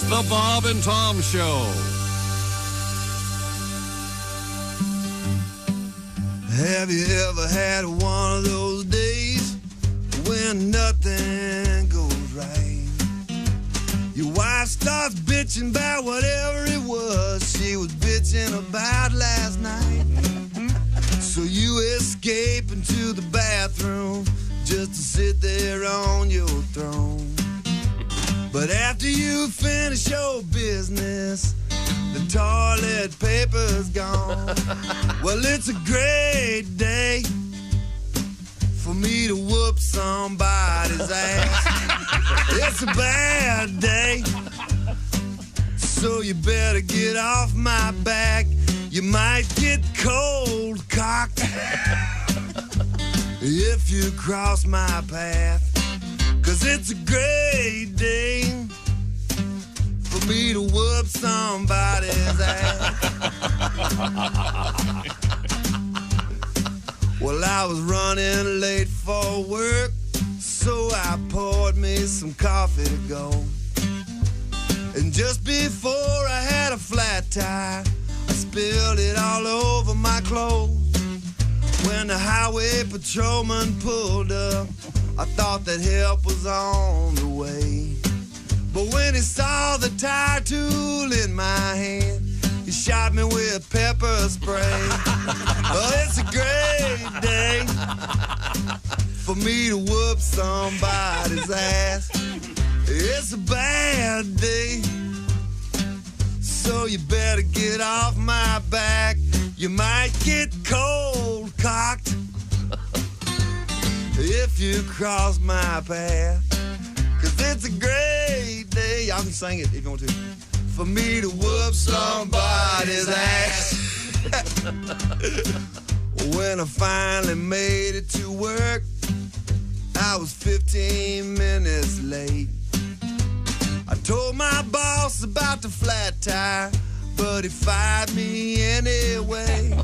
The Bob and Tom Show. Have you ever had one of those days when nothing goes right? Your wife starts bitching about whatever it was she was bitching about last night. So you escape into the bathroom just to sit there on your throne. But after you finish your business, the toilet paper's gone. Well, it's a great day for me to whoop somebody's ass. It's a bad day, so you better get off my back. You might get cold cocked if you cross my path. 'Cause it's a great day for me to whoop somebody's ass. Well, I was running late for work, so I poured me some coffee to go. And just before I had a flat tire, I spilled it all over my clothes. When the highway patrolman pulled up, I thought that help was on the way. But when he saw the tire tool in my hand, he shot me with pepper spray. Oh, it's a great day for me to whoop somebody's ass. It's a bad day, so you better get off my back. You might get cold cocked if you cross my path. 'Cause it's a great day, y'all can sing it if you want to, for me to whoop somebody's ass. When I finally made it to work, I was 15 minutes late. I told my boss about the flat tire, but he fired me anyway.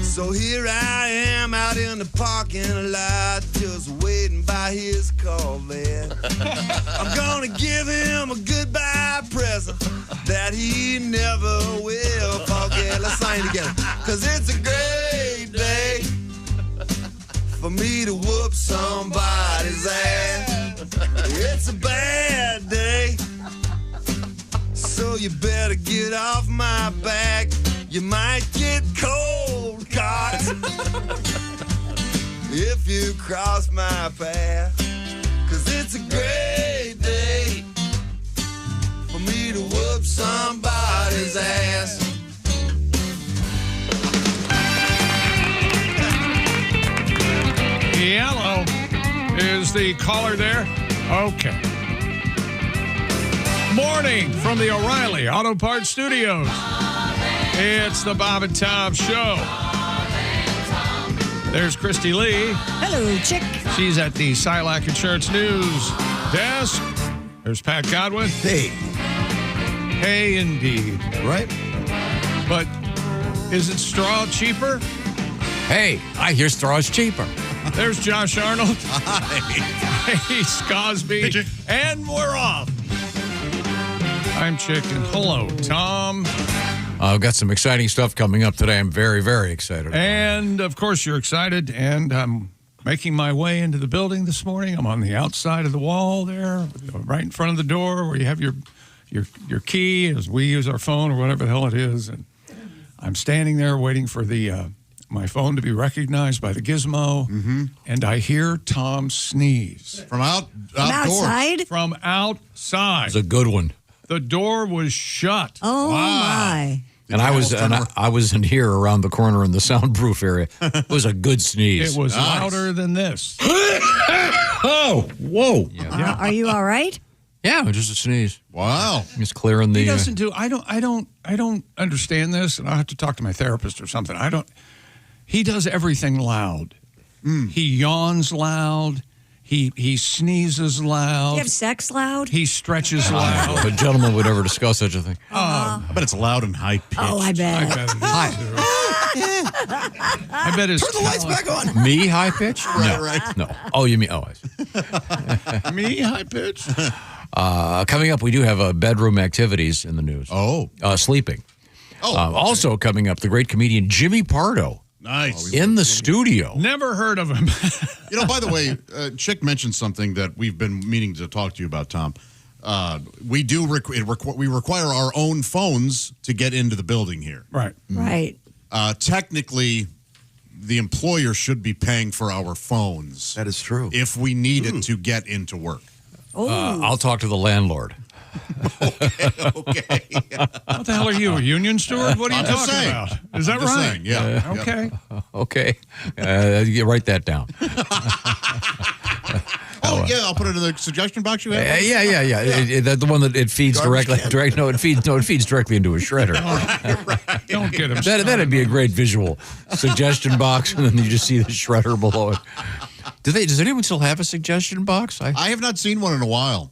So here I am out in the parking lot, just waiting by his Corvette. I'm gonna give him a goodbye present that he never will forget. Let's sing together. 'Cause it's a great day for me to whoop somebody's ass. It's a bad day, so you better get off my back. You might get cold cocked if you cross my path. 'Cause it's a great day for me to whoop somebody's ass. Yellow. Is the caller there? Okay. Morning from the O'Reilly Auto Parts Studios. It's the Bob and Tom Show. There's Christy Lee. Hello, chick. She's at the Silac Insurance News desk. There's Pat Godwin. Hey. Hey, indeed. Right? But is it straw cheaper? Hey, I hear straw's cheaper. There's Josh Arnold. Hi. Hey, Scosby. And we're off. I'm Chick, and hello, Tom. I've got some exciting stuff coming up today. I'm very, very excited about. And, of course, you're excited, and I'm making my way into the building this morning. I'm on the outside of the wall there, right in front of the door where you have your key as we use our phone or whatever the hell it is. And I'm standing there waiting for the my phone to be recognized by the gizmo, and I hear Tom sneeze. From outside? From outside. It's a good one. The door was shut. Oh, my. And I was in here around the corner in the soundproof area. It was a good sneeze. It was louder than this. Oh, whoa. Yeah. Are you all right? Yeah, just a sneeze. Wow. He's clearing the... He doesn't do... I don't understand this, and I'll have to talk to my therapist or something. He does everything loud. He yawns loud. He sneezes loud. Do you have sex loud? He stretches loud. If a gentleman would ever discuss such a thing. I bet it's loud and high-pitched. Oh, I bet. I bet it is, too. I bet it's... Turn the lights back on. Me high-pitched? Right. No. Oh, you mean... Oh, I see. Me high pitch. Coming up, we do have bedroom activities in the news. Oh. Sleeping. Oh. Also coming up, the great comedian Jimmy Pardo. Nice. In the studio. Never heard of him. By the way, Chick mentioned something that we've been meaning to talk to you about, Tom. We do we require our own phones to get into the building here. Right. Right. Technically, the employer should be paying for our phones. That is true. If we need it to get into work. Oh, I'll talk to the landlord. Okay. What the hell are you, a union steward? What are you I'm just talking saying. about? Is that I'm just right? saying, yeah. Okay. Okay. You write that down. Oh, yeah, I'll put it in the suggestion box you have. Yeah. The one that it feeds directly. It feeds directly into a shredder. Don't get him. That'd be a great visual suggestion box, and then you just see the shredder below it. Does anyone still have a suggestion box? I have not seen one in a while.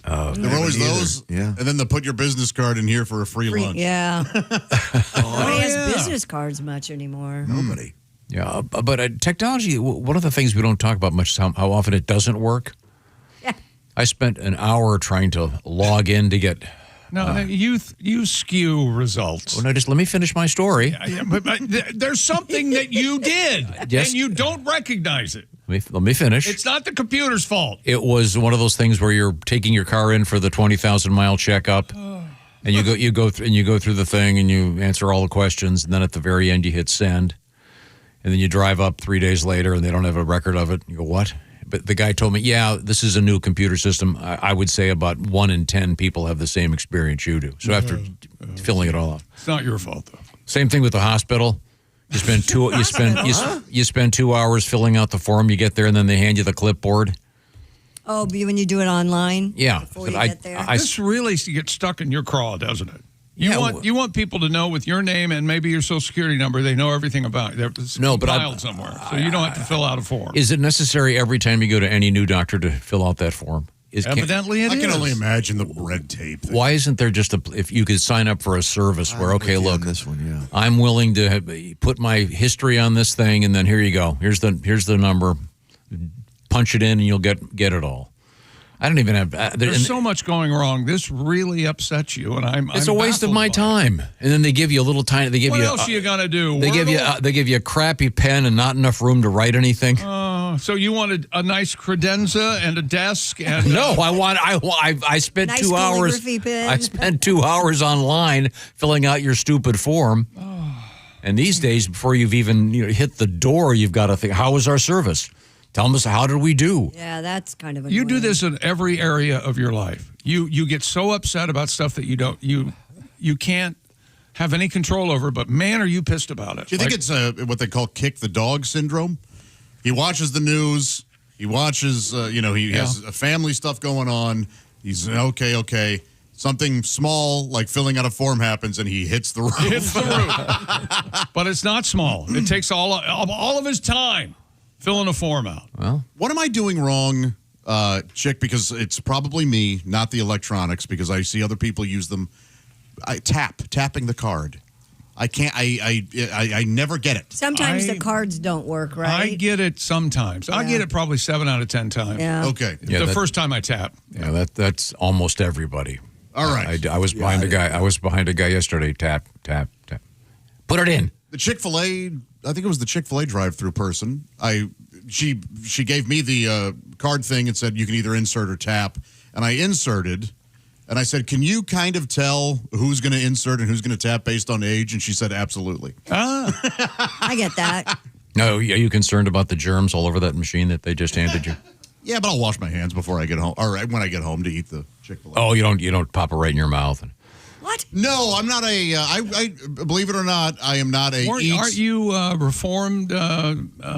There were always those, Yeah. and then they'll put your business card in here for a free lunch. Yeah. Nobody has yeah. business cards much anymore. Nobody. Yeah, but technology. One of the things we don't talk about much is how often it doesn't work. Yeah. I spent an hour trying to log in to get. No, you skew results. Well, no, just let me finish my story. Yeah, but there's something that you did, Yes. and you don't recognize it. Let me finish. It's not the computer's fault. It was one of those things where you're taking your car in for the 20,000-mile checkup, and you go through the thing and you answer all the questions, and then at the very end you hit send, and then you drive up 3 days later and they don't have a record of it. You go, what? But the guy told me, yeah, this is a new computer system. I would say about 1 in 10 people have the same experience you do. So after filling it all out, It's not your fault, though. same thing with the hospital. You spend 2 hours filling out the form. You get there and then they hand you the clipboard. Oh, but when you do it online? Yeah, Before you I- get there? This really gets stuck in your craw, doesn't it? Yeah, You want people to know with your name and maybe your social security number, they know everything about you. No, but filed somewhere, so you don't have to fill out a form. Is it necessary every time you go to any new doctor to fill out that form? Evidently, it I is. can only imagine the red tape. Why isn't there just if you could sign up for a service where, okay, with you on look, this one, yeah. I'm willing to put my history on this thing, and then here you go. Here's the number. Punch it in, and you'll get it all. I don't even have. There's so much going wrong. This really upsets you, and It's I'm a waste of baffled my by it. time. And then they give you a little tiny. They give What you. else are you gonna do? They give you. Wordle? They give you a crappy pen and not enough room to write anything. So you wanted a nice credenza and a desk and No, I spent Nice 2 hours. calligraphy pen. I spent 2 hours online filling out your stupid form. And these days, before you've even hit the door, you've got to think, how was our service? Tell us, how did we do? Yeah, that's kind of You do annoying. this in every area of your life. You get so upset about stuff that you can't have any control over. But man, are you pissed about it? Do you think it's what they call kick the dog syndrome? He watches the news. He watches, he has family stuff going on. He's okay. Something small like filling out a form happens, and he hits the roof. Hits the roof. But it's not small. It takes all of his time filling a form out. Well, What am I doing wrong, Chick? Because it's probably me, not the electronics, because I see other people use them. Tapping the card. I can't. I never get it. Sometimes the cards don't work, right? I get it sometimes. I get it probably 7 out of 10 times. Yeah. Okay. Yeah, the first time I tap. yeah, that's almost everybody. All right. I was behind a guy. I was behind a guy yesterday. Tap, tap, tap. Put it in. The Chick-fil-A, I think it was the Chick-fil-A drive-through person. She gave me the card thing and said you can either insert or tap, and I inserted, and I said, can you kind of tell who's going to insert and who's going to tap based on age? And she said, absolutely. I get that. No, are you concerned about the germs all over that machine that they just handed you? Yeah, but I'll wash my hands before I get home, or when I get home to eat the Chick-fil-A. Oh, you don't pop it right in your mouth. What? No, I'm not a. I believe it or not, I am not a. Aren't you reformed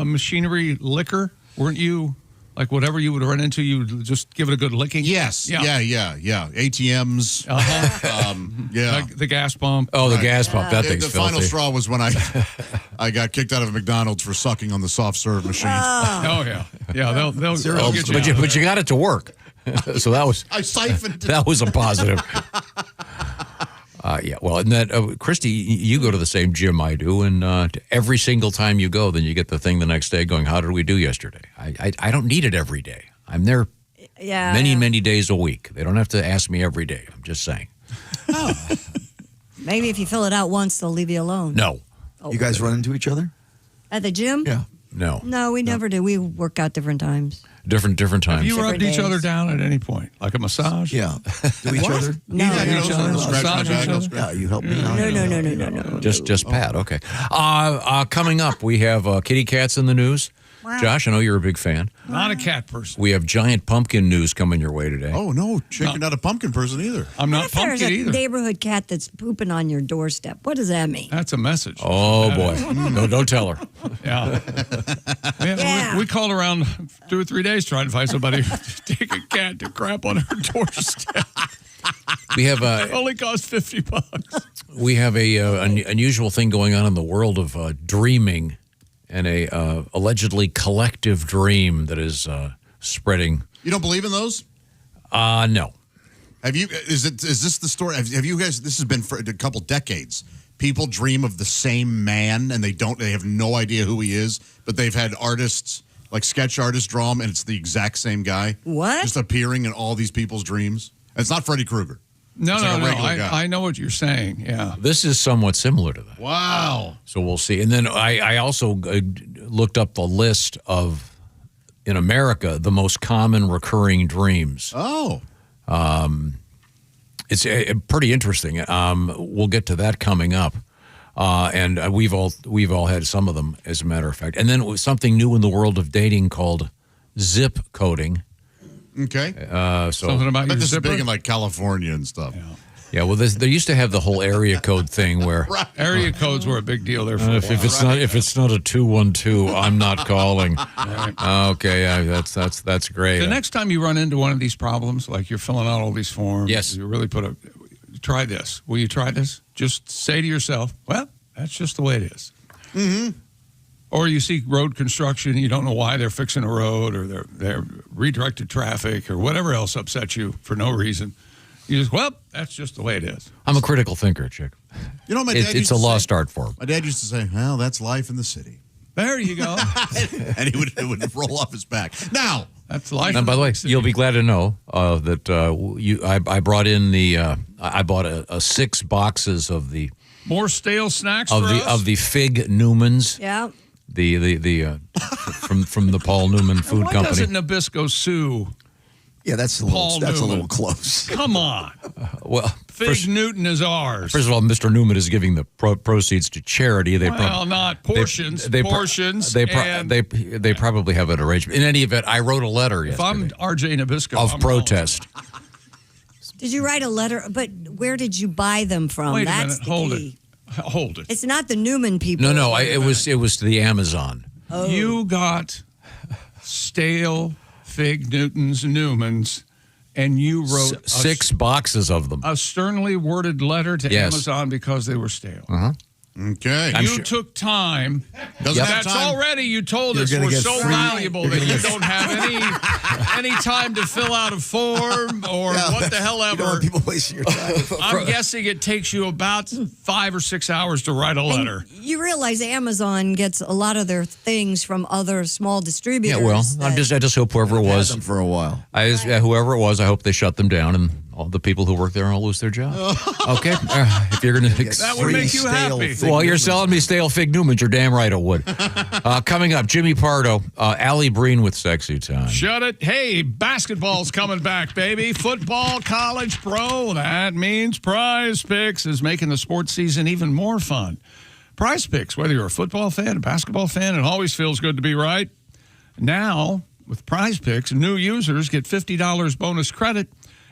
machinery liquor? Weren't you like whatever you would run into, you would just give it a good licking? Yes. Yeah. ATMs. Yeah. Like the gas pump. Oh, the gas pump. That thing's The filthy. final straw was when I got kicked out of McDonald's for sucking on the soft serve machine. Oh yeah, they'll get you. But you got it to work, so that was I siphoned. that was a positive. Yeah, well, and that Christy, you go to the same gym I do, and every single time you go, then you get the thing the next day going, how did we do yesterday? I don't need it every day. I'm there Yeah. Many days a week. They don't have to ask me every day. I'm just saying. Maybe if you fill it out once, they'll leave you alone. No. Oh, You guys run into each other? at the gym? Yeah. No. No, we never do. We work out different times. Different times. Have you rubbed Different each other days. down at any point? Like a massage? Yeah. Do each other? No. Yeah, you know, Each other, scratch my massage back, each I'll other? scratch- Yeah, you help me out. No. Just Pat. Okay. Coming up, we have kitty cats in the news. Josh, I know you're a big fan. Not a cat person. We have giant pumpkin news coming your way today. Oh, no, chicken, not a pumpkin person either. I'm What not if there's pumpkin a either. neighborhood cat that's pooping on your doorstep? What does that mean? That's a message. Oh, boy. No, don't tell her. Yeah. Yeah. We called around 2 or 3 days trying to find somebody to take a cat to crap on her doorstep. We have Only cost $50. we have an unusual thing going on in the world of dreaming, and a allegedly collective dream that is spreading. You don't believe in those? No. Have you? Is this the story? Have you guys? This has been for a couple decades. People dream of the same man, and they have no idea who he is. But they've had artists, like sketch artists, draw him, and it's the exact same guy. What? Just appearing in all these people's dreams. And it's not Freddy Krueger. No, It's like a regular I guy. know what you're saying. Yeah. This is somewhat similar to that. Wow. So we'll see. And then I also looked up the list of, in America, the most common recurring dreams. Oh. It's pretty interesting. We'll get to that coming up. And we've all had some of them, as a matter of fact. And then something new in the world of dating called zip coding. Okay. Something about But your this is zipper? big in like California and stuff. Yeah, well, they used to have the whole area code thing where Area codes were a big deal there for a if while. it's not a 212, I'm not calling. Okay, yeah, that's great. The next time you run into one of these problems, like you're filling out all these forms, Yes. you really try this. Will you try this? Just say to yourself, well, that's just the way it is. Mm-hmm. Or you see road construction, you don't know why they're fixing a road, or they're redirected traffic, or whatever else upsets you for no reason. You just, well, that's just the way it is. I'm a critical thinker, Chick. You know, my dad It's used a to lost say, art form. My dad used to say, well, that's life in the city. There you go. And it would roll off his back. Now, That's life. And by the way, City. you'll be glad to know that I brought in I bought a 6 boxes of the More stale snacks for us? of the Fig Newmans. Yeah. The from the Paul Newman Food Why Company. doesn't Nabisco sue? Yeah, that's a Paul little Newman. close. Come on. Well, Fig Newton is ours. first of all, Mr. Newman is giving the proceeds to charity. They Well, not portions. Portions. and They probably have an arrangement. In any event, I wrote a letter if I'm yesterday RJ Nabisco, of I'm protest. Did you write a letter? But where did you buy them from? Wait a That's minute. the Hold key. it. Hold it. It's not the Newman people. No, it was to the Amazon. Oh. You got stale Fig Newmans, and you wrote 6 boxes of them. a sternly worded letter to Yes. Amazon because they were stale. okay. I'm You sure- took time. Doesn't have That's time. already, you told You're us, gonna we're get so free- valuable that you don't have any time to fill out a form or what the hell You don't ever. want people wasting your time. I'm guessing it takes you about 5 or 6 hours to write a letter. You realize Amazon gets a lot of their things from other small distributors. Yeah, well, that- I just hope whoever it Had was, them for a while. whoever it was, I hope they shut them down and all the people who work there will lose their job. Okay, if you're going to. That would make you happy. Well, you're selling me stale Fig Newmans. You're damn right it would. Coming up, Jimmy Pardo, Allie Breen with Sexy Time. Shut it. Hey, basketball's coming back, baby. Football, college, pro. That means Prize Picks is making the sports season even more fun. Prize Picks, whether you're a football fan, a basketball fan, it always feels good to be right. Now, with Prize Picks, new users get $50 bonus credit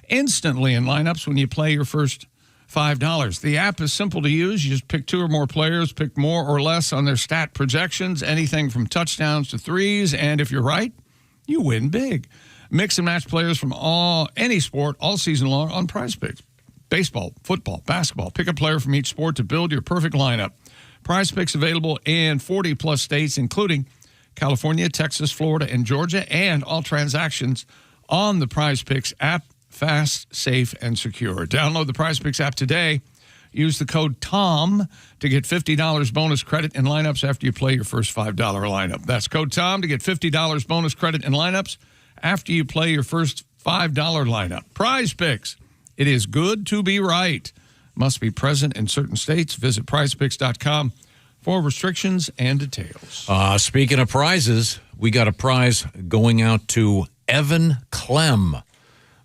instantly in lineups when you play your first $5. The app is simple to use. You just pick 2 or more players, pick more or less on their stat projections, anything from touchdowns to threes, and if you're right, you win big. Mix and match players from any sport all season long on Prize Picks. Baseball, football, basketball. Pick a player from each sport to build your perfect lineup. Prize Picks available in 40-plus states, including California, Texas, Florida, and Georgia, and all transactions on the Prize Picks app. Fast, safe, and secure. Download the Prize Picks app today. Use the code TOM to get $50 bonus credit in lineups after you play your first $5 lineup. That's code TOM to get $50 bonus credit in lineups after you play your first $5 lineup. Prize Picks. It is good to be right. Must be present in certain states. Visit prizepicks.com for restrictions and details. Speaking of prizes, we got a prize going out to Evan Clem.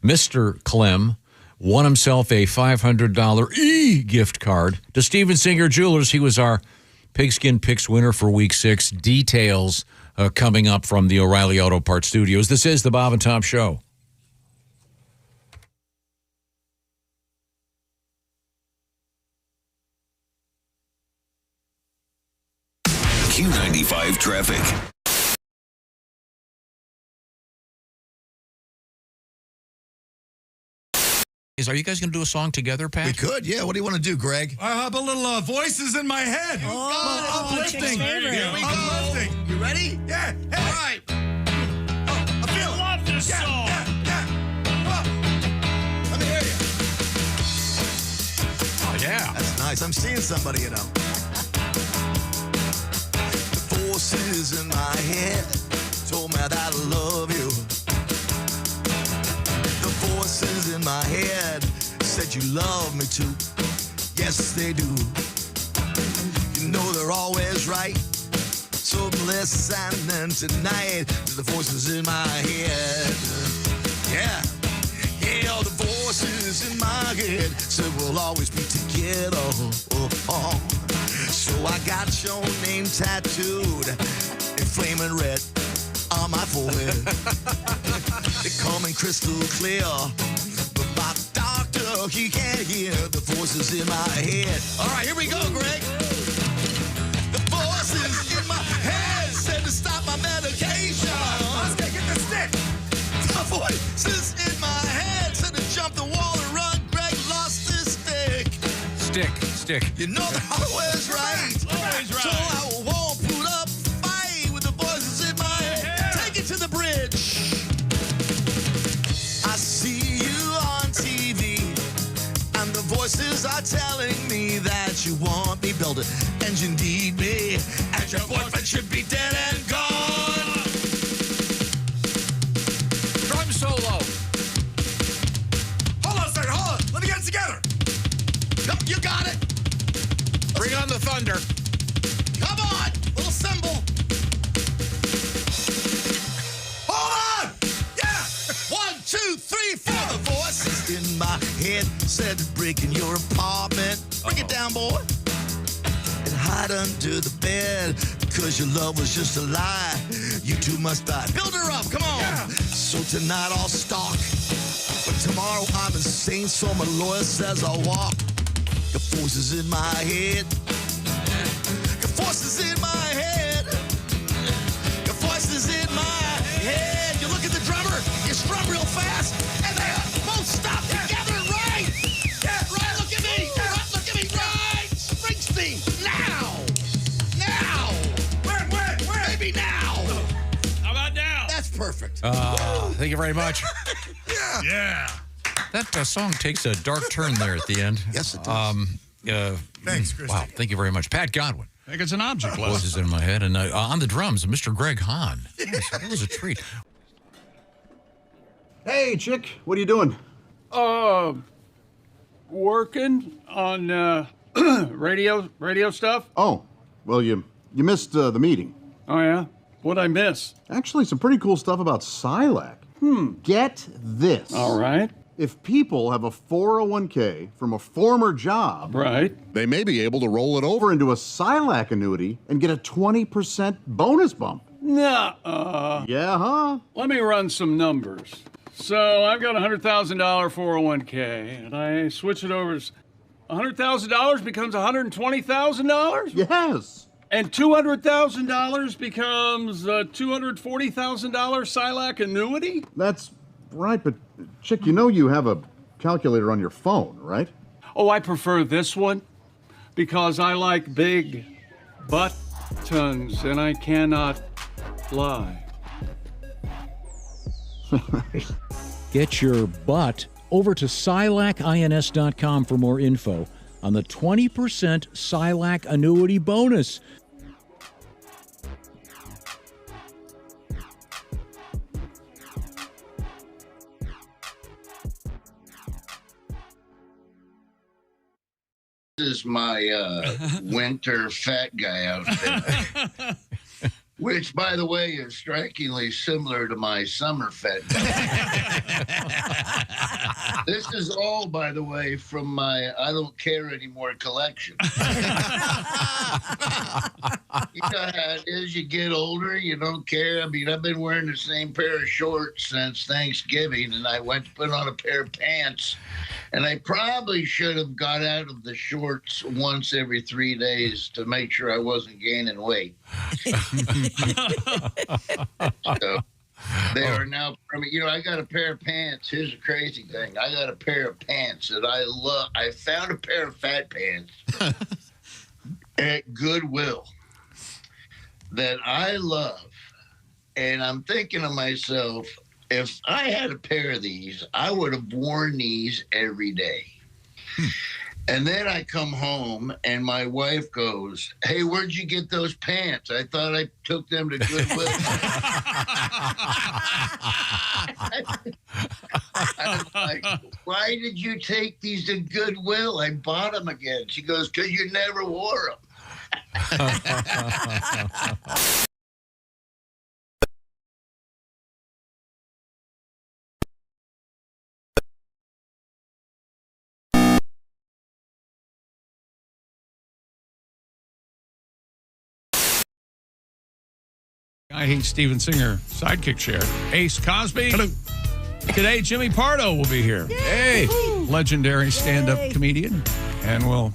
Mr. Clem won himself a $500 gift card to Steven Singer Jewelers. He was our Pigskin Picks winner for Week 6. Details coming up from the O'Reilly Auto Parts Studios. This is the Bob and Tom Show. Q95 traffic. Are you guys going to do a song together, Pat? We could, yeah. What do you want to do, Greg? I have a little voices in my head. Uplifting. Here we go. Uplifting. You ready? Yeah. Hey. All right. I feel it. Love this song. Yeah. Let me hear you. Oh, yeah. That's nice. I'm seeing somebody, you know. The voices in my head told me that I love you. The voices in my head said you love me too. Yes, they do. You know they're always right. So I'm listening tonight to the voices in my head. Yeah. Yeah, the voices in my head said we'll always be together. So I got your name tattooed in flaming red on my forehead. They come in crystal clear, but my doctor, he can't hear the voices in my head. All right, here we go, Greg. The voices in my head said to stop my medication. Let's get the stick. The voices in my head said to jump the wall and run. Greg lost his stick. Stick. You know they're always right. Always right. So I won't put up a fight with the voices in my head. Take it to the bridge. I see you on TV, and the voices are telling me that you want me built and you need me, and your boyfriend should be dead and gone. Drum solo. Hold on a second. Hold on. Let me get it together. Yep, you got it. Bring on the thunder. Come on, little cymbal. Hold on. Yeah. 1, 2, 3, 4. The voices in my head said to break in your apartment. Bring it down, boy. And hide under the bed because your love was just a lie. You two must die. Build her up, come on. Yeah. So tonight I'll stalk, but tomorrow I'm insane, so my lawyer says I'll walk. The voices in my head. The voices in my head. The voices in my head. You look at the drummer, you strum real fast, and they both stop together, right? Yeah. Right, look at me. Right, look at me, right? Springsteen, now. When? Maybe now. How about now? That's perfect. Thank you very much. Yeah. That song takes a dark turn there at the end. Yes, it does. Thanks, Christy. Wow, thank you very much. Pat Godwin. I think it's an object lesson. Voices in my head. And on the drums, Mr. Greg Hahn. Yes, that was a treat. Hey, chick, what are you doing? Working on radio stuff. Oh, well, you missed the meeting. Oh, yeah? What'd I miss? Actually, some pretty cool stuff about Silac. Get this. All right. If people have a 401k from a former job, Right. they may be able to roll it over into a Silac annuity and get a 20% bonus bump. Nah. Yeah, huh? Let me run some numbers. So I've got a $100,000 401k, and I switch it over. $100,000 becomes $120,000, Yes. and $200,000 becomes a $240,000 Silac annuity. That's right, but chick, you know you have a calculator on your phone, right? Oh, I prefer this one because I like big buttons, and I cannot lie. Get your butt over to SilacINS.com for more info on the 20% Silac annuity bonus. is my winter fat guy outfit. Which, by the way, is strikingly similar to my summer fat guy. This is all, by the way, from my I Don't Care Anymore collection. You know how it is, you get older, you don't care. I mean, I've been wearing the same pair of shorts since Thanksgiving, and I went to put on a pair of pants, and I probably should have got out of the shorts once every 3 days to make sure I wasn't gaining weight. So they are now, I mean, you know, I got a pair of pants. Here's the crazy thing. I got a pair of pants that I love. I found a pair of fat pants at Goodwill that I love. And I'm thinking to myself, if I had a pair of these, I would have worn these every day. And then I come home and my wife goes, "Hey, where'd you get those pants? I thought I took them to Goodwill." I'm like, "Why did you take these to Goodwill? I bought them again." She goes, "'Cause you never wore them." I Hate Steven Singer sidekick chair. Ace Cosby. Hello. Today, Jimmy Pardo will be here. Hey. Legendary stand-up comedian. And we'll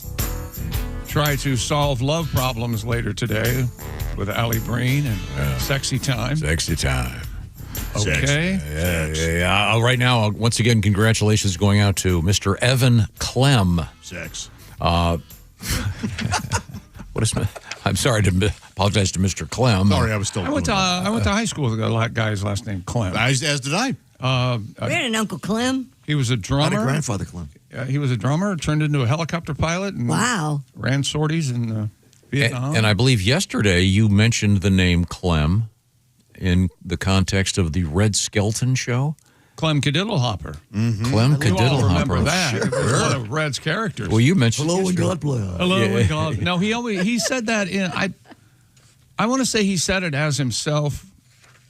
try to solve love problems later today with Allie Breen and Sexy Time. Sexy time. Okay. Yeah. Right now, once again, congratulations going out to Mr. Evan Clem. Sex. What is? I'm sorry to apologize to Mr. Clem. Sorry, I was still. I went to high school with a guy's last name Clem. As did I. We had an Uncle Clem. He was a I had a drummer. grandfather Clem. He was a drummer, turned into a helicopter pilot, and Wow. ran sorties in Vietnam. And I believe yesterday you mentioned the name Clem in the context of the Red Skelton show. Clem Cadiddlehopper. Clem You all remember Cadiddlehopper. that. It was one of Red's characters. Well, you mentioned Hello and yesterday. God bless. Hello, Yeah. God. No, he said that in I want to say he said it as himself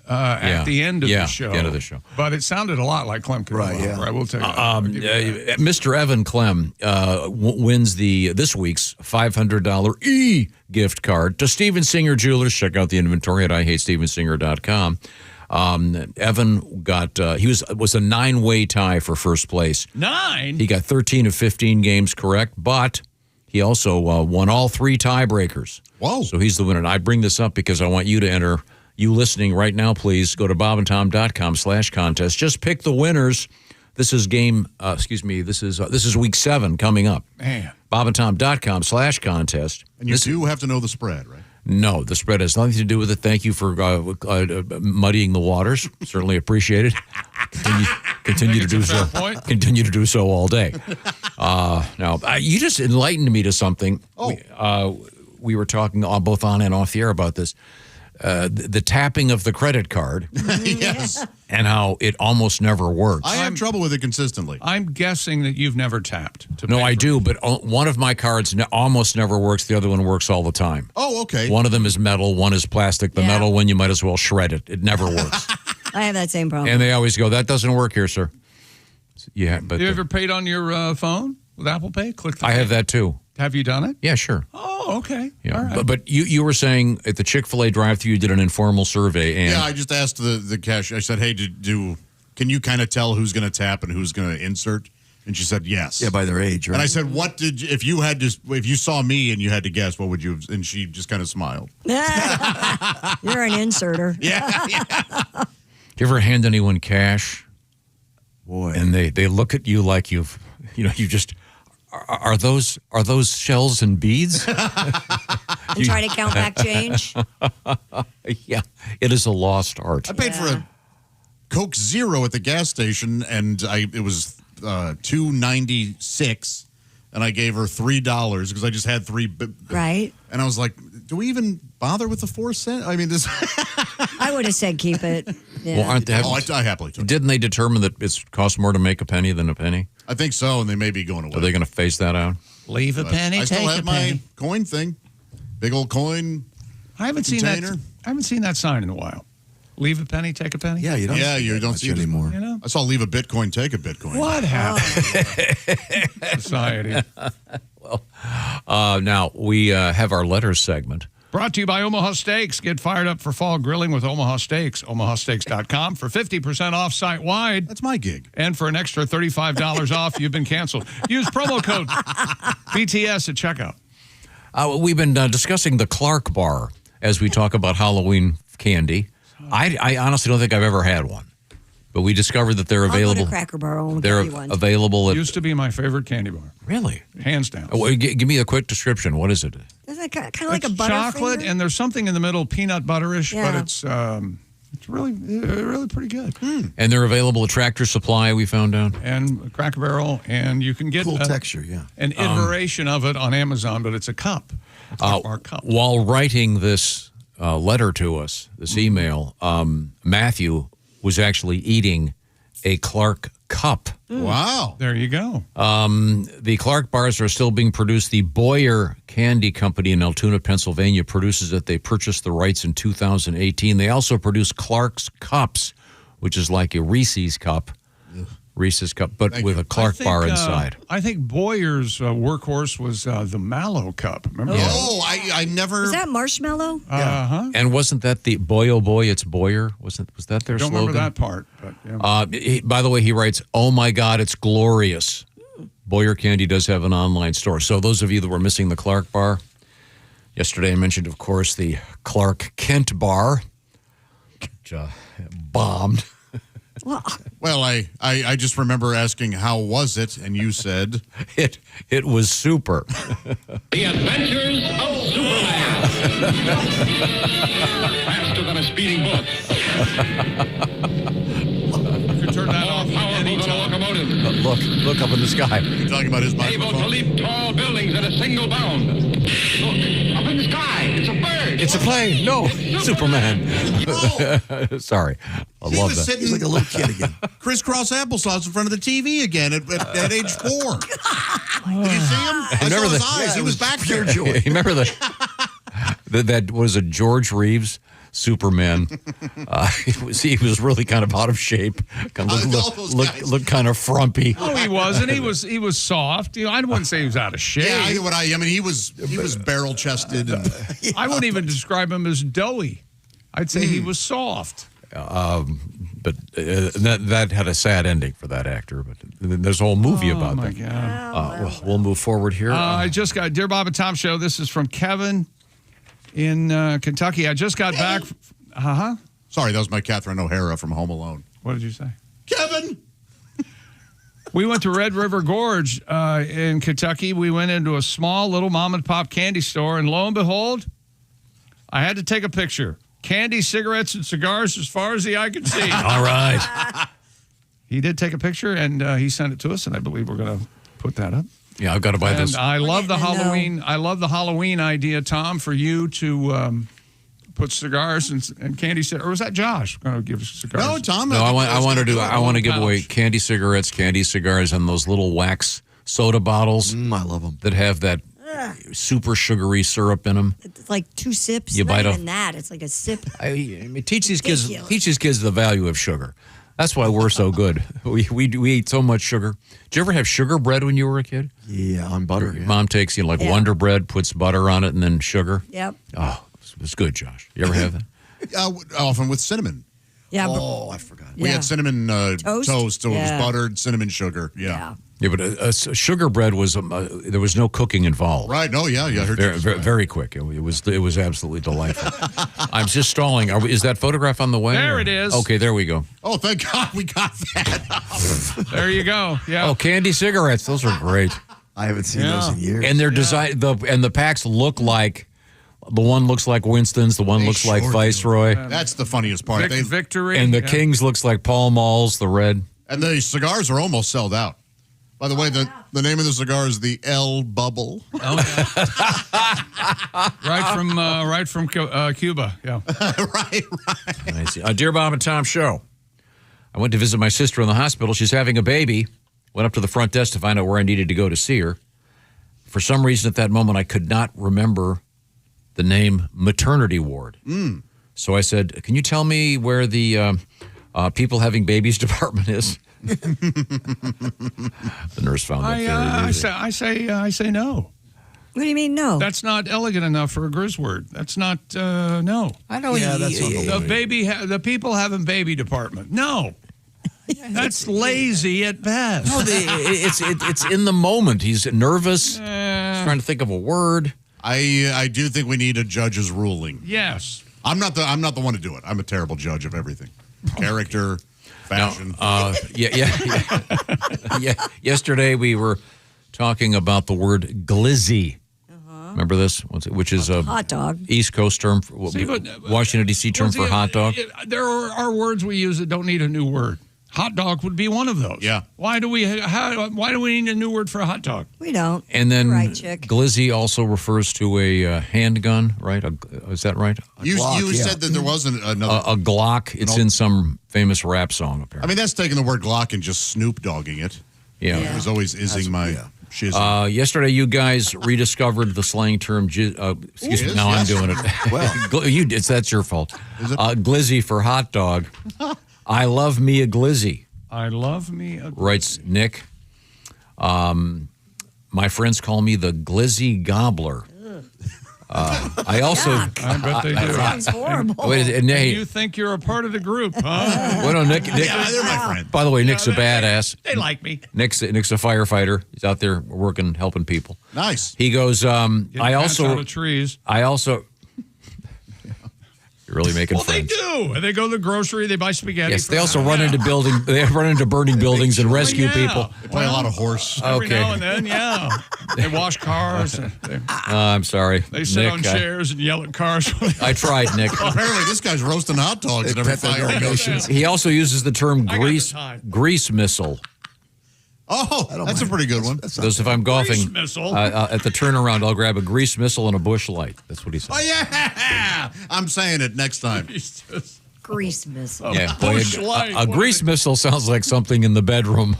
at the end of the show. the end of the show. But it sounded a lot like Clem Cadiddlehopper. Right, yeah. I will tell you that. I'll give you that. Mr. Evan Clem wins this week's $500 gift card to Steven Singer Jewelers. Check out the inventory at IHateStevenSinger.com. Evan got he was a 9-way tie for first place. 9? He got 13 of 15 games correct, but he also won all 3 tiebreakers. Whoa. So he's the winner. And I bring this up because I want you to enter. You listening right now, please go to bobandtom.com/contest. Just pick the winners. This is this is week 7 coming up. Man. bobandtom.com/contest. And you do have to know the spread, right? No, the spread has nothing to do with it. Thank you for muddying the waters. Certainly appreciate it. Continue to do so. point. Continue to do so all day. Now, you just enlightened me to something. We were talking both on and off the air about this. The tapping of the credit card. Yes. And how it almost never works. I have trouble with it consistently. I'm guessing that you've never tapped. No, I do, but one of my cards almost never works. The other one works all the time. Oh, okay. One of them is metal, one is plastic. The metal one, you might as well shred it. It never works. I have that same problem. And they always go, "That doesn't work here, sir." Yeah, but You ever paid on your phone with Apple Pay? Click the I have that too. Have you done it? Yeah, sure. Oh, okay. Yeah. All right. But you were saying at the Chick-fil-A drive-thru, you did an informal survey. And Yeah, I just asked the cashier. I said, "Hey, can you kind of tell who's going to tap and who's going to insert?" And she said, "Yes." Yeah, by their age, right? And I said, "What did if you saw me and you had to guess, what would you have?" And she just kind of smiled. You're an inserter. Yeah. do you ever hand anyone cash? Boy. And they look at you like you just are those shells and beads? And try to count back change. Yeah, it is a lost art. I paid for a Coke Zero at the gas station, and it was $2.96, and I gave her $3 because I just had 3. Right. And I was like, "Do we even bother with the 4 cent?" I mean, this. I would have said keep it. Yeah. Well, aren't they? I happily took it. Didn't they determine that it costs more to make a penny than a penny? I think so, and they may be going away. Are they going to phase that out? Leave a penny, I still take have a my penny. coin thing. Big old coin. I haven't seen that sign in a while. Leave a penny, take a penny. Yeah, you don't. Yeah, see you that don't much see it anymore. You know I saw leave a Bitcoin, take a Bitcoin. what happened? Society. Now we have our letters segment. Brought to you by Omaha Steaks. Get fired up for fall grilling with Omaha Steaks. OmahaSteaks.com for 50% off site-wide. That's my gig. And for an extra $35 off, you've been canceled. Use promo code BTS at checkout. We've been discussing the Clark bar as we talk about Halloween candy. I honestly don't think I've ever had one, but we discovered that they're I'll go available. to Cracker Barrel and They're get you one. available at. Used to be my favorite candy bar. Really? Hands down. Give me a quick description. What is it? Isn't it kind of like a It's Butterfinger? chocolate, and there's something in the middle, peanut butterish, Yeah. but it's really pretty good. And they're available at Tractor Supply, we found out. And Cracker Barrel, and you can get Cool texture, yeah. an iteration of it on Amazon, but it's a cup. It's a bar cup. While writing this letter to us, this email, Matthew was actually eating a Clark cup. Wow. There you go. The Clark bars are still being produced. The Boyer Candy Company in Altoona, Pennsylvania produces it. They purchased the rights in 2018. They also produce Clark's Cups, which is like a Reese's cup. Reese's cup, but with a Clark bar inside. I think Boyer's workhorse was the Mallow Cup. Remember that? Oh, I never. Is that marshmallow? Uh-huh. And wasn't that the Boy Oh Boy, it's Boyer? Was that their Don't slogan? remember that part. But, yeah. By the way, he writes, "Oh my God, it's glorious." Boyer Candy does have an online store. So those of you that were missing the Clark bar, yesterday I mentioned, of course, the Clark Kent bar, which bombed. Well, I just remember asking, how was it? And you said... It was super. The Adventures of Superman. Faster than a speeding bullet. You can turn that More off powerful than a anytime. locomotive. Look up in the sky. You're talking about his Able to microphone? leap tall buildings in a single bound. Look, up in the sky. It's a bird. It's a plane. No, Superman. Sorry. I He love was that. sitting He's like a little kid again. crisscross applesauce in front of the TV again at age 4. Did you see him? I Remember saw his the- eyes. Yeah, He it was was back pure there. joy. Remember that was a George Reeves Superman. He was really kind of out of shape. Kind of All those guys. looked kind of frumpy. Oh, he wasn't. He was soft. You know, I wouldn't say he was out of shape. Yeah, I mean, he was barrel chested. And I wouldn't even describe him as doughy. I'd say he was soft. But that had a sad ending for that actor. But there's a whole movie about my that. God. We'll move forward here. I just got Dear Bob and Tom show. This is from Kevin in Kentucky. I just got back. sorry, that was my Catherine O'Hara from Home Alone. What did you say? Kevin! We went to Red River Gorge in Kentucky. We went into a small little mom and pop candy store, and lo and behold, I had to take a picture. Candy, cigarettes, and cigars as far as the eye could see. All right. He did take a picture, and he sent it to us, and I believe we're going to put that up. Yeah, I've got to buy And this. I love the getting to know. Halloween. I love the Halloween idea, Tom, for you to put cigars and candy. Or was that Josh going to give us cigars? No, Tom. No, I want to give pouch. away candy cigarettes, candy cigars, and those little wax soda bottles I love them. that have that super sugary syrup in them. It's like 2 sips. You Not bite even that. It's like a sip. I mean, teach these Ridiculous. kids the value of sugar. That's why we're so good. We eat so much sugar. Did you ever have sugar bread when you were a kid? Yeah, on butter. Yeah. Mom takes Wonder Bread, puts butter on it, and then sugar. Yep. Oh, it's good, Josh. You ever have that? Often with cinnamon. Yeah. Oh, I forgot. We had cinnamon toast, so it Yeah. was buttered, cinnamon sugar. Yeah. Yeah, but sugar bread was there was no cooking involved. Right. No, yeah, I heard Very, you. very, very quick. It was absolutely delightful. I'm just stalling. Is that photograph on the way? There or- it is. Okay, there we go. Oh, thank God we got that. There you go. Yeah. Oh, candy cigarettes. Those are great. I haven't seen Yeah. those in years. And they're designed. The packs look like. The one looks like Winston's. The one They looks like sure do. Viceroy. That's the funniest part. Victory. And the yeah. Kings looks like Pall Malls. The red. And the cigars are almost sold out. By the way, the name of the cigar is the El Bubble. right from Cuba. Yeah. right. I see. Dear Bob and Tom show. I went to visit my sister in the hospital. She's having a baby. Went up to the front desk to find out where I needed to go to see her. For some reason at that moment, I could not remember the name maternity ward. So I said, can you tell me where the people having babies department is? The nurse found that very amusing. I say no. What do you mean, no? That's not elegant enough for a grizz word. That's not, no. I know. Yeah, that's on The people having baby department. No. That's lazy at best. No, it's in the moment. He's nervous. He's trying to think of a word. I do think we need a judge's ruling. Yes. I'm not the one to do it. I'm a terrible judge of everything. Character, fashion. Yesterday we were talking about the word glizzy. Remember this? Which is a hot dog. East Coast term, Washington, D.C. term for hot dog. There are words we use that don't need a new word. Hot dog would be one of those. Yeah. Why do we need a new word for a hot dog? We don't. And then You're right, chick. glizzy also refers to a handgun, right? Is that right? You said that there wasn't another. A Glock. It's in some famous rap song, I apparently. mean, that's taking the word Glock and just Snoop Dogging it. Yeah. It was always izzing my shizzing. Yesterday, you guys rediscovered the slang term. Excuse me. Now I'm doing it. Well, that's your fault. Is it? Glizzy for hot dog. I love me a glizzy. I love me a Writes Nick. My friends call me the glizzy gobbler. I also. I bet they do. Sounds horrible. Wait, and You think you're a part of the group, huh? Well, no, Nick. Yeah, they're my friend. By the way, Nick's a badass. They like me. Nick's a firefighter. He's out there working, helping people. Nice. He goes. Getting bats out of trees. You're really making Well, friends. they do. They go to the grocery. They buy spaghetti. Yes, they also run into burning buildings and rescue people. They play a lot of horse. Every Okay. now and then, yeah. They wash cars. I'm sorry. They sit Nick, on chairs and yell at cars. I tried, Nick. Apparently, this guy's roasting hot dogs at every fire goes. He also uses the term got the time. grease missile. Oh, that's a pretty good one. Because if I'm golfing Grease missile. at the turnaround, I'll grab a grease missile and a bush light. That's what he said. Oh, yeah. I'm saying it next time. Grease missile. Yeah, bush light. a grease missile sounds like something in the bedroom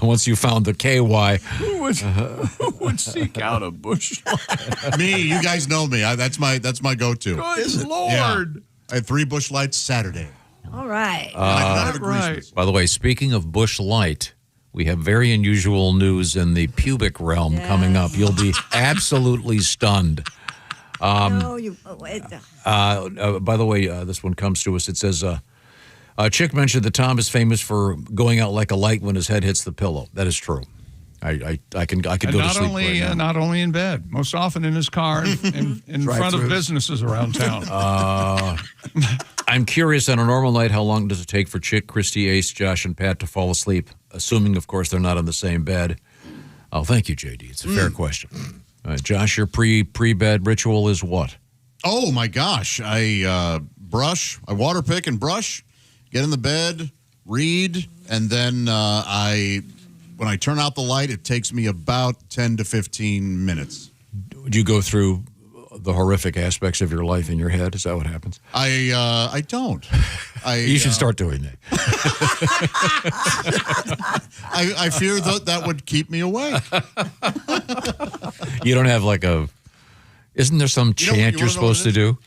once you found the KY. Who would seek out a bush light? Me, you guys know me. That's my go-to. Good Lord. Yeah. I had 3 bush lights Saturday. All right. I have a grease right. missile. By the way, speaking of bush light, we have very unusual news in the pubic realm coming up. You'll be absolutely stunned. No, you. Wait. By the way, this one comes to us. It says, Chick mentioned that Tom is famous for going out like a light when his head hits the pillow. That is true. I can go to sleep right now. Not only in bed, most often in his car and in front of businesses around town. I'm curious, on a normal night, how long does it take for Chick, Christy, Ace, Josh, and Pat to fall asleep? Assuming, of course, they're not in the same bed. Oh, thank you, JD. It's a fair question. Josh, your pre-bed ritual is what? Oh, my gosh. I brush. I water pick and brush, get in the bed, read, and then when I turn out the light, it takes me about 10 to 15 minutes. Do you go through the horrific aspects of your life in your head? Is that what happens? I don't. You should start doing that. I fear that would keep me awake. You don't have like isn't there some chant you're supposed to do?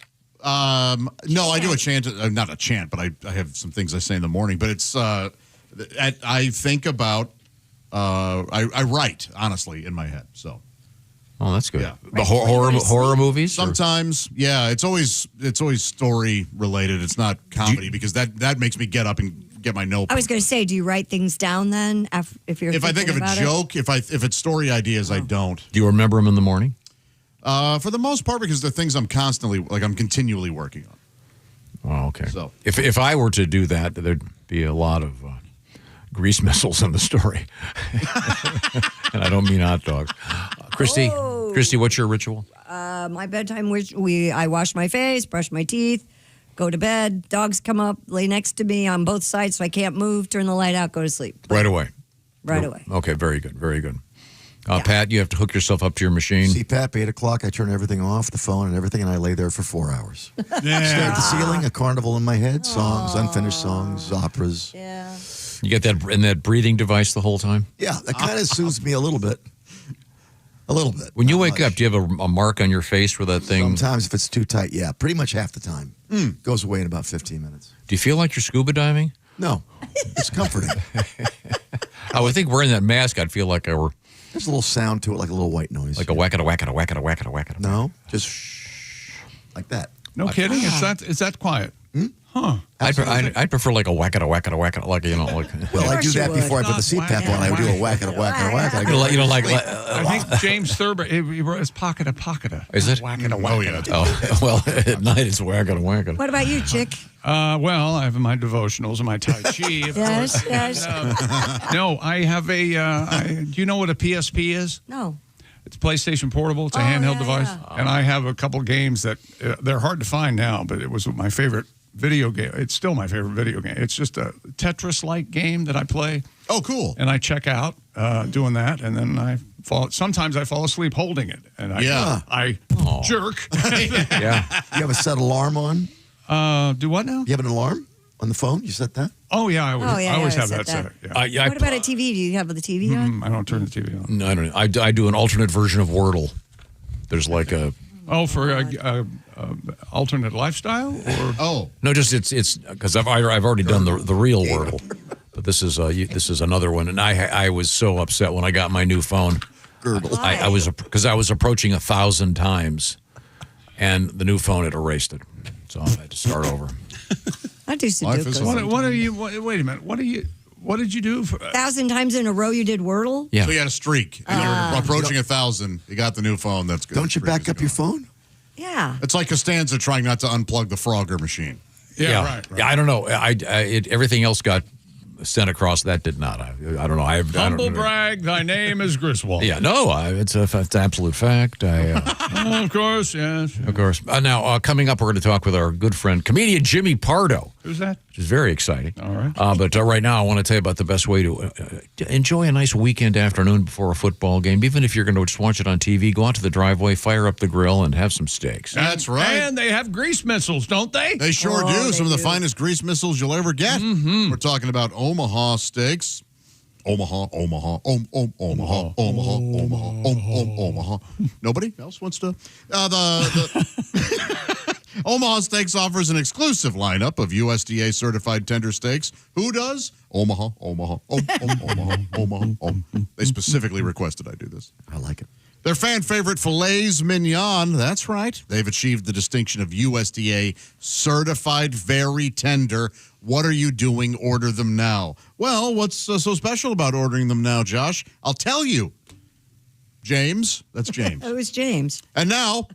No, I do a chant. Not a chant, but I have some things I say in the morning. But it's I think about I write honestly in my head. So. Oh, that's good. Yeah. The horror movies? Sometimes, yeah. It's always story related. It's not comedy because that makes me get up and get my notebook. I was going to say, do you write things down then? If I think of a joke, if it's story ideas, I don't. Do you remember them in the morning? For the most part, because they're things I'm continually working on. Oh, okay. So if I were to do that, there'd be a lot of grease missiles in the story, and I don't mean hot dogs. Christy, what's your ritual? My bedtime, I wash my face, brush my teeth, go to bed. Dogs come up, lay next to me on both sides so I can't move, turn the light out, go to sleep. Right away. Right away. Okay, very good, very good. Pat, you have to hook yourself up to your machine. CPAP, 8 o'clock, I turn everything off, the phone and everything, and I lay there for 4 hours. Stare at the ceiling, a carnival in my head, songs, unfinished songs, operas. Yeah. You get that breathing device the whole time? Yeah, that kind of soothes me a little bit. A little bit. When you not wake much. up, do you have a mark on your face where that thing? Sometimes if it's too tight, yeah. Pretty much half the time. Goes away in about 15 minutes. Do you feel like you're scuba diving? No, it's comforting. I would think wearing that mask, I'd feel like I were There's a little sound to it, like a little white noise. like a whack-a-da, whack-a-da, whack-a-da, whack-a-da, whack-a-da. No, just shh, like that. No kidding. It's that quiet. Huh. I'd prefer like a whack-a-da, whack-a-da, whack-a-da, like, you know, like. Well, I do course you that would. before I put the CPAP on. I would do a whack and a whack and a whack. And I go, You know, like I think James Thurber, he wrote his pocket-a. Is it? Whack-a-da, Oh, yeah. whack-a-da. Oh, well, at night it's whack-a-da, whack-a-da. What about you, Chick? Well, I have my devotionals and my Tai Chi. Of Yes, course. yes. No, I have do you know what a PSP is? No. It's PlayStation Portable. It's a Oh, handheld yeah, device. yeah. And I have a couple games that they're hard to find now, but it was my favorite video game. It's still my favorite video game. It's just a Tetris-like game that I play, Oh, cool. and I check out doing that, and then sometimes I fall asleep holding it, and I jerk. Yeah. you have a set alarm on? Do what now? You have an alarm on the phone? You set that? Oh, yeah, I always yeah, have I that set set. Yeah. Yeah, What about a TV? Do you have the TV on? I don't turn the TV on. No, I don't. I do an alternate version of Wordle. There's like a Oh, for alternate lifestyle, or Oh, no, just it's because I've already done the real Wordle, but this is another one, and I was so upset when I got my new phone. Girdle. I was because I was approaching 1,000 times, and the new phone had erased it, so I had to start over. I do Life is Sudoku. what are you? Wait a minute. What did you do? 1,000 times in a row you did Wordle? Yeah. so you had a streak. And you're approaching 1,000. You got the new phone. That's good. Don't you back up your phone? Yeah. It's like Costanza trying not to unplug the Frogger machine. Yeah, right. Yeah, I don't know. Everything else got sent across. That did not. I don't know. I Humble don't know. brag. Thy name is Griswold. Yeah, no, it's absolute fact. Oh, of course, yes. Of course. Now, coming up, we're going to talk with our good friend, comedian Jimmy Pardo, Who's that? which is very exciting. All right. But right now, I want to tell you about the best way to enjoy a nice weekend afternoon before a football game. Even if you're going to just watch it on TV, go out to the driveway, fire up the grill, and have some steaks. That's right. And they have grease missiles, don't they? They sure Oh, do. they Some of the do. finest grease missiles you'll ever get. We're talking about Omaha steaks. Omaha. Nobody else wants to? Omaha Steaks offers an exclusive lineup of USDA certified tender steaks. Who does? Omaha. They specifically requested I do this. I like it. Their fan favorite filets mignon, that's right. They've achieved the distinction of USDA certified very tender. What are you doing? Order them now. Well, what's so special about ordering them now, Josh? I'll tell you. James, that's James. It was James. And now,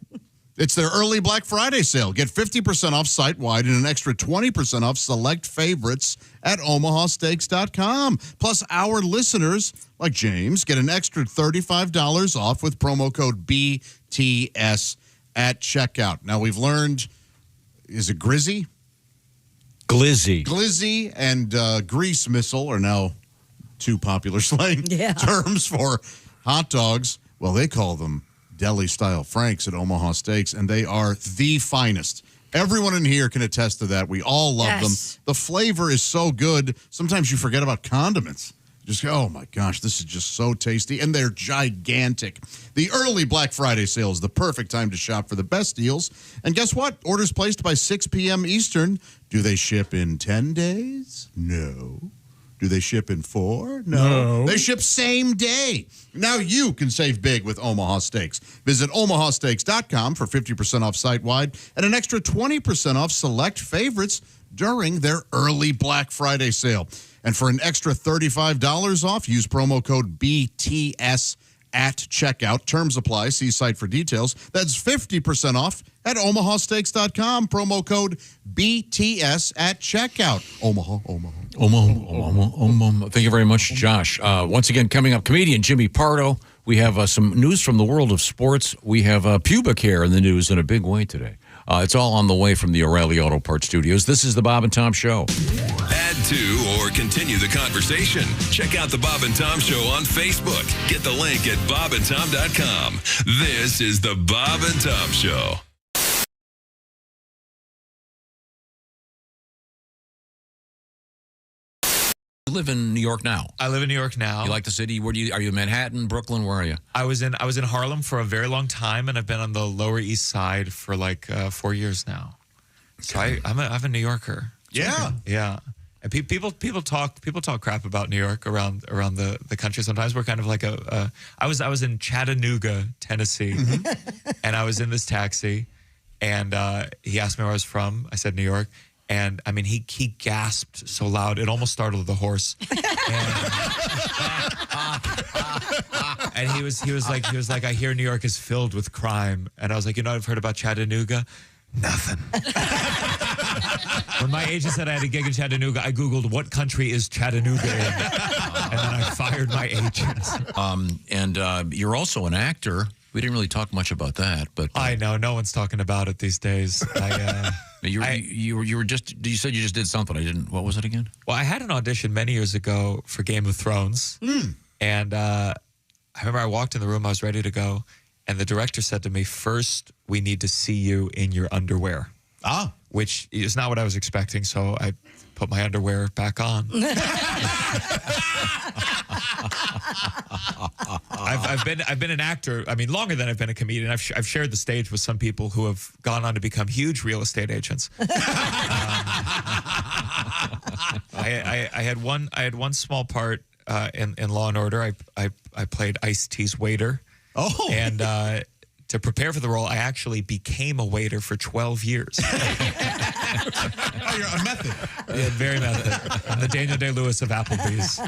it's their early Black Friday sale. Get 50% off site-wide and an extra 20% off select favorites at omahasteaks.com. Plus, our listeners, like James, get an extra $35 off with promo code BTS at checkout. Now, we've learned, is it Grizzy? Glizzy. Glizzy and grease missile are now two popular slang terms for hot dogs. Well, they call them deli-style Franks at Omaha Steaks, and they are the finest. Everyone in here can attest to that. We all love them. The flavor is so good, sometimes you forget about condiments. Just go, oh my gosh, this is just so tasty, and they're gigantic. The early Black Friday sale is the perfect time to shop for the best deals. And guess what? Orders placed by 6 p.m. Eastern. Do they ship in 10 days? No. Do they ship in 4? No. They ship same day. Now you can save big with Omaha Steaks. Visit omahasteaks.com for 50% off site-wide and an extra 20% off select favorites during their early Black Friday sale. And for an extra $35 off, use promo code BTS at checkout. Terms apply. See site for details. That's 50% off at omahasteaks.com. Promo code BTS at checkout. Omaha. Thank you very much, Josh. Once again, coming up, comedian Jimmy Pardo. We have some news from the world of sports. We have pubic hair in the news in a big way today. It's all on the way from the O'Reilly Auto Parts Studios. This is the Bob and Tom Show. Add to or continue the conversation. Check out the Bob and Tom Show on Facebook. Get the link at bobandtom.com. This is the Bob and Tom Show. live in New York now. I live in New York now. You like the city? Where do you? Are you in Manhattan, Brooklyn? Where are you? I was in Harlem for a very long time, and I've been on the Lower East Side for like 4 years now. So I'm a New Yorker. Yeah. Yeah. And people talk crap about New York around the country. Sometimes we're kind of like I was in Chattanooga, Tennessee, and I was in this taxi, and he asked me where I was from. I said New York, and I mean he gasped so loud it almost startled the horse. And he was like, I hear New York is filled with crime, and I was like, you know, I've heard about Chattanooga. Nothing. When my agent said I had a gig in Chattanooga, I Googled what country is Chattanooga in, and then I fired my agent. And you're also an actor. We didn't really talk much about that, but I know no one's talking about it these days. you were just. You said you just did something. I didn't. What was it again? Well, I had an audition many years ago for Game of Thrones, and I remember I walked in the room. I was ready to go. And the director said to me, first, we need to see you in your underwear. Which is not what I was expecting, so I put my underwear back on. I've been an actor, I mean, longer than I've been a comedian. I've shared the stage with some people who have gone on to become huge real estate agents. I had one small part in Law and Order. I played Ice-T's waiter. Oh. And to prepare for the role, I actually became a waiter for 12 years. You're a method. Yeah, very method. I'm the Daniel Day-Lewis of Applebee's.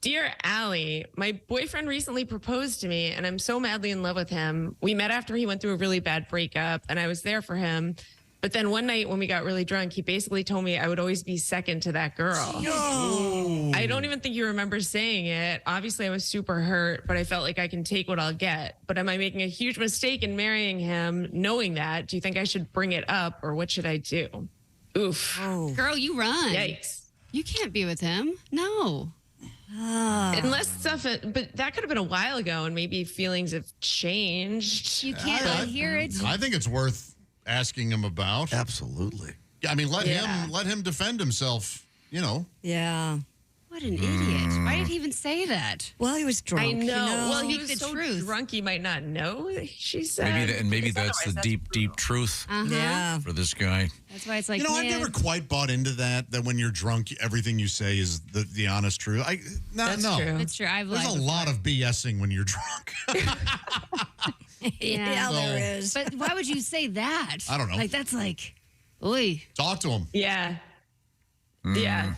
Dear Allie, my boyfriend recently proposed to me, and I'm so madly in love with him. We met after he went through a really bad breakup, and I was there for him. But then one night when we got really drunk, he basically told me I would always be second to that girl. No. I don't even think he remembers saying it. Obviously, I was super hurt, but I felt like I can take what I'll get. But am I making a huge mistake in marrying him knowing that? Do you think I should bring it up, or what should I do? Oof. Girl, you run. Yikes. You can't be with him. No. Unless stuff, but that could have been a while ago, and maybe feelings have changed. You can't unhear it. I think it's worth asking him about. Absolutely. Yeah, I mean, let him defend himself. You know. Yeah. What an idiot. Why did he even say that? Well, he was drunk. I know. You know? Well, he Speak was the so truth. drunk he might not know. She said. Maybe that's the deep truth Yeah. for this guy. That's why it's like, You know, I've man, never quite bought into that when you're drunk, everything you say is the honest truth. That's no. true. It's true. I've There's lied a lot of BSing when you're drunk. Yeah, So- there is. But why would you say that? I don't know. Like, that's like, oy. Talk to him. Yeah. Yeah.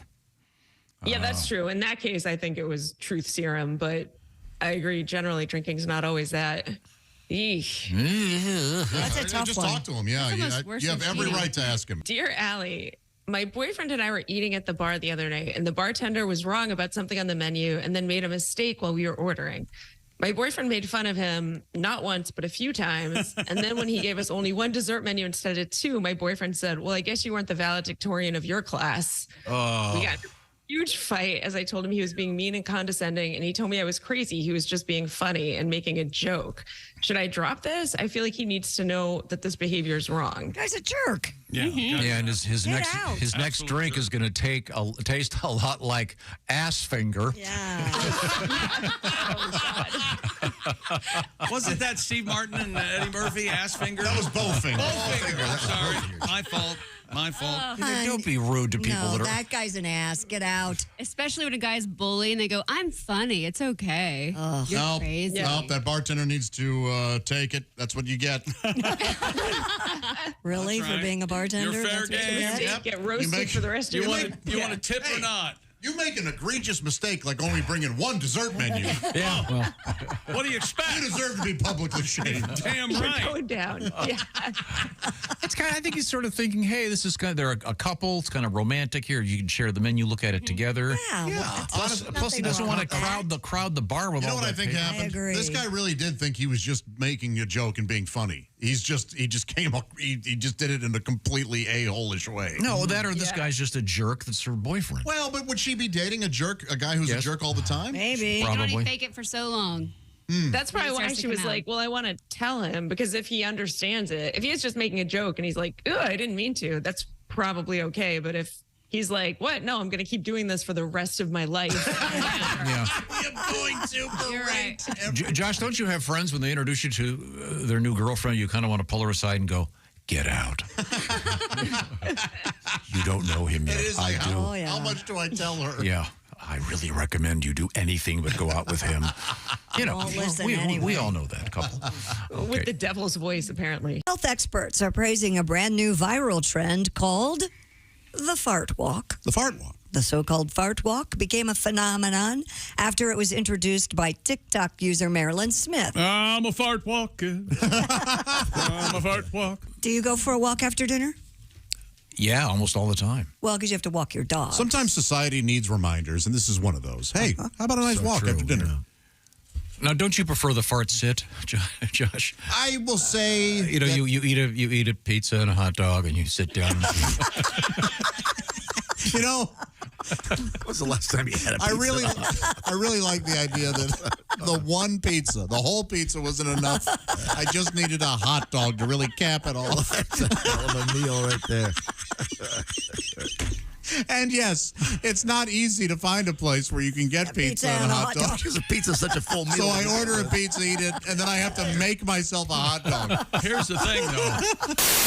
Yeah, that's true. In that case, I think it was truth serum, but I agree. Generally, drinking's not always that. Eesh. That's a tough Just one. talk to him. Yeah, That's almost worse you have than every cheating. right to ask him. Dear Allie, my boyfriend and I were eating at the bar the other night, and the bartender was wrong about something on the menu and then made a mistake while we were ordering. My boyfriend made fun of him not once, but a few times. And then when he gave us only one dessert menu instead of two, my boyfriend said, well, I guess you weren't the valedictorian of your class. We got in a huge fight as I told him he was being mean and condescending. And he told me I was crazy. He was just being funny and making a joke. Should I drop this? I feel like he needs to know that this behavior is wrong. Guy's a jerk. Yeah. Yeah, and his Get next out. next drink is going to taste a lot like ass finger. Yeah. Was it that Steve Martin and Eddie Murphy ass finger? That was Bowfinger. Bowfinger. Sorry, my fault. Don't be rude to people No, that are. that guy's an ass. Get out. Especially when a guy's bully and they go, I'm funny. It's okay. You're Nope. crazy. Nope, that bartender needs to take it. That's what you get. Really? That's For right. being a bartender? You're fair That's what you game. get? Yep. Get roasted You make- for the rest of You your want life. you want a tip Hey. or not? You make an egregious mistake like only bringing one dessert menu. Yeah, well, What do you expect? You deserve to be publicly shamed. Damn You're right. going down. Yeah. it's kind of. I think he's sort of thinking, hey, this is kind of they're a couple. It's kind of romantic here. You can share the menu, look at it together. Yeah. Yeah. well, Plus he nothing doesn't wrong want to with that. crowd the bar with You know all what I that think paper. happened? agree. This guy really did think he was just making a joke and being funny. He just came up. He just did it in a completely a-hole-ish way. No, that or this guy's just a jerk that's her boyfriend. Well, but would she be dating a jerk, a guy who's a Yes. jerk all the time? Maybe. You can only Probably. fake it for so long. That's probably It why starts to she was come out. like, well, I want to tell him because if he understands it, if he is just making a joke and he's like, oh, I didn't mean to, that's probably okay. But if he's like, what? No, I'm going to keep doing this for the rest of my life. Yeah. You're going to right. Josh, don't you have friends when they introduce you to their new girlfriend, you kind of want to pull her aside and go, get out. You don't know him yet. I do. Oh, yeah. How much do I tell her? Yeah. I really recommend you do anything but go out with him. You know, Won't listen we anyway. all know that couple. With the devil's voice, apparently. Health experts are praising a brand new viral trend called the fart walk. The fart walk. The so-called fart walk became a phenomenon after it was introduced by TikTok user Marilyn Smith. I'm a fart walker. I'm a fart walk. Do you go for a walk after dinner? Yeah, almost all the time. Well, because you have to walk your dog. Sometimes society needs reminders, and this is one of those. Hey, how about a nice walk after dinner? Yeah. Now, don't you prefer the fart sit, Josh? I will say, You know, you eat a pizza and a hot dog, and you sit down. you know, When was the last time you had a pizza? I really like the idea that the one pizza, the whole pizza wasn't enough. I just needed a hot dog to really cap it all. That's a hell of a meal right there. And yes, it's not easy to find a place where you can get pizza and a hot dog. Because a pizza's such a full meal. So I order a pizza, eat it, and then I have to make myself a hot dog. Here's the thing, though.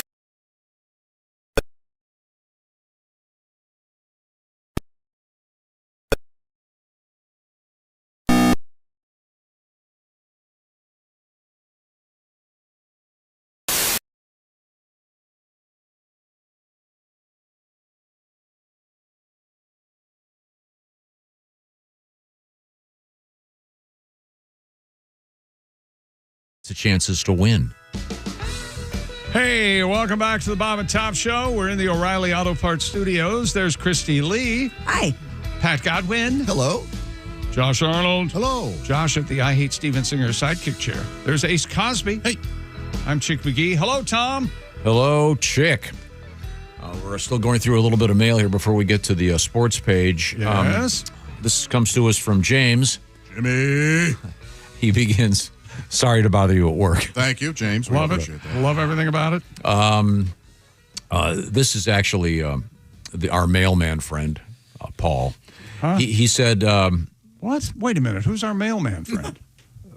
The chances to win. Hey, welcome back to the Bob and Tom Show. We're in the O'Reilly Auto Parts Studios. There's Christy Lee. Hi. Pat Godwin. Hello. Josh Arnold. Hello. Josh at the I Hate Steven Singer sidekick chair. There's Ace Cosby. Hey. I'm Chick McGee. Hello, Tom. Hello, Chick. We're still going through a little bit of mail here before we get to the sports page. Yes. This comes to us from James. Jimmy. He begins, sorry to bother you at work. Thank you, James. We Love it. appreciate that. Love everything about it. This is actually our mailman friend, Paul. Huh? He said, What? Wait a minute. Who's our mailman friend?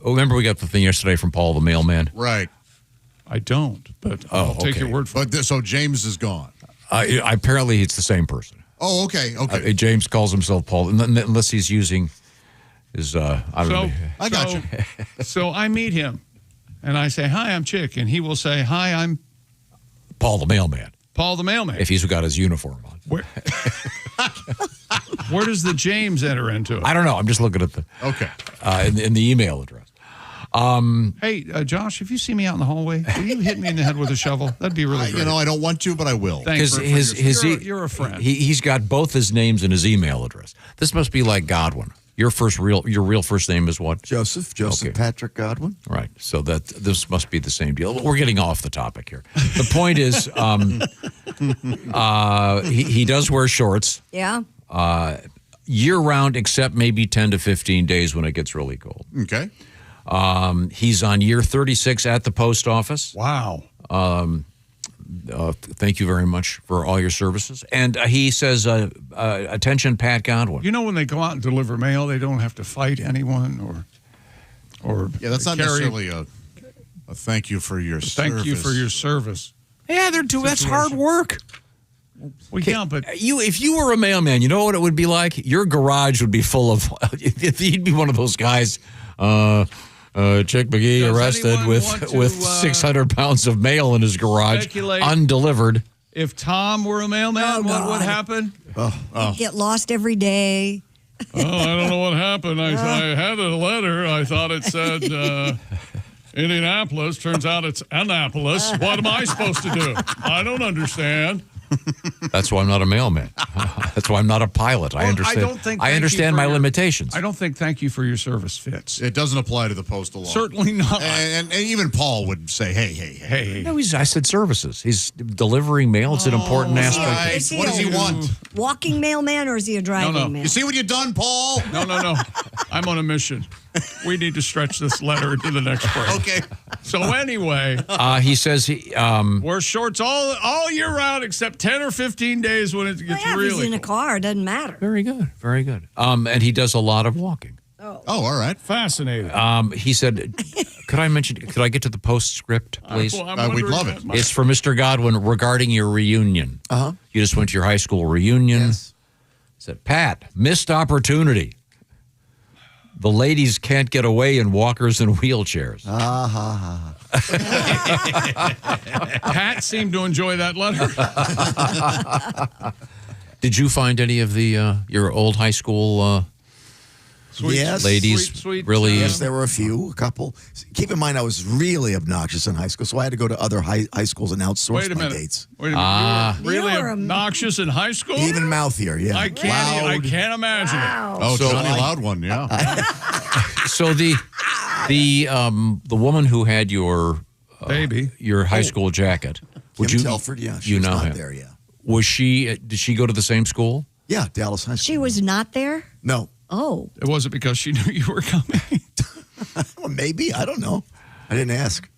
remember we got the thing yesterday from Paul, the mailman? Right. I don't, but I'll take your word for it. But so James is gone. Apparently, it's the same person. Oh, okay. Okay. James calls himself Paul, unless he's using his, I don't know. I got you. So I meet him, and I say, hi, I'm Chick. And he will say, hi, I'm Paul the mailman. Paul the mailman. If he's got his uniform on. Where does the James enter into it? I don't know. I'm just looking at the in the email address. Hey, Josh, if you see me out in the hallway, will you hit me in the head with a shovel? That'd be really great. You know, I don't want to, but I will. Thanks for you're a friend. He's got both his names and his email address. This must be like Godwin. Your real first name is what? Joseph Okay. Patrick Godwin. Right. So this must be the same deal. We're getting off the topic here. The point is, he does wear shorts. Yeah. Year round, except maybe 10 to 15 days when it gets really cold. Okay. He's on year 36 at the post office. Wow. Thank you very much for all your services. And he says, attention, Pat Godwin. You know, when they go out and deliver mail, they don't have to fight anyone or Yeah, that's not necessarily a thank you for your service. Thank you for your service. Yeah, they're doing that's hard work. Well, yeah, but if you were a mailman, you know what it would be like? Your garage would be full of. He'd be one of those guys. Chick McGee Does arrested anyone want to, with 600 pounds of mail in his garage, speculate? undelivered. If Tom were a mailman, what would happen? Get lost every day. Oh, I don't know what happened. I had a letter. I thought it said Indianapolis. Turns out it's Annapolis. What am I supposed to do? I don't understand. That's why I'm not a mailman. That's why I'm not a pilot. I understand. I understand my limitations. I don't think thank you for your service fits. It doesn't apply to the postal law. Certainly not. And even Paul would say, hey. No, I said services. He's delivering mail. It's an important aspect. Is he What does he want? Walking mailman or is he a driving man? You see what you've done, Paul? No. I'm on a mission. We need to stretch this letter into the next break. Okay. So anyway, he says he wear shorts all year round except 10 or 15 days when it gets If really he's in a car, it doesn't matter. very good, very good. And he does a lot of walking. Oh, all right. Fascinating. He said, could I get to the postscript, please? We'd love it. It's for Mr. Godwin regarding your reunion. Uh-huh. You just went to your high school reunion. Yes. Said, Pat, missed opportunity. The ladies can't get away in walkers and wheelchairs. Pat seemed to enjoy that letter. Did you find any of the your old high school Yes. ladies Sweet, really? Yes, there were a couple. Keep in mind, I was really obnoxious in high school, so I had to go to other high schools and outsource Wait a my minute. dates. Wait a minute. You were really You were obnoxious in high school? Even mouthier, yeah. I can't imagine it. Oh, So Johnny Loud one, yeah. So the woman who had your Baby. your high school jacket, Kim Telford, yeah. She you was know not him. there, yeah. Was she? Did she go to the same school? Yeah, Dallas High School. She was not there? No. Oh. It wasn't because she knew you were coming. Well, maybe. I don't know. I didn't ask.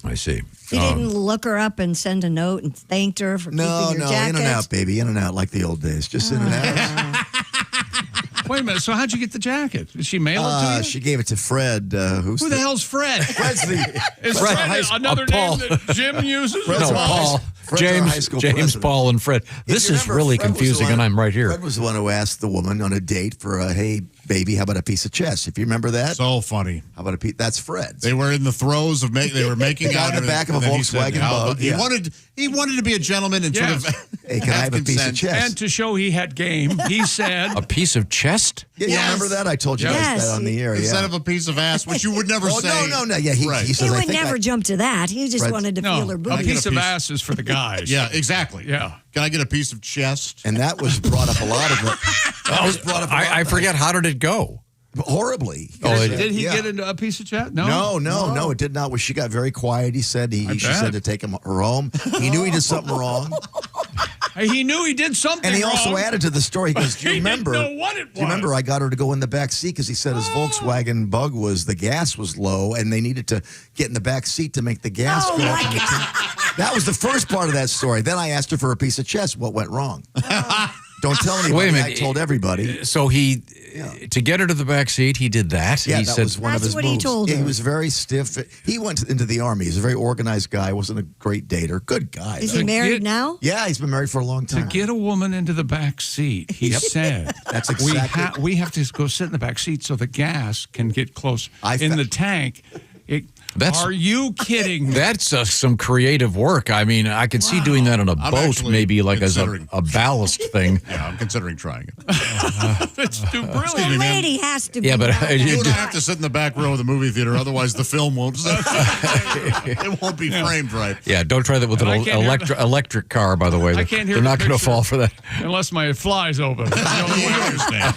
I see. You didn't look her up and send a note and thanked her for No, keeping your jacket? in and out, baby. In and out like the old days. Just in and out. Wait a minute. So how'd you get the jacket? Did she mail it to you? She gave it to Fred. Who the hell's Fred? Fred's the Is Fred Fred high school- another Paul. name that Jim uses? Fred's No, our Paul. Fred's our high James, school James, president. Paul, and Fred. If This you is remember, really Fred was the confusing, one- and I'm right here. Fred was the one who asked the woman on a date for a, hey, baby, how about a piece of chess? If you remember that. So funny. How about a piece? That's Fred's. They were in the throes of they were making Got out in the back of a and then he said, Volkswagen Bug, He yeah. wanted to be a gentleman and Yes. sort of Hey, can I have a piece of consent. chess? And to show he had game, he said, A piece of chest? Yeah, you remember that? I told you guys Yes. that on the air. instead Yeah. of a piece of ass, which you would never Oh, say. no. Yeah, he Right. says, He I would think never jump to that. He just Fred's- wanted to no, feel her a booty. piece of piece- ass is for the guys. Yeah, exactly. Yeah. Can I get a piece of chest? And that was brought up a lot of it. That was brought up a lot I forget. How did it go? horribly. Did he Yeah. get into a piece of chat? No. No, it did not. Well, she got very quiet. He said she bet. said to take her home. He knew he did something wrong. He knew he did something And he wrong. also added to the story. He goes, do you He remember? didn't know what it Do you remember was. I got her to go in the back seat because he said his Volkswagen Bug the gas was low and they needed to get in the back seat to make the gas Oh, go my up. in the tank. That was the first part of that story. Then I asked her for a piece of chess. What went wrong? Don't tell anybody. Wait a minute. I told everybody. So to get her to the back seat, he did that. Yeah, he that said, was one of That's his what he moves. told Yeah, he her. was very stiff. He went into the army. He's a very organized guy. Wasn't a great dater. Good guy. Is though. he married get- now? Yeah, he's been married for a long To time. get a woman into the back seat, he said, That's exactly- we have to go sit in the back seat so the gas can get close in the tank. Are you kidding me? That's some creative work. I mean, I could see doing that on a I'm boat, actually maybe like as considering. a ballast thing. Yeah, I'm considering trying it. That's too brilliant. The lady has to be. Yeah, but now. You and I have to sit in the back row of the movie theater, otherwise the film won't. It won't be framed right. Yeah, don't try that with an And I can't hear electric car, by the way. I can't hear They're the not going to picture. fall for that. Unless my fly's open. That's the only way I understand.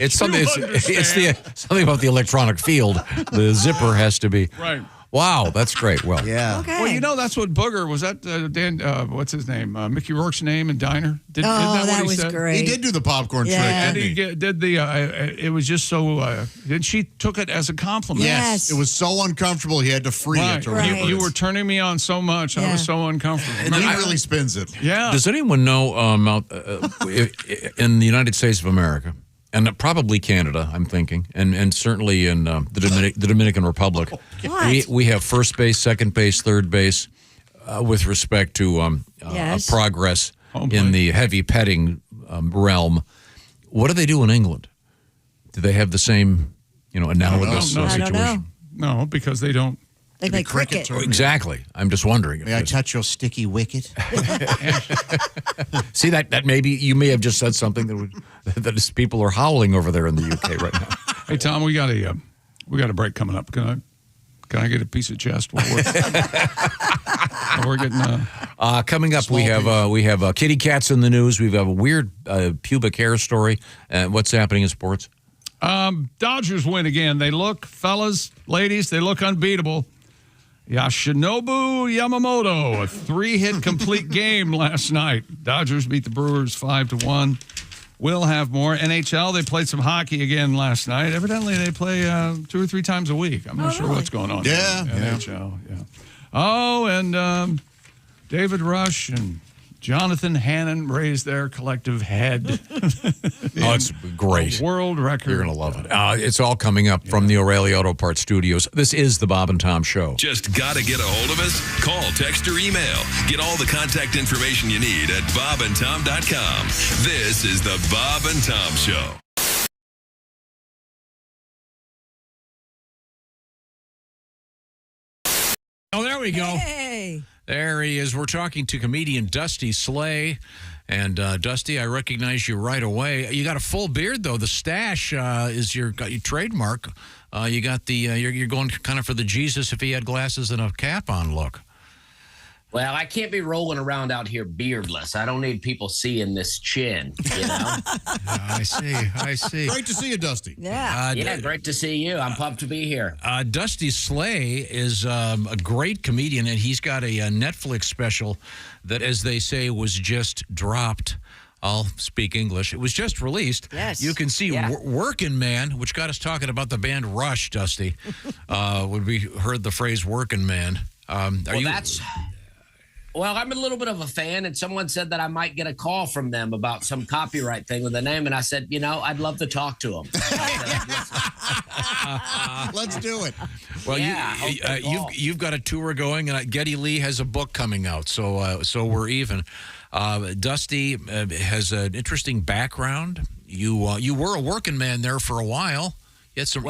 It's something. It's something about the electronic field. The zipper has to be Right. Wow, that's great. Well, yeah. Okay. Well, you know, that's what Booger was. That Dan, what's his name? Mickey Rourke's name in Diner. Isn't that what he was said? great. He did do the popcorn Yeah. trick, And didn't he he? did the. It was just so. And she took it as a compliment. Yes. It was so uncomfortable he had to free Right. it to Right. remember You it. were turning me on so much. I Yeah. was so uncomfortable. And he really spins it. Yeah. does anyone know in the United States of America, and probably Canada, I'm thinking, and certainly in the Dominican Republic, What? we have first base, second base, third base with respect to Yes. progress Home in plate. the heavy petting realm. What do they do in England? Do they have the same, analogous No, I don't know. situation? No, because they don't. They play cricket. Exactly. I'm just wondering. May I touch your sticky wicket? See that maybe you may have just said something that people are howling over there in the UK right now. Hey Tom, we got a break coming up. Can I get a piece of chest while we're getting Coming up, we have kitty cats in the news. We have a weird pubic hair story. What's happening in sports? Dodgers win again. They look, fellas, ladies, they look unbeatable. Yoshinobu Yamamoto, a 3-hit complete game last night. Dodgers beat the Brewers 5-1. We'll have more. NHL, they played some hockey again last night. Evidently, they play 2 or 3 times a week. I'm not sure what's going on Yeah, there. NHL, yeah. Oh, and David Rush and Jonathan Hannon raised their collective head. Oh, it's great. World record. You're going to love it. It's all coming up from the O'Reilly Auto Parts Studios. This is the Bob and Tom Show. Just got to get a hold of us? Call, text, or email. Get all the contact information you need at bobandtom.com. This is the Bob and Tom Show. Oh, there we go. Hey. There he is. We're talking to comedian Dusty Slay. And Dusty, I recognize you right away. You got a full beard, though. The stash is your trademark. You got the you're going kind of for the Jesus if he had glasses and a cap on look. Well, I can't be rolling around out here beardless. I don't need people seeing this chin, you know? I see. Great to see you, Dusty. Yeah. Yeah, great to see you. I'm pumped to be here. Dusty Slay is a great comedian, and he's got a Netflix special that, as they say, was just dropped. I'll speak English. It was just released. Yes. You can see Workin' Man, which got us talking about the band Rush, Dusty, when we heard the phrase Workin' Man. Well, I'm a little bit of a fan, and someone said that I might get a call from them about some copyright thing with the name, and I said, I'd love to talk to them. Let's do it. Well, you've got a tour going, and Geddy Lee has a book coming out, so we're even. Dusty has an interesting background. You were a working man there for a while. You had some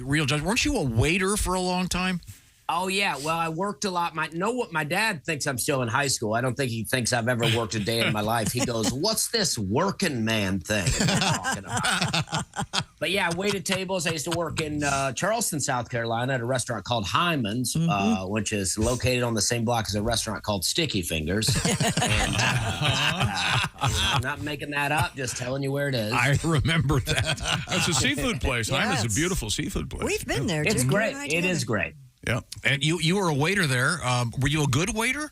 real jobs. Weren't you a waiter for a long time? Oh, yeah. Well, I worked a lot. My dad thinks I'm still in high school. I don't think he thinks I've ever worked a day in my life. He goes, what's this working man thing you're talking about? But yeah, I waited tables. I used to work in Charleston, South Carolina at a restaurant called Hyman's, which is located on the same block as a restaurant called Sticky Fingers. And, I'm not making that up, just telling you where it is. I remember that. It's a seafood place. Hyman's a beautiful seafood place. We've been there, too. It's great. It is great. Yeah. And you were a waiter there. Were you a good waiter?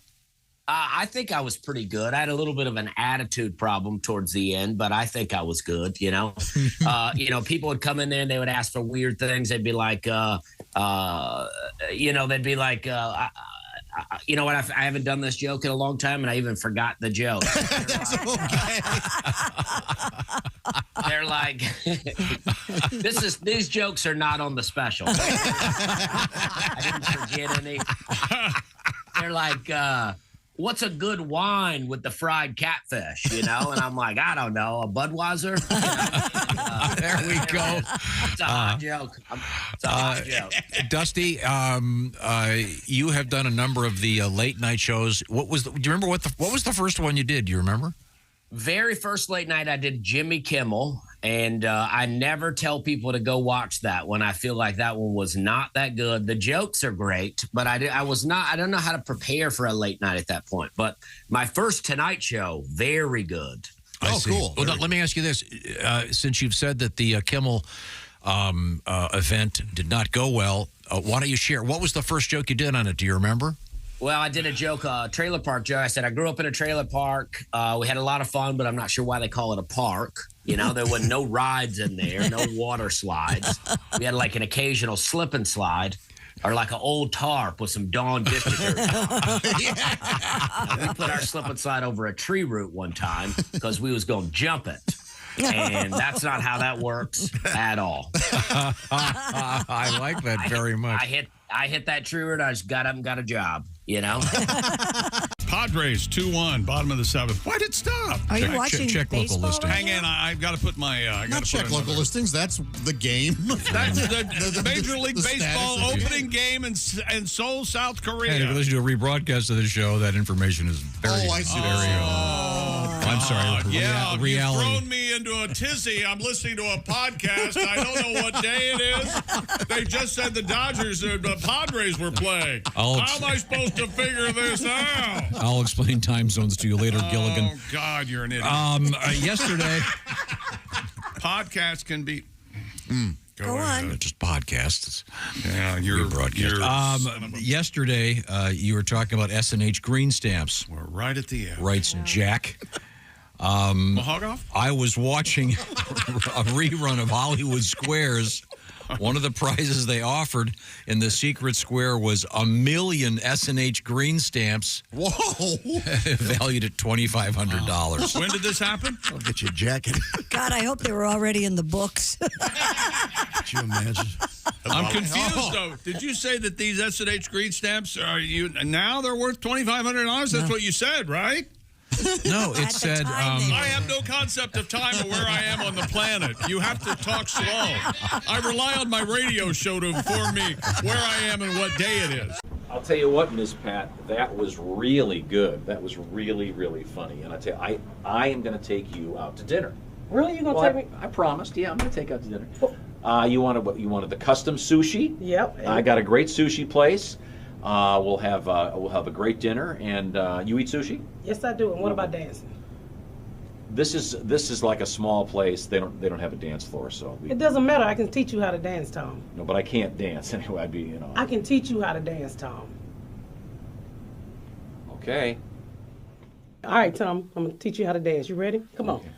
I think I was pretty good. I had a little bit of an attitude problem towards the end, but I think I was good, People would come in there and they would ask for weird things. They'd be like, they'd be like, you know what? I haven't done this joke in a long time, and I even forgot the joke. They're like, these jokes are not on the special. I didn't forget any. They're like, what's a good wine with the fried catfish? And I'm like, I don't know, a Budweiser. There we go. It's a hot joke. It's a hot joke. Dusty, you have done a number of the late night shows. Do you remember what was the first one you did? Do you remember? Very first late night, I did Jimmy Kimmel, and I never tell people to go watch that one. I feel like that one was not that good. The jokes are great, but I don't know how to prepare for a late night at that point. But my first Tonight Show, very good. Cool. Well, let me ask you this. Since you've said that the Kimmel event did not go well, why don't you share? What was the first joke you did on it? Do you remember? Well, I did a joke, trailer park joke. I said I grew up in a trailer park. We had a lot of fun, but I'm not sure why they call it a park. There were no rides in there, no water slides. We had like an occasional slip and slide, or like an old tarp with some Dawn dish detergent. We put our slip and slide over a tree root one time because we was going to jump it. And that's not how that works at all. I like that very much. I hit that tree root. I just got up and got a job. Padres 2-1, bottom of the 7th. Why'd it stop? Are you watching check local baseball listings. Hang in, I've got to put my. Not check local listings. That's the game. That's the Major League Baseball opening game in Seoul, South Korea. And if you listen to a rebroadcast of the show, that information is very, I see. I'm sorry. You've reality. thrown me into a tizzy. I'm listening to a podcast. I don't know what day it is. They just said the the Padres were playing. How am I supposed to figure this out? I'll explain time zones to you later, Gilligan. Oh, God, you're an idiot. Yesterday. Podcasts can be... Go on. Just podcasts. Yeah, you're broadcast. Yesterday, you were talking about S&H green stamps. We're right at the end. Writes Jack. Mahogany? I was watching a rerun of Hollywood Squares. One of the prizes they offered in the secret square was 1 million S&H green stamps. Whoa! Valued at $2,500. When did this happen? I'll get you a jacket. God, I hope they were already in the books. Could you imagine? I'm confused, though. Did you say that these S&H green stamps now they're worth $2,500? That's what you said, right? No, it said. I have no concept of time or where I am on the planet. You have to talk slow. I rely on my radio show to inform me where I am and what day it is. I'll tell you what, Miss Pat, that was really good. That was really, really funny. And I tell you, I am going to take you out to dinner. Really? You gonna take me? I promised. Yeah, I'm going to take you out to dinner. You wanted the custom sushi? Yep. I got a great sushi place. We'll have a great dinner, and you eat sushi? Yes, I do. And what about dancing? This is like a small place. They don't have a dance floor, so It doesn't matter. I can teach you how to dance, Tom. no. But I can't dance anyway. I'd be I can teach you how to dance, Tom. Okay. All right, Tom. I'm gonna teach you how to dance. You ready? Come on.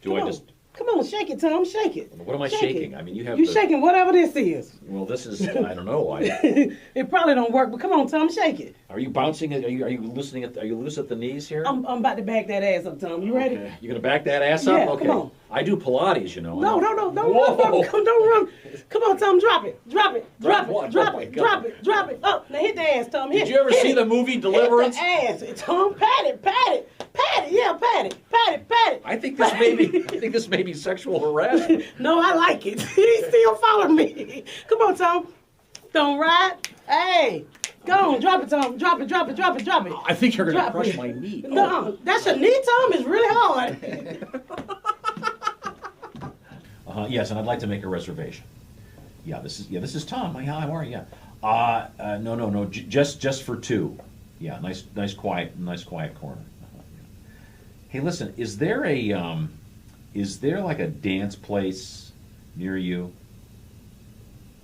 Do I just? Come on, shake it, Tom. Shake it. What am I Shake shaking? it. I mean, you have. You shaking whatever this is. Well, this is. I don't know. It probably don't work, but come on, Tom. Shake it. Are you bouncing? Are you listening? Are you loose at the knees here? I'm about to back that ass up, Tom. You ready? Okay. You gonna back that ass up? Yeah, Okay. come on. I do Pilates, you know. No, don't Whoa. run, don't run. Come on, Tom. Drop it. Drop it. Drop Drop what? it. Drop Oh, my it. God. Drop it. Drop it. Up. Now hit the ass, Tom. Hit. Did you ever hit see it. the movie Deliverance? Hit the ass, Tom. Pat it. Pat it. Pat it. Yeah, pat it. Pat it. Pat it. I think this may be sexual harassment. No, I like it. He still following me. Come on, Tom. Don't ride. Hey. Go on. Drop it, Tom. Drop it. Drop it. Drop it. Drop it. I think you're gonna Drop crush it. my knee. No, that's your knee, Tom. It's really hard. Yes, and I'd like to make a reservation. Yeah, this is Tom. How are you? Yeah. No. Just for two. Yeah, nice quiet corner. Hey, listen, is there like a dance place near you?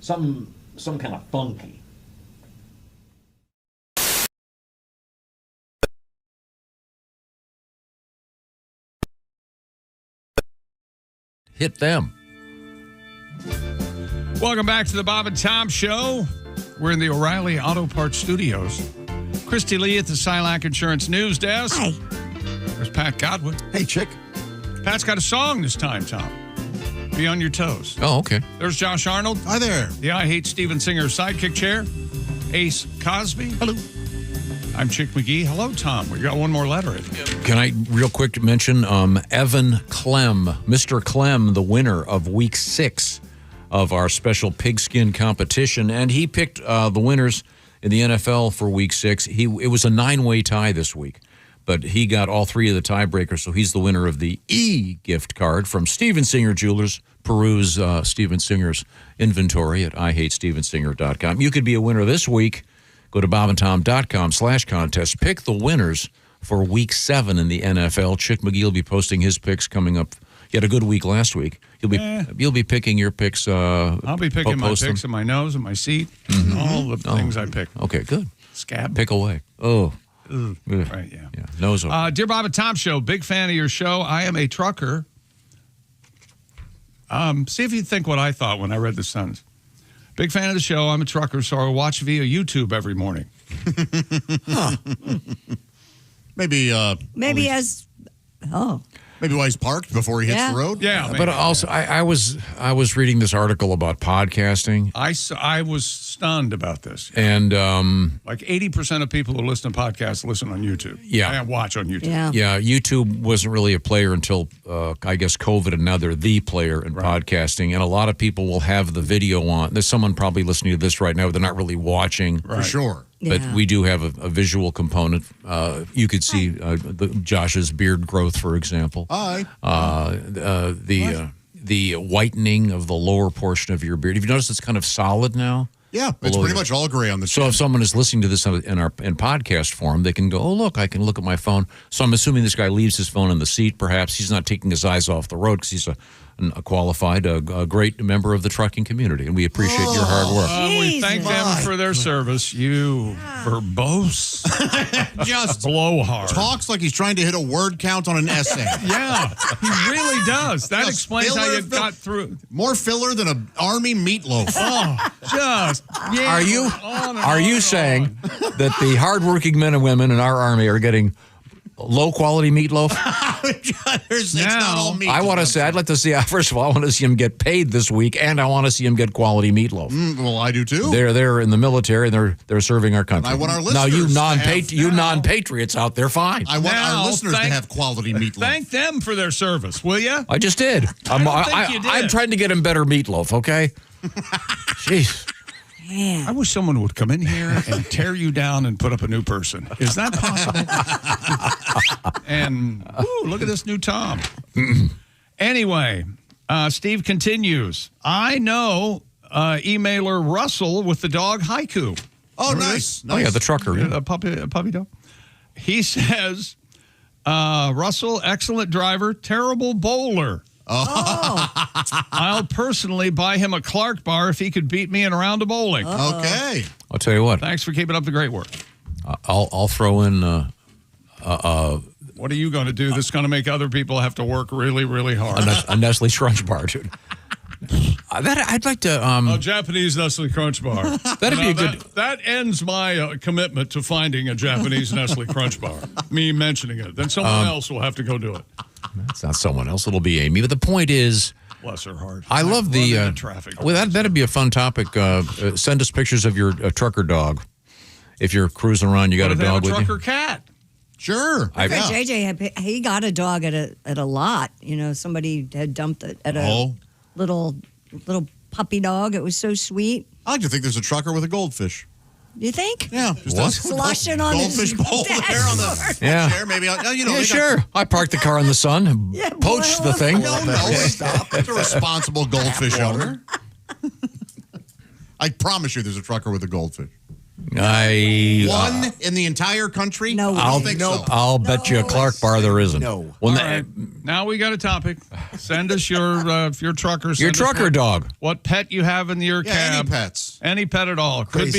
Some kind of funky. Hit them. Welcome back to the Bob and Tom Show. We're in the O'Reilly Auto Parts Studios. Christy Lee at the Silac Insurance News Desk. Hi. There's Pat Godwin. Hey, chick. Pat's got a song this time, Tom. Be on your toes. Oh, okay. There's Josh Arnold. Hi there. The I Hate Steven Singer sidekick chair. Ace Cosby. Hello. I'm Chick McGee. Hello, Tom. We got one more letter. Can I real quick mention Evan Clem, Mr. Clem, the winner of week 6 of our special pigskin competition, and he picked the winners in the NFL for week 6. It was a 9-way tie this week, but he got all 3 of the tiebreakers, so he's the winner of the gift card from Steven Singer Jewelers. Peruse Steven Singer's inventory at IHateStevenSinger.com. You could be a winner this week. Go to bobandtom.com/contest. Pick the winners for week 7 in the NFL. Chick McGee will be posting his picks coming up. You had a good week last week. You'll be picking your picks. I'll be picking my picks in my nose and my seat. And all the things I pick. Okay, good. Scab. Pick away. Oh. Ugh. Right, yeah. Nose open. Dear Bob and Tom Show, big fan of your show. I am a trucker. See if you think what I thought when I read the sentence. Big fan of the show. I'm a trucker, so I watch via YouTube every morning. Maybe Maybe while he's parked before he hits the road. Yeah, but also I was reading this article about podcasting. I was stunned about this. And like 80% of people who listen to podcasts listen on YouTube. Yeah. And watch on YouTube. Yeah, YouTube wasn't really a player until I guess COVID, and now they're the player in podcasting. And a lot of people will have the video on. There's someone probably listening to this right now. They're not really watching. For sure. But we do have a visual component. You could see Josh's beard growth, for example. Hi. The whitening of the lower portion of your beard. Have you noticed it's kind of solid now? Yeah, it's pretty much all gray on the So if someone is listening to this in podcast form, they can go, oh, look, I can look at my phone. So I'm assuming this guy leaves his phone in the seat, perhaps. He's not taking his eyes off the road because he's a a qualified, a great member of the trucking community, and we appreciate your hard work. We thank them for their service. You verbose, Just blowhard. talks like he's trying to hit a word count on an essay. Yeah, he really does. That Just explains how filler, you got through. More filler than an army meatloaf. Oh, just yeah. Are you saying that the hardworking men and women in our army are getting low quality meatloaf? It's not all meat. I'd like to see, first of all, I want to see him get paid this week, and I want to see him get quality meatloaf. Well, I do too. They're in the military, and they're serving our country. I want our now, you listeners non-patriots out there, fine. I want our listeners to have quality meatloaf. Thank them for their service, will you? I just did. I'm trying to get him better meatloaf, okay? Jeez. Man. I wish someone would come in here and tear you down and put up a new person. Is that possible? And look at this new Tom. Anyway, Steve continues. I know emailer Russell with the dog Haiku. Oh, nice. Oh, yeah, the trucker. A puppy dog. He says, Russell, excellent driver, terrible bowler. I'll personally buy him a Clark bar if he could beat me in a round of bowling. Okay. I'll tell you what. Thanks for keeping up the great work. I'll throw in. What are you going to do that's going to make other people have to work really, really hard? A Nestle Crunch bar, dude. I'd like to. A Japanese Nestle Crunch bar. That'd be a good. That ends my commitment to finding a Japanese Nestle Crunch bar. Me mentioning it. Then someone else will have to go do it. It's not someone else. It'll be Amy. But the point is. Bless her heart. I love the traffic. Well, that'd be a fun topic. Send us pictures of your trucker dog. If you're cruising around, you got a dog with you. Trucker cat. Sure. JJ, he got a dog at a lot. You know, somebody had dumped it at a little puppy dog. It was so sweet. I like to think there's a trucker with a goldfish. You think? Yeah. Sloshing on goldfish his bowl there on the chair. Maybe, sure. I parked the car in the sun and poached the thing. No, stop. It's a responsible goldfish owner. I promise you there's a trucker with a goldfish. One in the entire country? No, I don't think so. I'll bet you a Clark bar there isn't. No. Well, All right. Now we got a topic. Send us your trucker. Your trucker dog. What pet you have in your cab? Any pets. Any pet at all. Could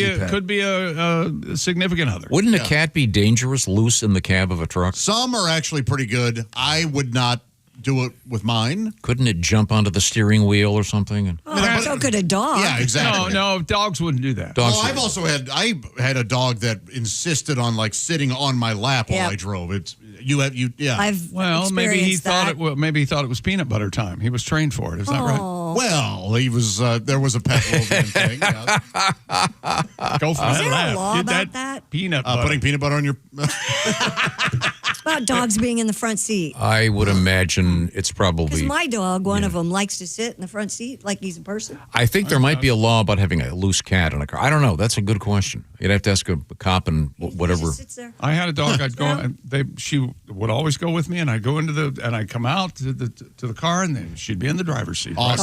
be a significant other. Wouldn't a cat be dangerous loose in the cab of a truck? Some are actually pretty good. I would not do it with mine. Couldn't it jump onto the steering wheel or something? So could a dog. Yeah, exactly. No, dogs wouldn't do that. I've also had a dog that insisted on like sitting on my lap while I drove. Maybe he thought it was peanut butter time. He was trained for it. Is that right? Well, he was. There was a pet Rogan thing. Yeah. Go for Is that there a lap. law Get about that? Peanut butter. Putting peanut butter on your. About dogs being in the front seat. I would imagine it's probably. Because my dog, one of them, likes to sit in the front seat like he's a person. I think there might be a law about having a loose cat in a car. I don't know. That's a good question. You'd have to ask a cop and whatever. Sits there. I had a dog. I'd go, and she would always go with me, and I'd go and I'd come out to the car, and then she'd be in the driver's seat, right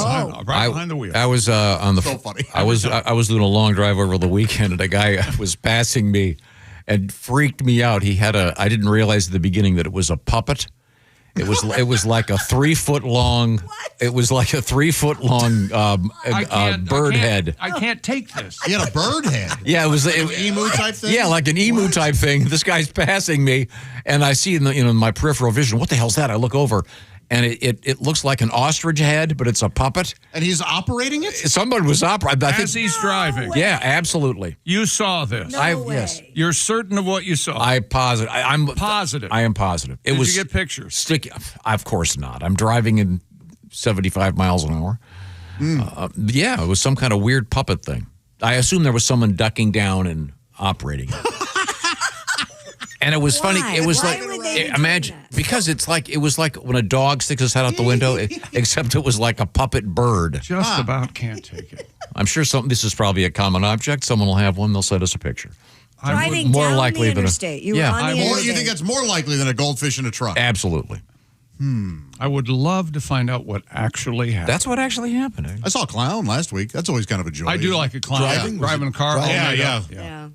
behind the wheel. I was on the. So funny. I was doing a long drive over the weekend, and a guy was passing me, and freaked me out. He had I didn't realize at the beginning that it was a puppet. It was like a 3 foot long. What? It was like a 3 foot long bird head. I can't take this. He had a bird head. Yeah, it was an emu type thing. Yeah, like an emu type thing. This guy's passing me, and I see in my peripheral vision, what the hell's that? I look over, and it looks like an ostrich head, but it's a puppet. And he's operating it? Someone was operating. As he's driving. Yeah, absolutly. You saw this. Yes. You're certain of what you saw. I'm positive. I'm positive. I am positive. Did you get pictures? Sticky. Of course not. I'm driving in 75 miles an hour. Yeah, it was some kind of weird puppet thing. I assume there was someone ducking down and operating it. And it was funny. It was imagine because it was like when a dog sticks his head out the window, except it was like a puppet bird. Just about can't take it. I'm sure this is probably a common object. Someone will have one. They'll send us a picture. Driving more down likely the interstate. You think that's more likely than a goldfish in a truck? Absolutely. I would love to find out what actually happened. That's what actually happened. I saw a clown last week. That's always kind of a joy. I do like a clown driving a car.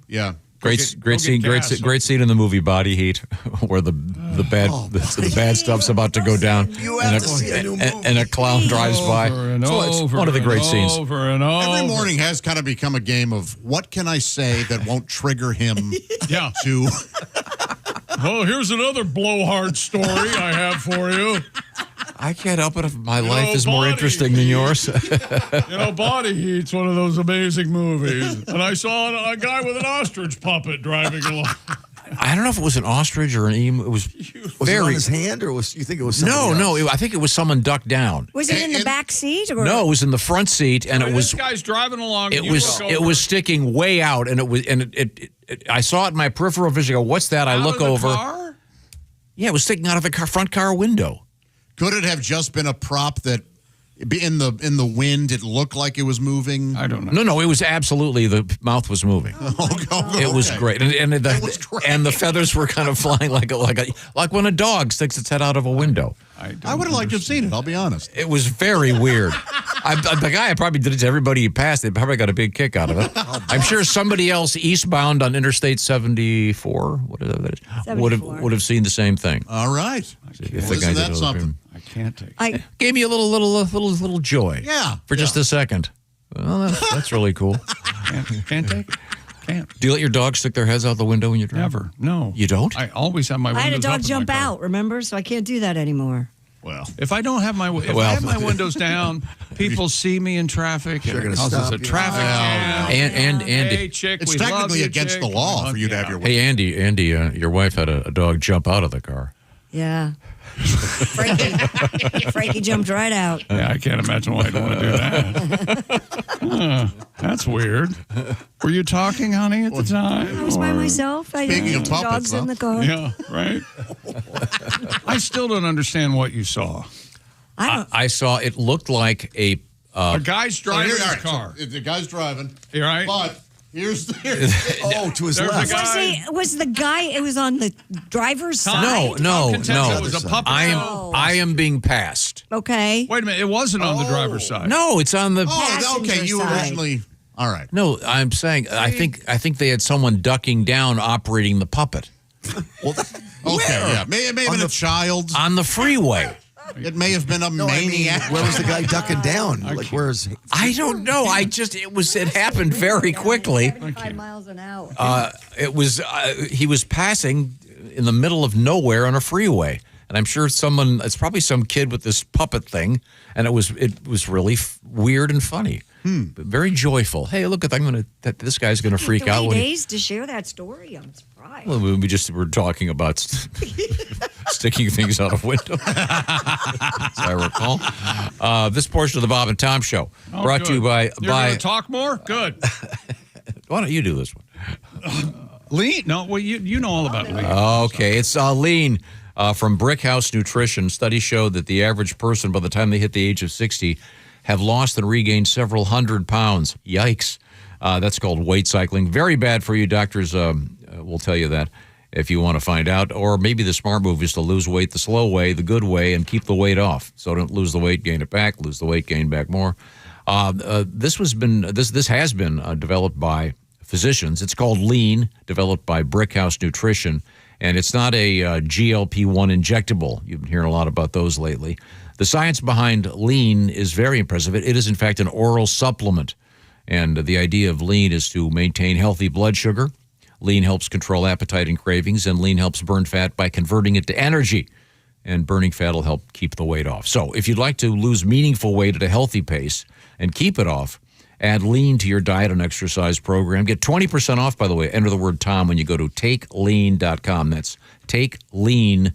Yeah. Great scene in the movie Body Heat, where the the bad stuff's about to go down, You have to see a new movie. and a clown drives by. It's one of the great scenes. Over and over. Every morning has kind of become a game of what can I say that won't trigger him Yeah. to. Well, here's another blowhard story I have for you. I can't help it if my You life know, is more Body interesting than yours. Body Heat's one of those amazing movies. And I saw a guy with an ostrich puppet driving along. I don't know if it was an ostrich or an emu. It was Was very. it on his hand, or you think it was No, somebody else? no. I think it was someone ducked down. Was it in the back seat? Or? No, it was in the front seat, and it was. This guy's driving along. It and you was. look It over. was sticking way out, and I saw it in my peripheral vision. I go, what's that? I Out look of the over. car? Yeah, it was sticking out of the front car window. Could it have just been a prop that in the wind it looked like it was moving? I don't know. No, it was absolutely the mouth was moving. It was great, and the feathers were kind of flying like when a dog sticks its head out of a window. I would have liked to have seen it. I'll be honest. It was very weird. The guy probably did it to everybody he passed. They probably got a big kick out of it. I'm sure somebody else eastbound on Interstate 74, whatever that is, would have seen the same thing. All right. If Well, isn't that something? I can't take. I Gave me a little joy. Yeah. For just a second. Well, that's really cool. Can't take it. Can't. Do you let your dogs stick their heads out the window when you drive? Never. No. You don't? I always have my windows had a up dog in jump my car. out, remember? So I can't do that anymore. Well, if I don't have my I have my windows down, people see me in traffic, and it causes a traffic jam. And Andy, hey, chick, it's we love technically you, against chick. the law for you to have your. Hey, Andy, your wife had a dog jump out of the car. Yeah. Frankie jumped right out. Yeah, I can't imagine why I'd want to do that. That's weird. Were you talking, honey, at the time? I was by or- myself. I Speaking of had puppets, dogs in the car. Yeah, right. I still don't understand what you saw. I saw it looked like a guy's driving his car. So the guy's driving. You right? But here's to his There's a left. guy- Was the guy? It was on the driver's side. No. It was a puppet. I am being passed. Okay. Wait a minute. It wasn't on the driver's side. No, it's on the. Oh, okay. You side. originally. All right. No, I'm saying I think they had someone ducking down operating the puppet. Okay. Yeah. It may have been a child on the freeway. It may have been a maniac. Where was the guy ducking down? Like, where's? I don't know. It happened very quickly. 75 miles an hour. He was passing in the middle of nowhere on a freeway, and I'm sure it's probably some kid with this puppet thing, and it was really weird and funny, very joyful. Hey, look, this guy's gonna freak 3 out when he. days to share that story. I'm surprised. Well, we just were talking about sticking things out of windows, as I recall. This portion of the Bob and Tom Show brought to you by. You're going to talk more? Good. Why don't you do this one? Lean? No, well, you know all about lean. Okay, it's lean from Brickhouse Nutrition. Studies show that the average person, by the time they hit the age of 60, have lost and regained several hundred pounds. Yikes. That's called weight cycling. Very bad for you. Doctors will tell you that if you want to find out. Or maybe the smart move is to lose weight the slow way, the good way, and keep the weight off. So don't lose the weight, gain it back. Lose the weight, gain back more. This has been developed by physicians. It's called Lean, developed by Brickhouse Nutrition, and it's not a GLP-1 injectable. You've been hearing a lot about those lately. The science behind Lean is very impressive. It is, in fact, an oral supplement, and the idea of Lean is to maintain healthy blood sugar. Lean helps control appetite and cravings, and Lean helps burn fat by converting it to energy, and burning fat will help keep the weight off. So if you'd like to lose meaningful weight at a healthy pace and keep it off, add Lean to your diet and exercise program. Get 20% off, by the way. Enter the word Tom when you go to takelean.com. That's takelean.com.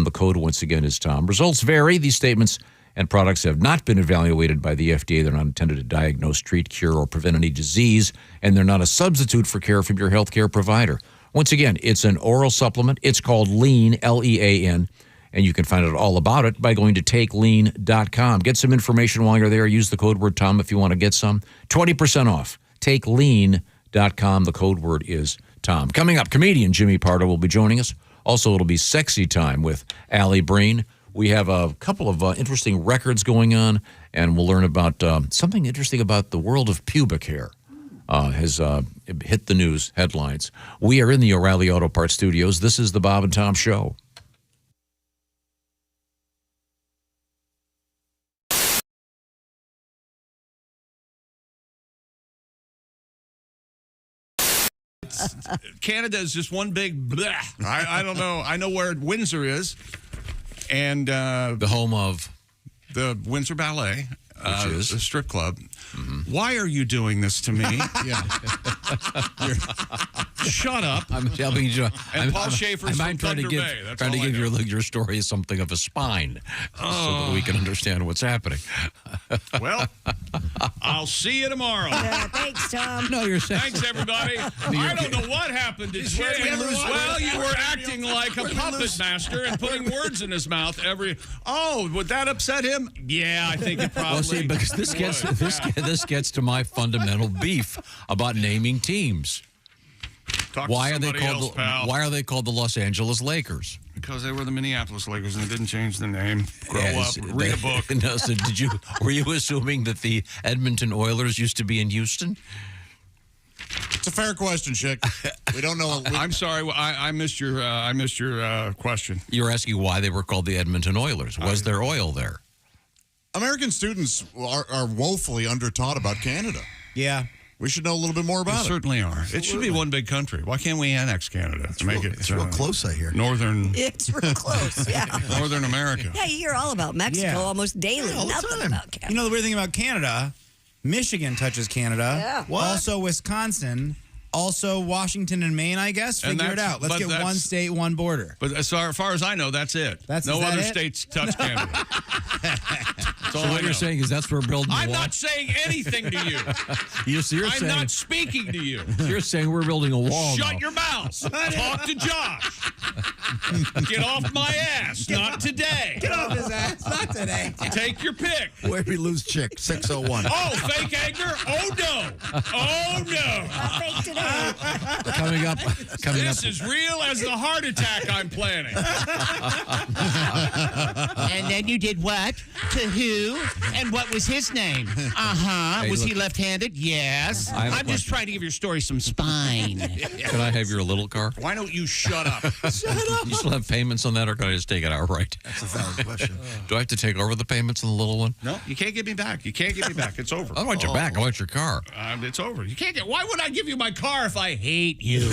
The code, once again, is Tom. Results vary. These statements and products have not been evaluated by the FDA. They're not intended to diagnose, treat, cure, or prevent any disease, and they're not a substitute for care from your healthcare provider. Once again, it's an oral supplement. It's called Lean, L-E-A-N, and you can find out all about it by going to takelean.com. Get some information while you're there. Use the code word Tom if you want to get some. 20% off. Takelean.com. The code word is Tom. Coming up, comedian Jimmy Pardo will be joining us. Also, it'll be Sexy Time with Allie Breen. We have a couple of interesting records going on, and we'll learn about something interesting about the world of pubic hair. Has hit the news headlines. We are in the O'Reilly Auto Parts studios. This is the Bob and Tom Show. Canada is just one big bleh. I don't know. I know where Windsor is, and the home of the Windsor Ballet, which is a strip club. Why are you doing this to me? Yeah. Shut up. I'm telling you. And Paul Schaefer's from Thunder Bay. That's trying to all I give know. your story something of a spine, so that we can understand what's happening. Well, I'll see you tomorrow. Thanks, Tom. No, you're saying. Thanks, everybody. I don't know what happened to Chick. Well, you were acting like a puppet master and putting words in his mouth every. Oh, would that upset him? Yeah, I think it probably. Well, see, because this gets to my fundamental beef about naming teams. Why are they called the Los Angeles Lakers? Because they were the Minneapolis Lakers and they didn't change the name. Grow up, read a book. No, so were you assuming that the Edmonton Oilers used to be in Houston? It's a fair question, Chick. We don't know. I'm sorry, I missed your question. You were asking why they were called the Edmonton Oilers. Was there oil there? American students are woefully undertaught about Canada. Yeah. We should know a little bit more about it. Certainly are. It should be one big country. Why can't we annex Canada to make it? It's real close, I hear. Northern. It's real close, yeah. Northern America. Yeah, you hear all about Mexico almost daily. Nothing about Canada. You know the weird thing about Canada? Michigan touches Canada. Yeah. What? Also Wisconsin. Also Washington and Maine, I guess. And Figure it that's- out. Let's but get that's- one state, one border. But as far as I know, that's it. Is no that other it? states touch Canada. That's all So I what you're know. saying is that's where we're building a I'm wall? not saying anything to you. You're I'm saying, not speaking to you. You're saying we're building a wall Shut now. your mouth. Talk to Josh. Get off my ass. Not today. Get off his ass. Not today. Take your pick. Where we lose Chick, 601. Oh, fake anger? Oh, no. Oh, no. Not fake today. Coming up. This is real as the heart attack I'm planning. And then you did what? To who? And what was his name? Hey, Was he look. left-handed? Yes. I have a I'm just trying to give your story some spine. Can I have your little car? Why don't you shut up? You still have payments on that, or can I just take it outright? That's a valid question. Do I have to take over the payments on the little one? No, you can't get me back. You can't get me back. It's over. I don't want your back. I want your car. It's over. You can't get. Why would I give you my car if I hate you?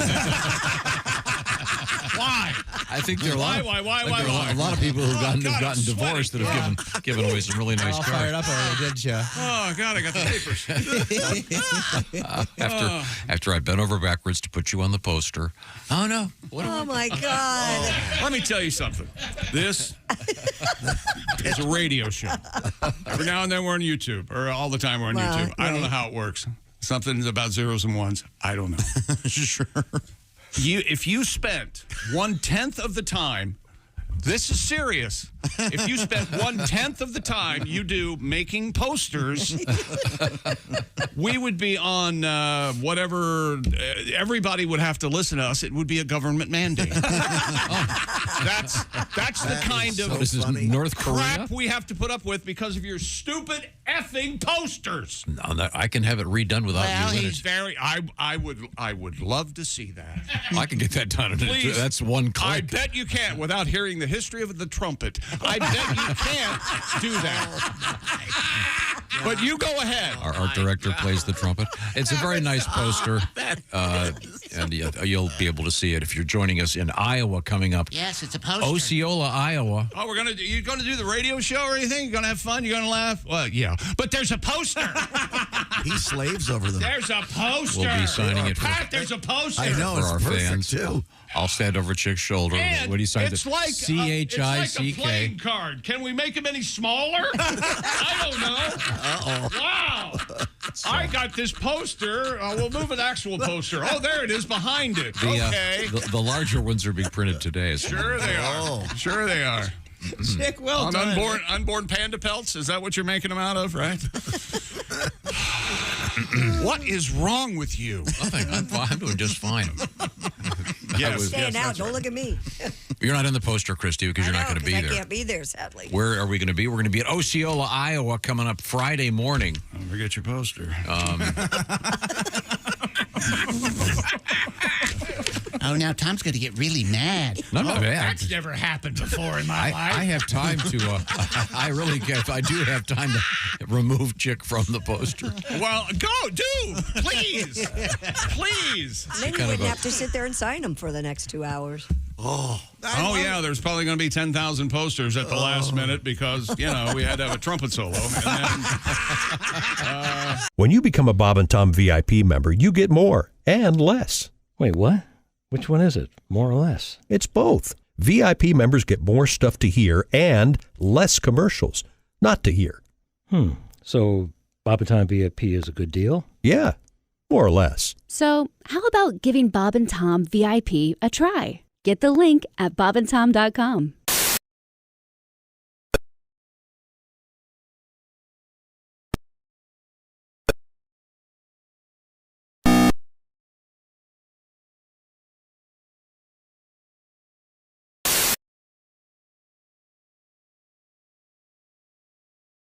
Why? I think there are a lot. Why? A lot of people who've gotten God, I'm divorced that sweating. have given away some really nice All cars. fired up over there, didn't you? Oh God, I got the papers. After I bent over backwards to put you on the poster. Oh no! Oh, my God. Let me tell you something. This is a radio show. Every now and then we're on YouTube, or all the time we're on Well, YouTube. I don't right. know how it works. Something's about zeros and ones. I don't know. Sure. If you spent 1/10 of the time, this is serious. If you spent 1/10 of the time you do making posters, we would be on whatever. Everybody would have to listen to us. It would be a government mandate. That's the kind of What is this, North Korea? crap we have to put up with because of your stupid effing posters. No, I can have it redone without Well, you in he's it. very. I would love to see that. I can get that done. Please. That's one click. I bet you can't without hearing the history of the trumpet. I bet you can't do that. But you go ahead. Our art director plays the trumpet. It's a very nice poster, and you'll be able to see it if you're joining us in Iowa coming up. Yes, it's a poster. Osceola, Iowa. Oh, you're gonna do the radio show or anything? You're gonna have fun? You're gonna laugh? Well, yeah. But there's a poster. He slaves over them. There's a poster. We'll be signing it for, Pat, there's a poster. I know, for it's our perfect, fans. too. I'll stand over Chick's shoulder And when he signs it's it. like CHICK. it's like a playing card. Can we make them any smaller? I don't know. Wow. I got this poster. We'll move an actual poster. Oh, there it is behind it. Okay. The larger ones are being printed today. Sure they are. Sure they are. Chick, well On done. unborn panda pelts? Is that what you're making them out of, right? What is wrong with you? Nothing. I'm doing just fine. Yes, Stand out. Don't look at me. You're not in the poster, Christy, because you're not going to be I there. can't be there, sadly. Where are we going to be? We're going to be at Osceola, Iowa, coming up Friday morning. Don't forget your poster. Oh, now Tom's going to get really mad. None of that. That's never happened before in my life. I have time to. I do have time to remove Chick from the poster. Well, do, please. Please. Then you wouldn't have to sit there and sign them for the next 2 hours. Oh, yeah, there's probably going to be 10,000 posters at the last minute because, we had to have a trumpet solo. And then, When you become a Bob and Tom VIP member, you get more and less. Wait, what? Which one is it? More or less? It's both. VIP members get more stuff to hear and less commercials not to hear. So Bob and Tom VIP is a good deal? Yeah, more or less. So, how about giving Bob and Tom VIP a try? Get the link at bobandtom.com.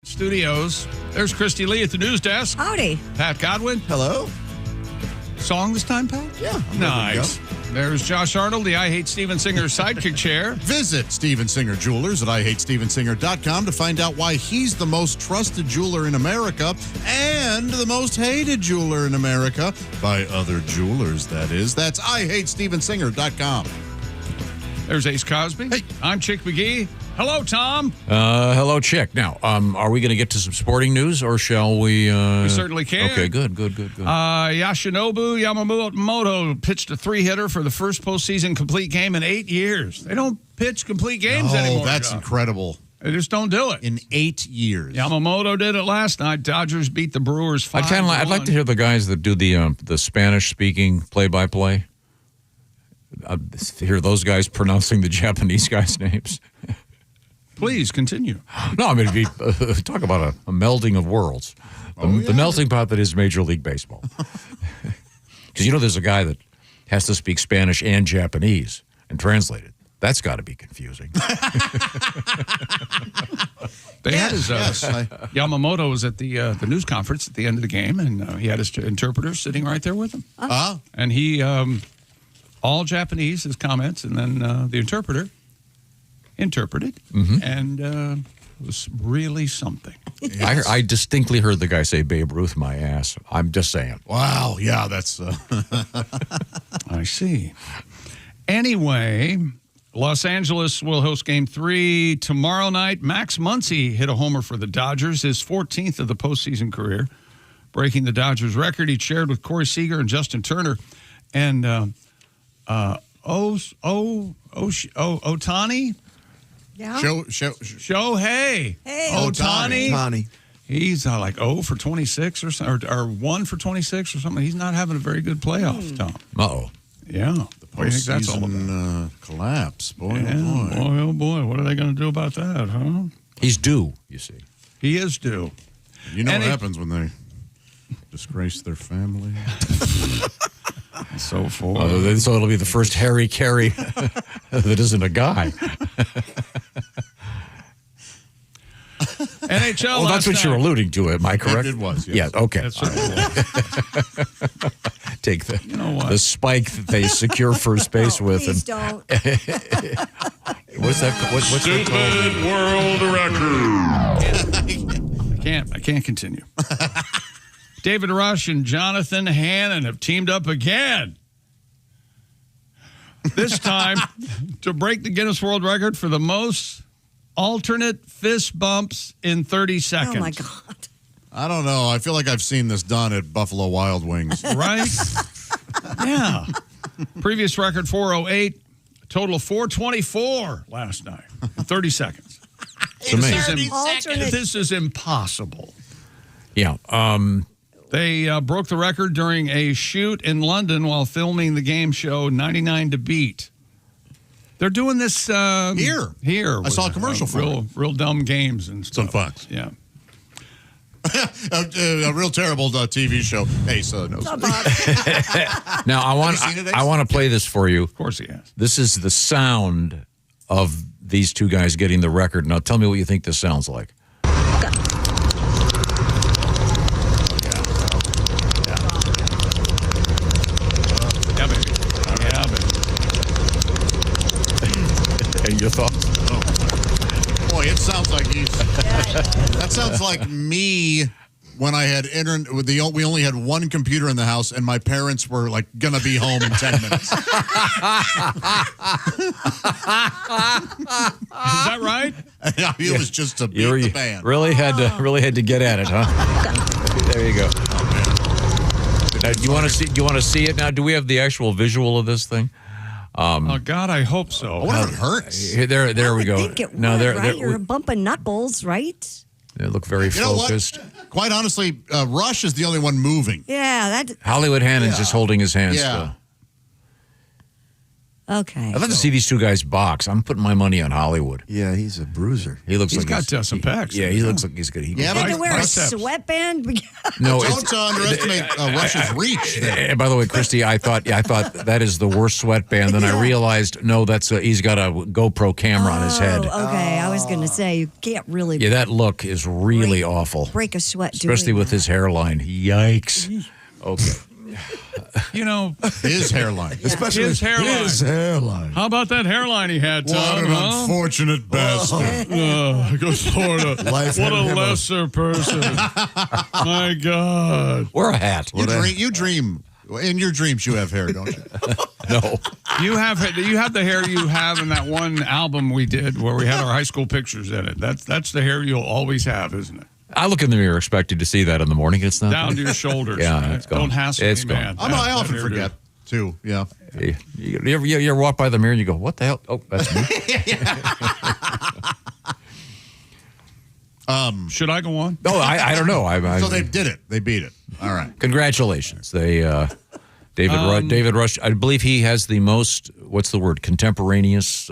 Studios. There's Christy Lee at the news desk. Howdy. Pat Godwin. Hello. Song this time, Pat? Yeah. Nice. There's Josh Arnold, the I Hate Steven Singer sidekick chair. Visit Steven Singer Jewelers at IHateStevenSinger.com to find out why he's the most trusted jeweler in America and the most hated jeweler in America by other jewelers, that is. That's IHateStevenSinger.com. There's Ace Cosby. Hey. I'm Chick McGee. Hello, Tom. Hello, Chick. Now, are we going to get to some sporting news, or shall we? We certainly can. Okay, good. Yoshinobu Yamamoto pitched a 3-hitter for the first postseason complete game in 8 years. They don't pitch complete games anymore. Oh, that's incredible. They just don't do it. In 8 years. Yamamoto did it last night. Dodgers beat the Brewers 5-1. I'd like to hear the guys that do the Spanish-speaking play-by-play. Hear those guys pronouncing the Japanese guys' names. Please continue. No, I mean, talk about a melding of worlds. The melting pot that is Major League Baseball. Because, there's a guy that has to speak Spanish and Japanese and translate it. That's got to be confusing. They had his Yamamoto was at the news conference at the end of the game, and he had his interpreter sitting right there with him. And he, all Japanese, his comments, and then the interpreter interpreted, and it was really something. Yes. I distinctly heard the guy say Babe Ruth my ass. I'm just saying. Wow, yeah, that's... I see. Anyway, Los Angeles will host Game 3 tomorrow night. Max Muncy hit a homer for the Dodgers, his 14th of the postseason career, breaking the Dodgers record he shared with Corey Seager and Justin Turner. And Ohtani? Yeah. Shohei. Hey. Ohtani. He's like 0 for 26 or 1 for 26 or something. He's not having a very good playoff, Tom. Uh-oh. Yeah. What do you think that's all about? Collapse. Boy, yeah. oh boy. What are they going to do about that, huh? He's due, you see. He is due. You know what happens when they disgrace their family? So so it'll be the first Harry Carey that isn't a guy. NHL. Well, that's what you're alluding to. Am I correct? It was. Yes. Yeah. Okay. That's right. Take the spike that they secure first base with. Please don't. What's that? What's Stupid world record. I can't continue. David Rush and Jonathan Hannon have teamed up again. This time to break the Guinness World Record for the most alternate fist bumps in 30 seconds. Oh, my God. I don't know. I feel like I've seen this done at Buffalo Wild Wings. Right? Yeah. Previous record, 408. Total of 424 last night in 30 seconds. This is impossible. Yeah. They broke the record during a shoot in London while filming the game show 99 to Beat. They're doing this here. I saw a commercial for it. Real dumb games and stuff. On Fox. Yeah. A real terrible TV show. Hey, so knows. Now I want to play this for you. Of course he has. This is the sound of these two guys getting the record. Now tell me what you think this sounds like. Yeah, baby. That sounds like me when I had internet. We only had one computer in the house, and my parents were like gonna be home in 10 minutes. Is that right? It was just to beat the band. Really had to get at it, huh? There you go. Now, do you want to see it now? Do we have the actual visual of this thing? Oh God, I hope so. I wonder if it hurts. There we go. I think it No, would, there, right? there- You're bumping knuckles, right? They look very You know focused. what? Quite honestly, Rush is the only one moving. Yeah, that. Hollywood Hannon's just holding his hands Yeah. still. Okay. I'd love to see these two guys box. I'm putting my money on Hollywood. Yeah, he's a bruiser. He looks He's like got some pecs. Yeah, he looks like he's good. Yeah, Had to wear a biceps. sweatband. No, Don't underestimate Rush's reach. And by the way, Christy, I thought that is the worst sweatband. Then I realized, no, he's got a GoPro camera on his head. Okay, I was going to say you can't really Yeah, that look is really awful, break a sweat, especially doing with his hairline. Yikes. Okay. You know, His hairline. Especially his hairline. His hairline. How about that hairline he had, Tom? What an huh? unfortunate bastard. Go Florida. Life What had a him up. lesser person. My God. Wear a hat. You dream. In your dreams, you have hair, don't you? No. You have the hair you have in that one album we did where we had our high school pictures in it. That's the hair you'll always have, isn't it? I look in the mirror expecting to see that in the morning. It's not Down to your shoulders. Yeah, man. it's gone. Don't hassle It's me, gone. man. I often forget, too. Yeah. You ever walk by the mirror and you go, what the hell? Oh, that's me. Should I go on? No, I don't know. So they did it. They beat it. All right. Congratulations. David Rush, I believe he has the most, what's the word, contemporaneous,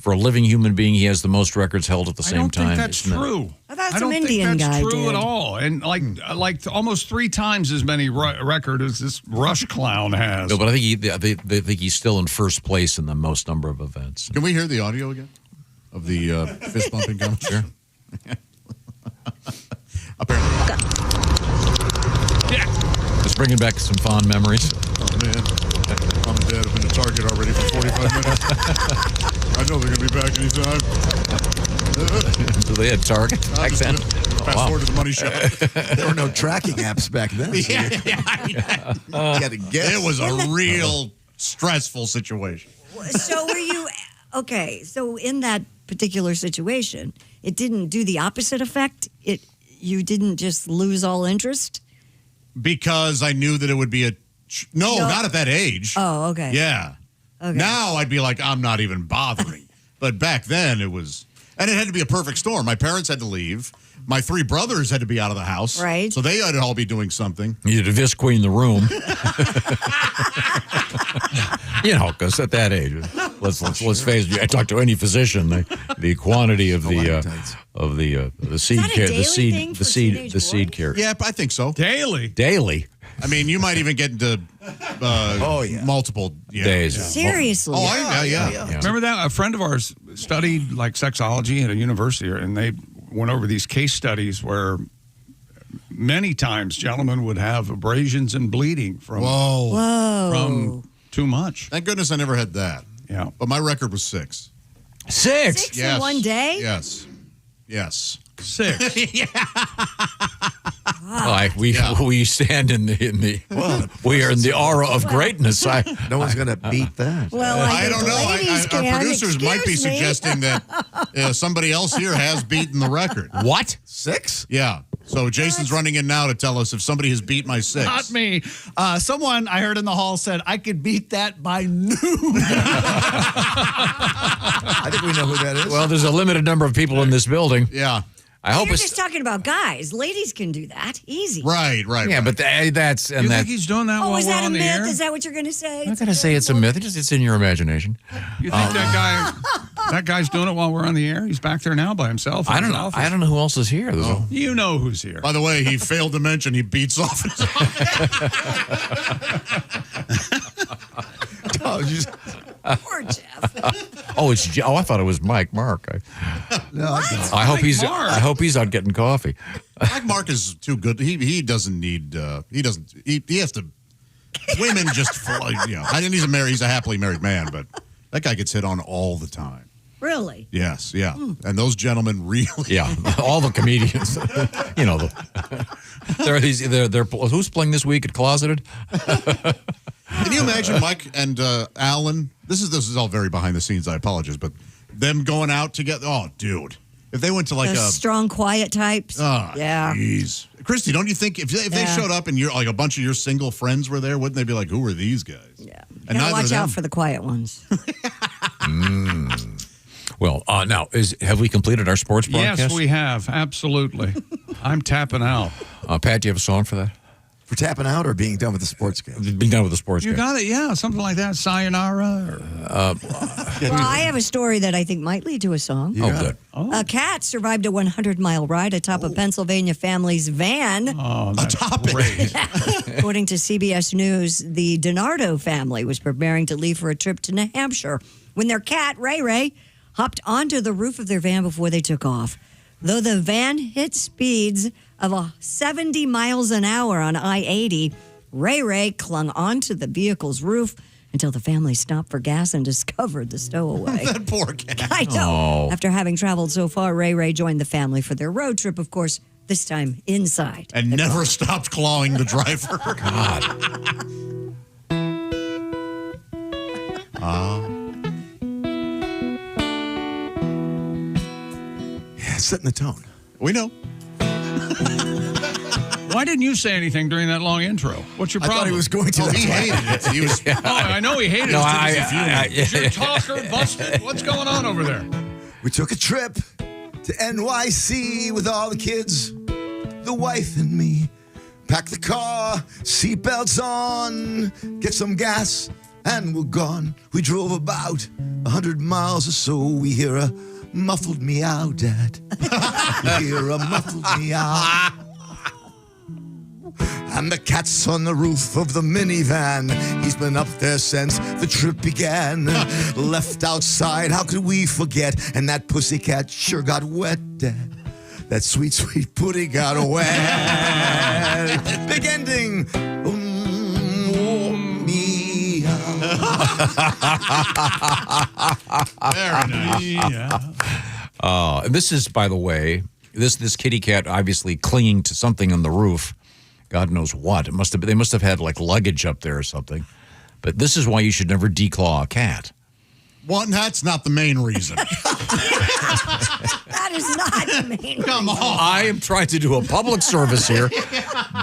for a living human being, he has the most records held at the same time. I don't think that's isn't it? true. I thought I some don't Indian think that's guy true did. at all. And like almost 3 times as many record as this Rush clown has. No, but I think they think he's still in first place in the most number of events. Can we hear the audio again of the fist bumping comment? Sure. Apparently. Just bringing back some fond memories. Oh, man. Mom and Dad have been to Target already for 45 minutes. I know they're going to be back anytime. So they had Target back then? Fast forward to the money shot. There were no tracking apps back then. So you got to guess. It was a real stressful situation. So were you okay? So in that particular situation, it didn't do the opposite effect. You didn't just lose all interest. Because I knew that it would be no, not at that age. Oh, okay. Yeah. Okay. Now I'd be like, I'm not even bothering. But back then it was, and it had to be a perfect storm. My parents had to leave. My 3 brothers had to be out of the house. Right. So they had to all be doing something. You had to Vis Queen the room. Because at that age, let's face it. I talk to any physician. The quantity of the seed care, the seed care. Yeah, I think so. Daily. I mean, you might even get into multiple days. Seriously. Oh, yeah. Remember that? A friend of ours studied like sexology at a university, and they went over these case studies where many times gentlemen would have abrasions and bleeding from from too much. Thank goodness I never had that. Yeah. But my record was 6. 6? 6 in one day? Yes. 6. We stand in the we are in the aura of greatness. No one's going to beat that. Well, I don't know. Our producers might be suggesting that somebody else here has beaten the record. What? 6? Yeah. So Jason's running in now to tell us if somebody has beat my 6. Not me. Someone I heard in the hall said I could beat that by noon. I think we know who that is. Well, there's a limited number of people in this building. Yeah. I hope You're it's just talking about guys. Ladies can do that. Easy. Right. Yeah, but that's You think he's doing that Oh, while is we're that a on the myth? air? Is that what you're going to say? I'm not gonna say it's a myth. It's in your imagination. You think that guy's doing it while we're on the air? He's back there now by himself. I don't know. I don't know who else is here. You know who's here. By the way, he failed to mention he beats off his Poor Jeff. I thought it was Mike Mark. I hope he's out getting coffee. Mike Mark is too good. He doesn't need. He has to. Women just. He's a happily married man, but that guy gets hit on all the time. Really? Yes, yeah. And those gentlemen really. Yeah, all the comedians. They're who's playing this week at Closeted? Can you imagine Mike and Alan? This is all very behind the scenes. I apologize, but them going out together. Oh, dude, if they went to like Those strong, quiet types. Oh, yeah. Jeez. Christy, don't you think if they showed up and you're like a bunch of your single friends were there, wouldn't they be like, who are these guys? Yeah. And Gotta watch out for the quiet ones. Well, now have we completed our sports broadcast? Yes, we have. Absolutely. I'm tapping out. Pat, do you have a song for that? For tapping out or being done with the sports game? Being done with the sports You game. got it, yeah, something like that. Sayonara. Well, I have a story that I think might lead to a song. Good. A cat survived a 100-mile ride atop a Pennsylvania family's van. Oh, that's great. According to CBS News, the DiNardo family was preparing to leave for a trip to New Hampshire when their cat, Ray Ray, hopped onto the roof of their van before they took off. Though the van hit speeds of 70 miles an hour on I-80, Ray Ray clung onto the vehicle's roof until the family stopped for gas and discovered the stowaway. That poor cat. I know. Oh. After having traveled so far, Ray Ray joined the family for their road trip, of course, this time inside. And never stopped clawing the driver. God. Setting the tone. We know. Why didn't you say anything during that long intro? What's your problem? I thought he was going to. He hated it. He was. Oh, I know he hated it. Is your I talker busted? What's going on over there? We took a trip to NYC with all the kids, the wife and me. Pack the car, seatbelts on, get some gas, and we're gone. We drove about 100 miles or so. We hear a muffled meow, Dad. We hear a muffled meow. And the cat's on the roof of the minivan. He's been up there since the trip began. Left outside, how could we forget? And that pussycat sure got wet, Dad. That sweet, sweet pudding got wet. Big ending. Very nice. Yeah. And this is, by the way, this kitty cat obviously clinging to something on the roof. God knows what. They must have had like luggage up there or something. But this is why you should never declaw a cat. One, that's not the main reason. That is not the main Come on. I am trying to do a public service here.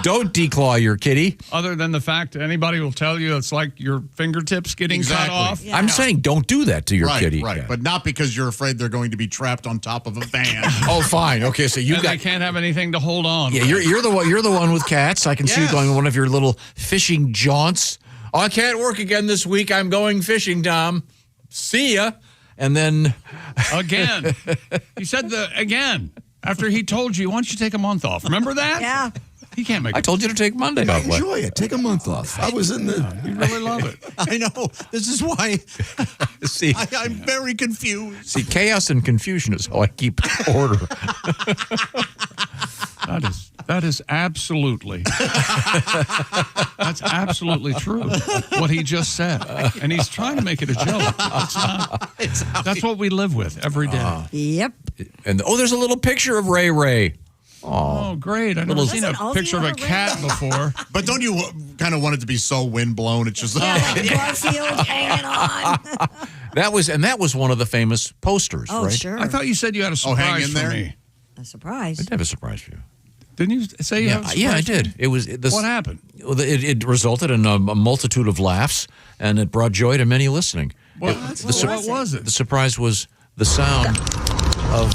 Don't declaw your kitty. Other than the fact anybody will tell you it's like your fingertips getting cut off. Yeah. I'm saying don't do that to your kitty. Right, but not because you're afraid they're going to be trapped on top of a van. Oh, fine. Okay, so you And they can't have anything to hold on. Yeah, with. you're the one with cats. I can see you Yes. going on one of your little fishing jaunts. Oh, I can't work again this week. I'm going fishing, Tom. See ya. And then Again. He said again. After he told you, why don't you take a month off? Remember that? Yeah. He can't make I told you to take Monday off. Enjoy it. Take a month off. I was in the. You really love it. I know. This is why See, I'm very confused. see, chaos and confusion is how I keep order. That is absolutely. That's absolutely true. What he just said, and he's trying to make it a joke. It's not. That's what we live with every day. Yep. And there's a little picture of Ray Ray. Oh, great! I've never seen a Doesn't picture of a Ozzy have a cat before. But don't you kind of want it to be so windblown? It's just Yeah, like Garfield hanging on. That was one of the famous posters, Oh, right? sure. I thought you said you had a hang surprise in for there? me. A surprise. I did have a surprise for you. Didn't you say you have a surprise? Yeah, I for me? did. It was this. What happened? It resulted in a multitude of laughs, and it brought joy to many listening. What was it? The surprise was the sound of.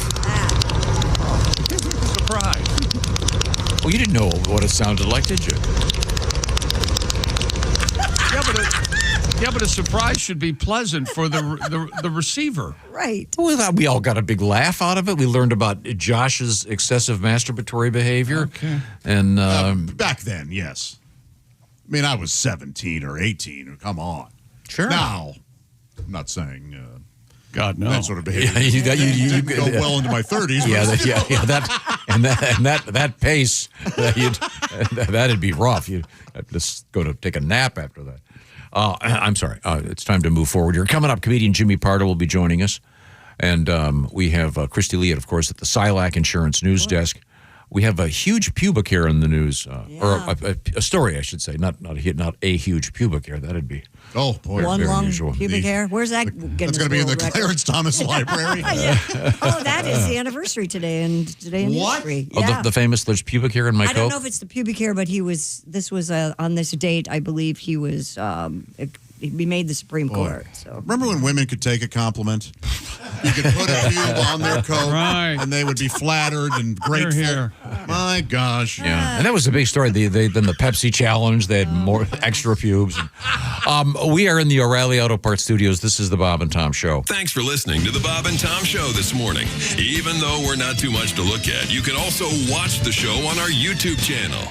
Surprise. Well, you didn't know what it sounded like, did you? Yeah, but a surprise should be pleasant for the receiver. Right. Well, we all got a big laugh out of it. We learned about Josh's excessive masturbatory behavior. Okay. And back then, yes. I mean, I was 17 or 18. Come on. Sure. Now, I'm not saying God, no. that sort of behavior. Yeah, you go well into my 30s. That pace, that'd be rough. You'd just go to take a nap after that. I'm sorry. It's time to move forward here. Coming up, comedian Jimmy Pardo will be joining us. And we have Christy Lee, of course, at the Silac Insurance News Desk. We have a huge pubic hair in the news, or a story, I should say, not a huge pubic hair. That'd be One long unusual. pubic hair. Where's that? That's going to be in the Clarence Thomas Library. Oh, that is the anniversary today in history. Oh, Yeah. the famous "There's pubic hair in my I coat." don't know if it's the pubic hair, but this was on this date. I believe he was. He made the Supreme Court. So Remember when women could take a compliment? You could put a pube on their coat, and they would be flattered and grateful. Here. My gosh. Yeah, and that was a big story. Then the Pepsi challenge, they had more extra pubes. We are in the O'Reilly Auto Parts Studios. This is the Bob and Tom Show. Thanks for listening to the Bob and Tom Show this morning. Even though we're not too much to look at, you can also watch the show on our YouTube channel.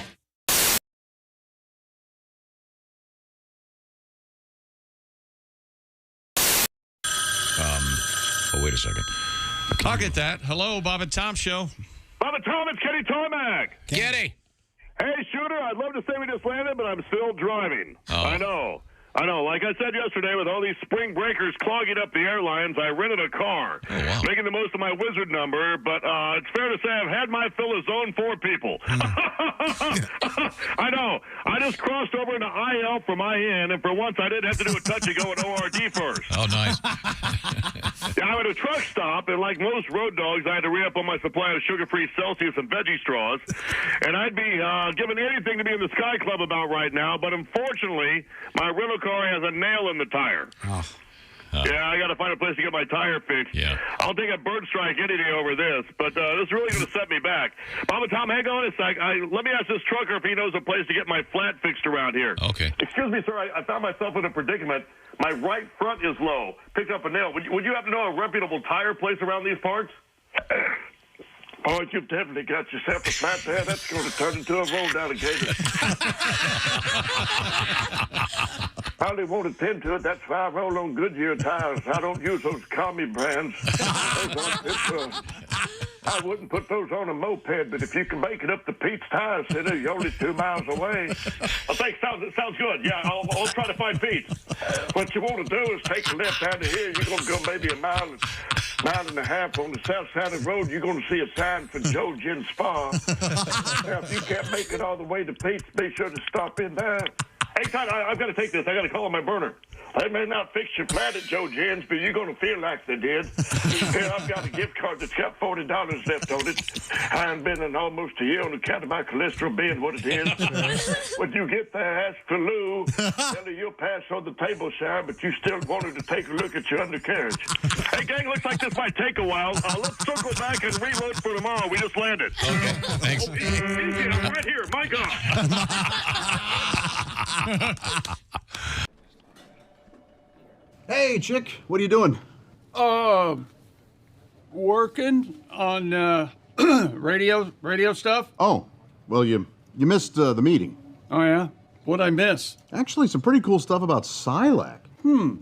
Oh, wait a second. I'll get that. Hello, Bob and Tom Show. Bob and Tom, it's Kenny Tarmac. Kenny. Hey, Shooter, I'd love to say we just landed, but I'm still driving. Oh. I know. Like I said yesterday, with all these spring breakers clogging up the airlines, I rented a car, making the most of my wizard number, but it's fair to say I've had my fill of Zone 4 people. I know. I just crossed over into IL from IN, and for once I didn't have to do a touch-and-go at ORD first. Oh, nice. I'm at a truck stop, and like most road dogs, I had to re-up on my supply of sugar-free Celsius and veggie straws, and I'd be giving anything to be in the Sky Club about right now, but unfortunately, my rental car has a nail in the tire. Yeah, I got to find a place to get my tire fixed. Yeah. I'll take a bird strike any day over this, but this is really going to set me back. Bob and Tom, hang on a sec. Let me ask this trucker if he knows a place to get my flat fixed around here. Okay. Excuse me, sir. I found myself in a predicament. My right front is low. Picked up a nail. Would you happen to know a reputable tire place around these parts? Oh, you've definitely got yourself a flat there. That's going to turn into a roll down occasion. Probably won't attend to it. That's why I roll on Goodyear tires. I don't use those commie brands. I wouldn't put those on a moped, but if you can make it up to Pete's Tire Center, you're only 2 miles away. I think it sounds good. Yeah, I'll try to find Pete's. What you want to do is take a left out of here. You're going to go maybe a mile and a half on the south side of the road. You're going to see a sign for Joe Gin Spa. Now, if you can't make it all the way to Pete's, be sure to stop in there. Hey, Todd, I've got to take this. I got to call on my burner. They may not fix your flat at Joe Gin's, but you're going to feel like they did. Here, I've got a gift card that's got $40 left on it. I haven't been in almost a year on account of my cholesterol being what it is. When you get there, ask for Lou. Tell her you'll pass on the table shower, but you still wanted to take a look at your undercarriage. Hey, gang, looks like this might take a while. Let's circle back and reload for tomorrow. We just landed. Okay, thanks. Easy, I'm right here. My God. Hey, chick, what are you doing? Working on radio stuff. Oh, well, you missed the meeting. Oh, yeah? What'd I miss? Actually, some pretty cool stuff about Silac.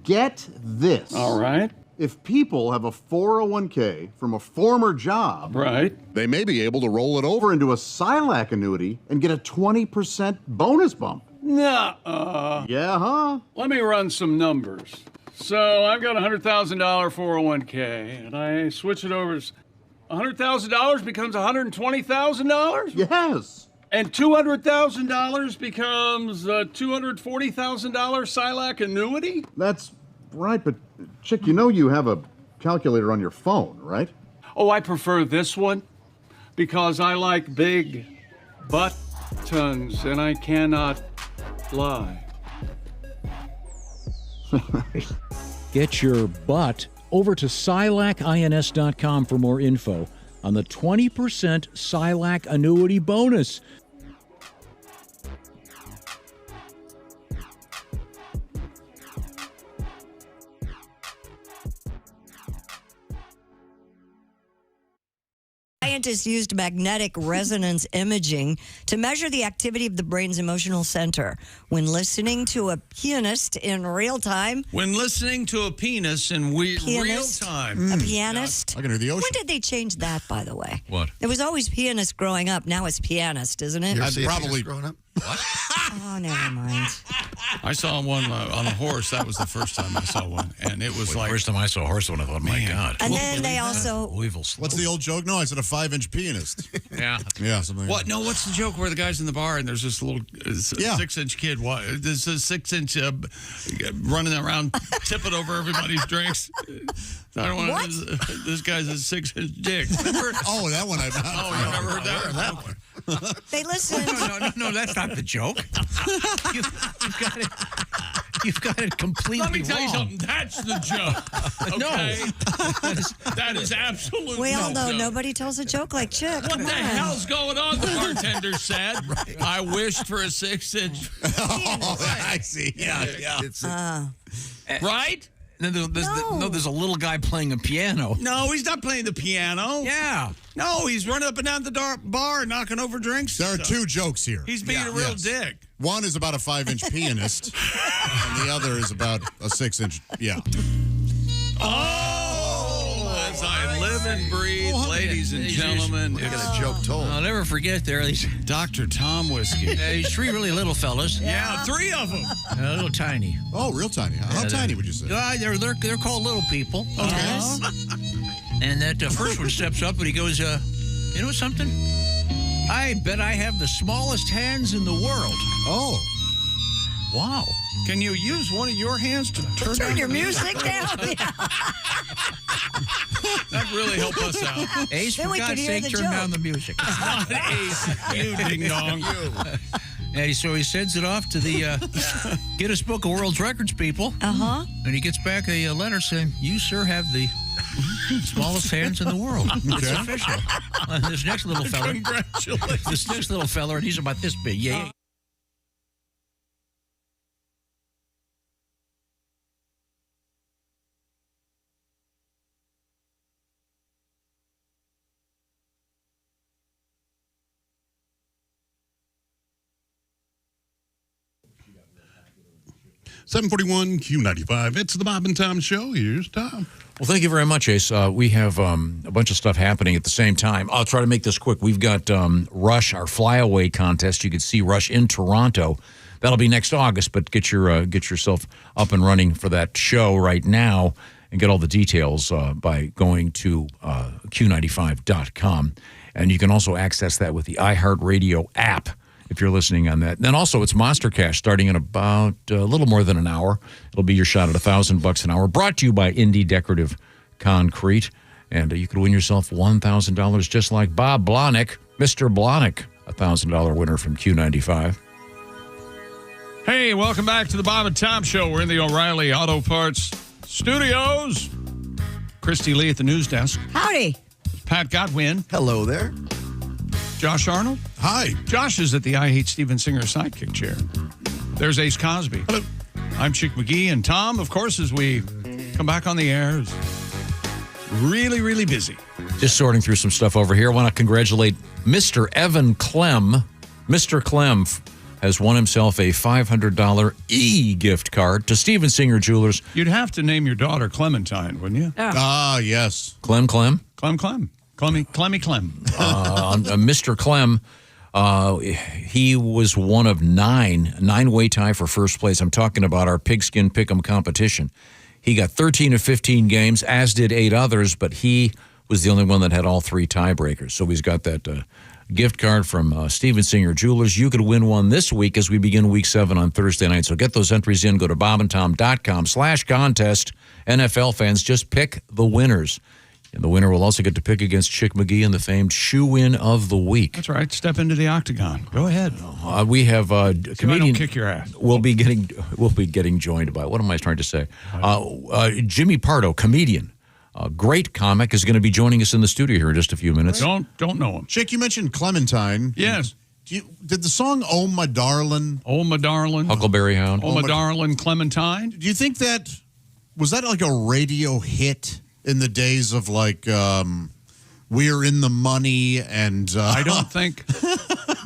Get this. All right. If people have a 401k from a former job, right, they may be able to roll it over into a Silac annuity and get a 20% bonus bump. Nuh-uh. Yeah, huh? Let me run some numbers. So I've got a $100,000 401k, and I switch it over. $100,000 becomes $120,000? Yes. And $200,000 becomes a $240,000 Silac annuity? That's right, but chick, you know you have a calculator on your phone, right? Oh, I prefer this one because I like big buttons, and I cannot lie. Get your butt over to SilacINS.com for more info on the 20% Silac annuity bonus. Scientists used magnetic resonance imaging to measure the activity of the brain's emotional center when listening to a pianist in real time. When listening to a penis in real time. A pianist. I can hear the ocean. When did they change that, by the way? What? It was always pianist growing up. Now it's pianist, isn't it? I'd probably growing up. Oh, never mind. I saw one on a horse. That was the first time I saw one, and it was like first time I saw a horse one. I thought, my God. And then they also. Louisville. What's the old joke? No, I said a 5-inch pianist. Yeah. Yeah, something. What? No, what's the joke where the guy's in the bar and there's this little 6-inch kid? What? There's a 6-inch running around tipping over everybody's drinks. I don't want What? This guy's a 6-inch dick. Remember? Oh, that one I. Oh, you never heard that one? They listen. No, that's not the joke. You've got it completely wrong. Let me tell you something. That's the joke. Okay? That is absolutely. We all know no. nobody tells a joke like Chick. What Come the on. hell's going on? The bartender said. I wished for a 6-inch. I see. Yeah. Right? There's a little guy playing a piano. No, he's not playing the piano. Yeah. No, he's running up and down the bar, knocking over drinks. There are two jokes here. He's being a real dick. One is about a 5-inch pianist, and the other is about a 6-inch. Yeah. Oh, as I live and breathe, ladies and gentlemen. Look at a joke told. I'll never forget these Dr. Tom Whiskey. these three really little fellas. Yeah, 3 of them. A little tiny. Oh, real tiny. How tiny would you say? They're called little people. And that first one steps up and he goes, you know something? I bet I have the smallest hands in the world. Oh. Wow. Can you use one of your hands to turn Turn down your music down. That really helped us out. Ace, Then for we could God's hear sake, the turn joke. down the music. Not Ace. You ding dong. And so he sends it off to the Guinness Book of World Records people. Uh-huh. And he gets back a letter saying, you, sir, have the smallest hands in the world. It's official. This next little fella. Congratulations. This next little fella, and he's about this big. Yeah. $7:41 Q95. It's the Bob and Tom Show. Here's Tom. Well, thank you very much, Ace. We have a bunch of stuff happening at the same time. I'll try to make this quick. We've got Rush, our flyaway contest. You can see Rush in Toronto. That'll be next August, but get yourself up and running for that show right now and get all the details by going to Q95.com. And you can also access that with the iHeartRadio app if you're listening on that. Then also, it's Monster Cash starting in about a little more than an hour. It'll be your shot at $1,000 an hour. Brought to you by Indy Decorative Concrete. And you could win yourself $1,000 just like Bob Blahnik, Mr. Blahnik, $1,000 winner from Q95. Hey, welcome back to the Bob and Tom Show. We're in the O'Reilly Auto Parts studios. Christy Lee at the news desk. Howdy. Pat Godwin. Hello there. Josh Arnold. Hi. Josh is at the I Hate Steven Singer sidekick chair. There's Ace Cosby. Hello. I'm Chick McGee. And Tom, of course, as we come back on the air, is really, really busy. Just sorting through some stuff over here. I want to congratulate Mr. Evan Clem. Mr. Clem has won himself a $500 e-gift card to Steven Singer Jewelers. You'd have to name your daughter Clementine, wouldn't you? Ah, yes. Clem. Clemmy Clem. Mr. Clem, he was one of nine-way tie for first place. I'm talking about our pigskin pick'em competition. He got 13 of 15 games, as did 8 others, but he was the only one that had all 3 tiebreakers. So he's got that gift card from Steven Singer Jewelers. You could win one this week as we begin Week 7 on Thursday night. So get those entries in. Go to bobandtom.com/contest. NFL fans, just pick the winners. And the winner will also get to pick against Chick McGee in the famed shoe-in of the week. That's right. Step into the octagon. Go ahead. We have a comedian. Kick your ass. We'll be getting joined by. What am I trying to say? Jimmy Pardo, comedian, great comic, is going to be joining us in the studio here in just a few minutes. Don't know him. Chick, you mentioned Clementine. Yes. Did the song "Oh My Darlin'"? Oh My Darlin'. Huckleberry Hound. Oh My Darlin', Clementine. Do you think that was like a radio hit in the days of like We're in the Money and I don't think.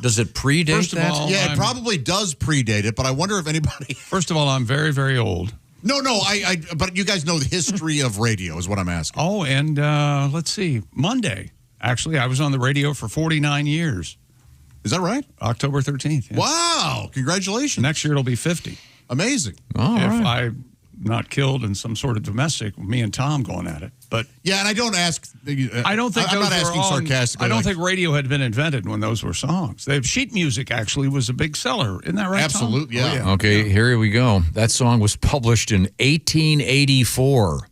Does it predate First of that? all, it probably does predate it, but I wonder if anybody. First of all, I'm very, very old. No, but you guys know the history of radio is what I'm asking. Oh, and let's see, Monday. Actually, I was on the radio for 49 years. Is that right? October 13th. Yeah. Wow. Congratulations. Next year it'll be 50. Amazing. All if right. I'm not killed in some sort of domestic, me and Tom going at it. But yeah, and I don't ask. I don't think I'm those not asking were on, sarcastically. I don't like- think radio had been invented when those were songs. Sheet music actually was a big seller. Isn't that right, Tom? Absolutely, yeah. Oh, yeah. Okay, here we go. That song was published in 1884.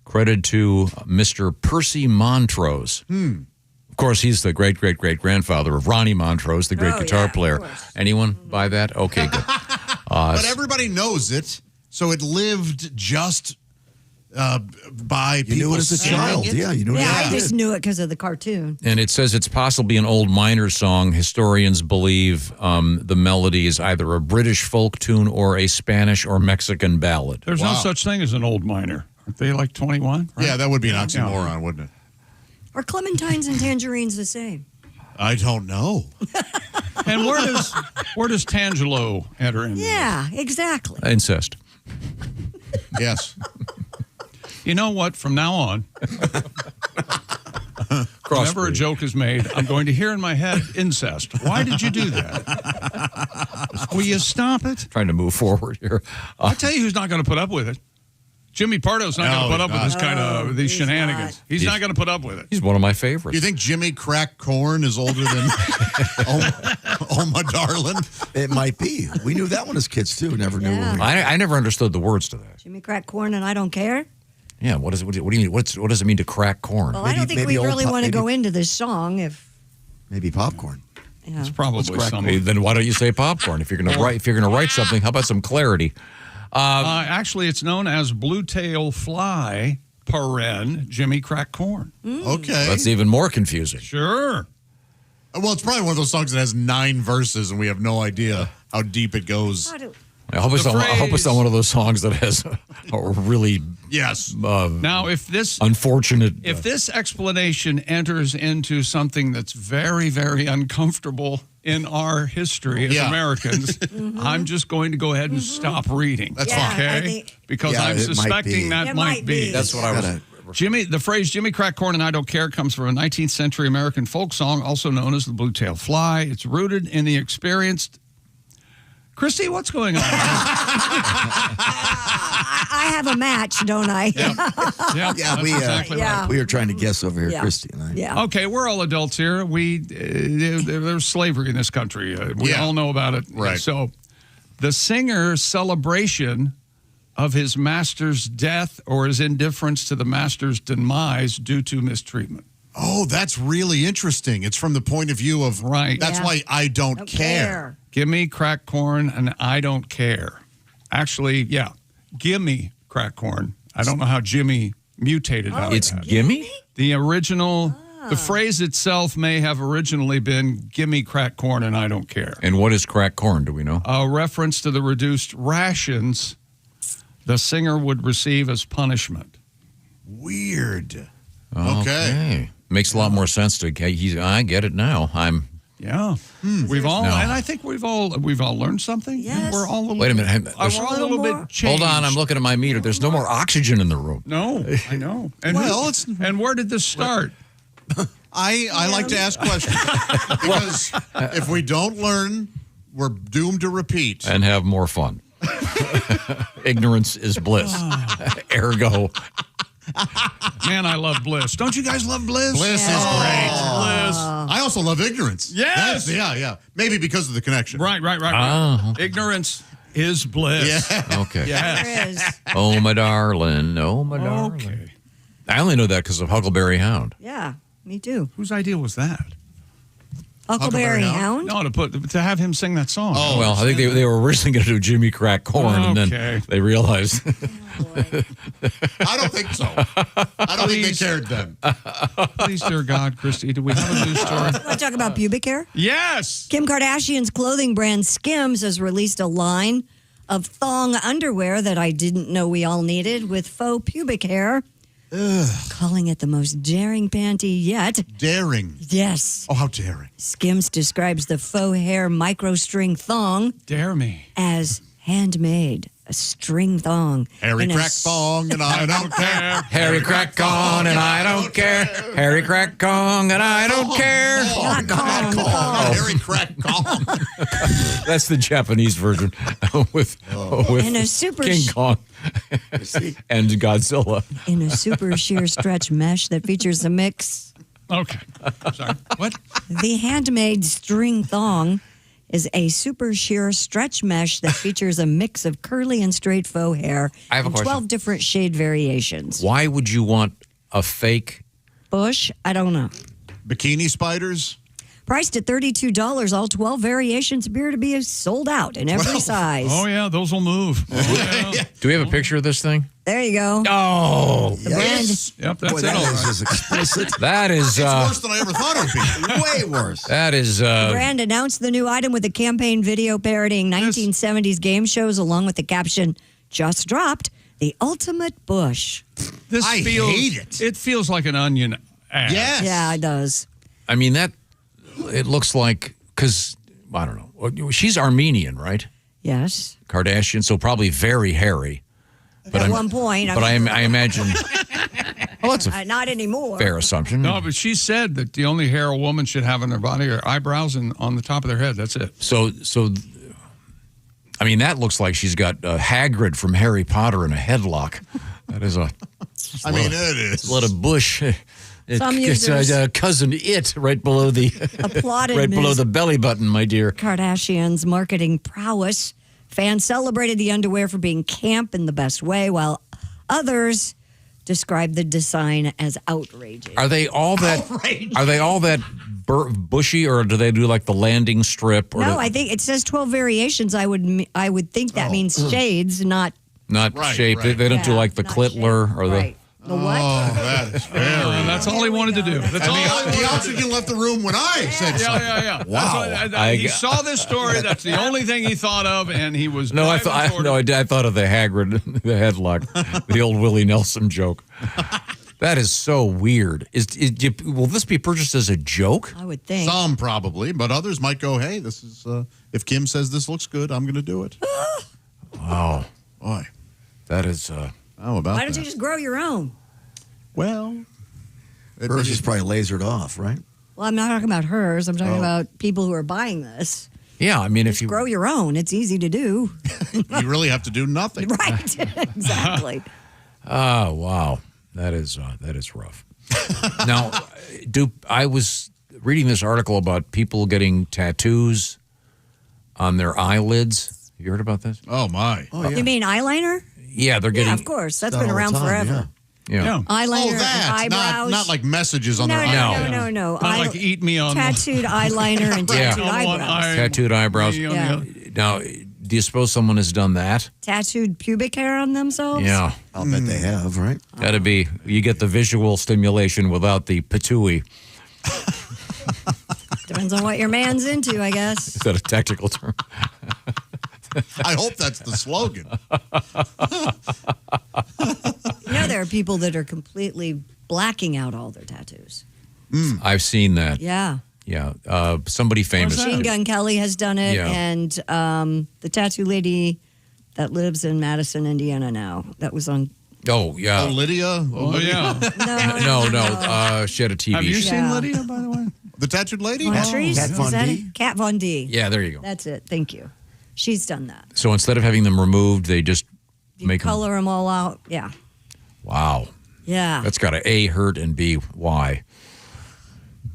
Credit to Mr. Percy Montrose. Of course, he's the great-great-great-grandfather of Ronnie Montrose, the great guitar player. Anyone buy that? Okay, good. But everybody knows it, so it lived just by people. You knew it as a singing child. it. Yeah, you knew it. Yeah, I just knew it because of the cartoon. And it says it's possibly an old miner song. Historians believe the melody is either a British folk tune or a Spanish or Mexican ballad. There's no such thing as an old miner. Aren't they like 21? Right? Yeah, that would be an oxymoron, wouldn't it? Are clementines and tangerines the same? I don't know. And where does Tangelo enter in? Yeah, exactly. Incest. Yes. You know what? From now on, whenever a joke is made, I'm going to hear in my head incest. Why did you do that? Will you stop it? Trying to move forward here. I'll tell you who's not going to put up with it. Jimmy Pardo's not going to put up with this kind of these shenanigans. He's not going to put up with it. He's one of my favorites. Do you think Jimmy Crack Corn is older than Oh My Darling? It might be. We knew that one as kids, too. Never knew. Yeah. I never understood the words to that. Jimmy crack corn and I don't care. Yeah, what do you mean? What does it mean to crack corn? Well, I don't think we really want to go into this song if Maybe popcorn. Yeah. It's probably something. Hey, then why don't you say popcorn? If you're going to write something, how about some clarity? Actually, it's known as blue-tail fly, Jimmy Crack Corn. Okay. That's even more confusing. Sure. Well, it's probably one of those songs that has 9 verses, and we have no idea how deep it goes. I hope it's not one of those songs that has a really now, if this unfortunate. If this explanation enters into something that's very, very uncomfortable in our history as Americans, I'm just going to go ahead and stop reading. That's fine. Okay? Because I'm suspecting that might be. That's what I was. The phrase Jimmy Crack Corn and I Don't Care comes from a 19th century American folk song, also known as the Blue-Tailed Fly. It's rooted in the experienced. Christy, what's going on? I have a match, don't I? Yeah, We are trying to guess over here, Yeah. Christy and I. Yeah. Okay, we're all adults here. There's slavery in this country. We all know about it. Right. So the singer's celebration of his master's death or his indifference to the master's demise due to mistreatment. Oh, that's really interesting. It's from the point of view of, that's why I don't care. Give me crack corn and I don't care. Actually, give me crack corn. I don't know how Jimmy mutated out of It's that. gimme? The original, the phrase itself may have originally been, give me crack corn and I don't care. And what is crack corn, do we know? A reference to the reduced rations the singer would receive as punishment. Weird. Okay. Makes a lot more sense to. I get it now. We've all, and I think we've all learned something. Yes. We're all a little. Wait a minute. We're all a little bit changed. Hold on. I'm looking at my meter. There's no more oxygen in the room. No, I know. And and where did this start? I like to ask questions because if we don't learn, we're doomed to repeat and have more fun. Ignorance is bliss. Ergo. Man, I love Bliss. Don't you guys love Bliss? Bliss is great. Bliss. I also love ignorance. Yes. Yeah. Maybe because of the connection. Right. Ignorance is bliss. Yeah. Okay. Yes. Oh, my darling. Oh, my darling. Okay. I only know that because of Huckleberry Hound. Yeah, me too. Whose idea was that? Huckleberry Hound? No, to have him sing that song. Oh, well, I think they were originally going to do Jimmy Crack Corn, and then they realized. I don't think so. I don't think they cared then. Please, dear God, Christy, do we have a news story? Want to talk about pubic hair? Yes. Kim Kardashian's clothing brand Skims has released a line of thong underwear that I didn't know we all needed with faux pubic hair. Calling it the most daring panty yet. Daring? Yes. Oh, how daring. Skims describes the faux hair micro-string thong Dare me. as handmade, a string thong. Harry in a crack thong, and I don't care. Harry crack Kong and I don't care. Harry crack Kong and I don't care. Not Kong. Harry crack Kong. That's the Japanese version with In a super King Kong and Godzilla. In a super sheer stretch mesh that features a mix. Okay. Sorry. What? The handmade string thong is a super sheer stretch mesh that features a mix of curly and straight faux hair I have a and question. 12 different shade variations. Why would you want a fake? Bush? I don't know. Bikini spiders? Priced at $32, all 12 variations appear to be sold out in every size. Oh, yeah, those will move. Oh, yeah. Do we have a picture of this thing? There you go. Oh, The brand. Yep, that's Boy, it. that all is right. just explicit. that is It's worse than I ever thought it would be. Way worse. that is The brand announced the new item with a campaign video parodying 1970s game shows along with the caption, "Just dropped, the ultimate bush." This I feels, hate it. It feels like an onion ad. Yes. Yeah, it does. I mean that it looks like because I don't know. She's Armenian, right? Yes. Kardashian, so probably very hairy. But At one point. But I imagine. Well, that's a not anymore. fair assumption. No, but she said that the only hair a woman should have on their body are eyebrows and on the top of their head. That's it. So, I mean, that looks like she's got Hagrid from Harry Potter in a headlock. That is a. I mean, it is. A lot of bush. Some It's users- cousin it right below the Applauded right below Ms. the belly button, my dear. Kardashian's marketing prowess. Fans celebrated the underwear for being camp in the best way, while others described the design as outrageous. Are they all that? Are they all that bushy, or do they do like the landing strip? Or No, I think it says 12 variations. I would think that means shades, not not Right, shape. right. They don't do Yeah, like the not clitler or the. right. The what? Oh, that is very. That's all he wanted to do. That's all. The oxygen left the room when I said something. Yeah. Wow. That's what, he saw this story. That's the only thing he thought of, and he was. No, I driving thought toward it. I thought of the Hagrid, the headlock, the old Willie Nelson joke. That is so weird. Will this be purchased as a joke? I would think. Some probably, but others might go, hey, this is, if Kim says this looks good, I'm going to do it. Wow, Boy. that is. How about Why don't that? you just grow your own? Well, Hers is probably lasered off, right? Well, I'm not talking about hers. I'm talking about people who are buying this. Yeah, I mean, if Just you grow your own. It's easy to do. you really have to do nothing. Right. Exactly. Oh, wow. That is rough. Now, I was reading this article about people getting tattoos on their eyelids. You heard about this? Oh, my. Oh, yeah. You mean eyeliner? Yeah, they're getting. Yeah, of course. That's Done been all the around time, forever. Yeah. Eyeliner, Oh, that. eyebrows. Not like messages on no, their no, eyes. no, no. Not like eat me on Tattooed eyeliner and Yeah. tattooed eyebrows. Tattooed eyebrows. Me on Yeah. the- Now, do you suppose someone has done that? Tattooed pubic hair on themselves? Yeah. I'll bet they have, right? That'd be, you get the visual stimulation without the patooey. Depends on what your man's into, I guess. Is that a technical term? I hope that's the slogan. You know, there are people that are completely blacking out all their tattoos. I've seen that. Yeah. Yeah. Somebody famous. Machine Gun Kelly has done it, Yeah. and the tattoo lady that lives in Madison, Indiana now. That was on. Oh, yeah. Oh, Lydia? Oh, yeah. No. She had a TV Have you show. seen Yeah. Lydia, by the way? The tattooed lady? Montrese? Kat Is Von that D? it? Kat Von D. Yeah, there you go. That's it. Thank you. She's done that. So instead of having them removed, they just You make them. color them all out. Yeah. Wow. Yeah. That's got to A, hurt, and B, why?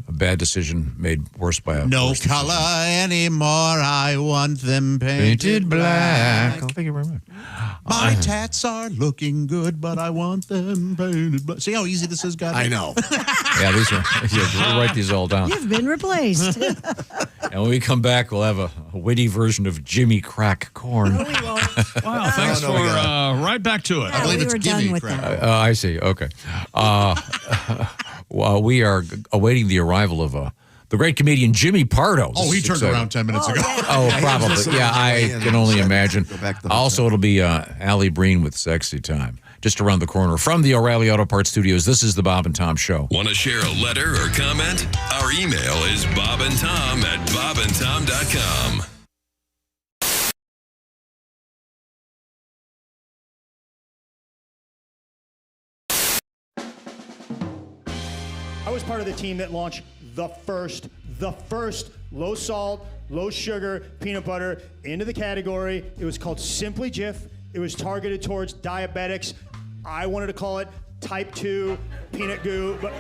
A bad decision made worse by a No worse decision. color anymore. I want them painted Painted black. black. Oh, thank you very much. My tats are looking good, but I want them painted black. See how easy this is, guys? I know. Yeah, these are. Yeah, we'll write these all down. You've been replaced. And when we come back, we'll have a witty version of Jimmy Crack Corn. No, we won't. Wow, thanks no, we for right back to it. Yeah, believe we it's were done gimme with crap. that. I see. Okay. Well, we are awaiting the arrival of the great comedian Jimmy Pardo. Oh, he This is turned exciting. around 10 minutes ago. Oh, probably. Yeah, I can only imagine. Go back to the Also, it'll be Allie Breen with Sexy Time just around the corner from the O'Reilly Auto Parts Studios. This is the Bob and Tom Show. Want to share a letter or comment? Our email is bobandtom@bobandtom.com. was part of the team that launched the first low salt, low sugar peanut butter into the category. It was called Simply Jif. It was targeted towards diabetics. I wanted to call it Type 2 peanut goo, but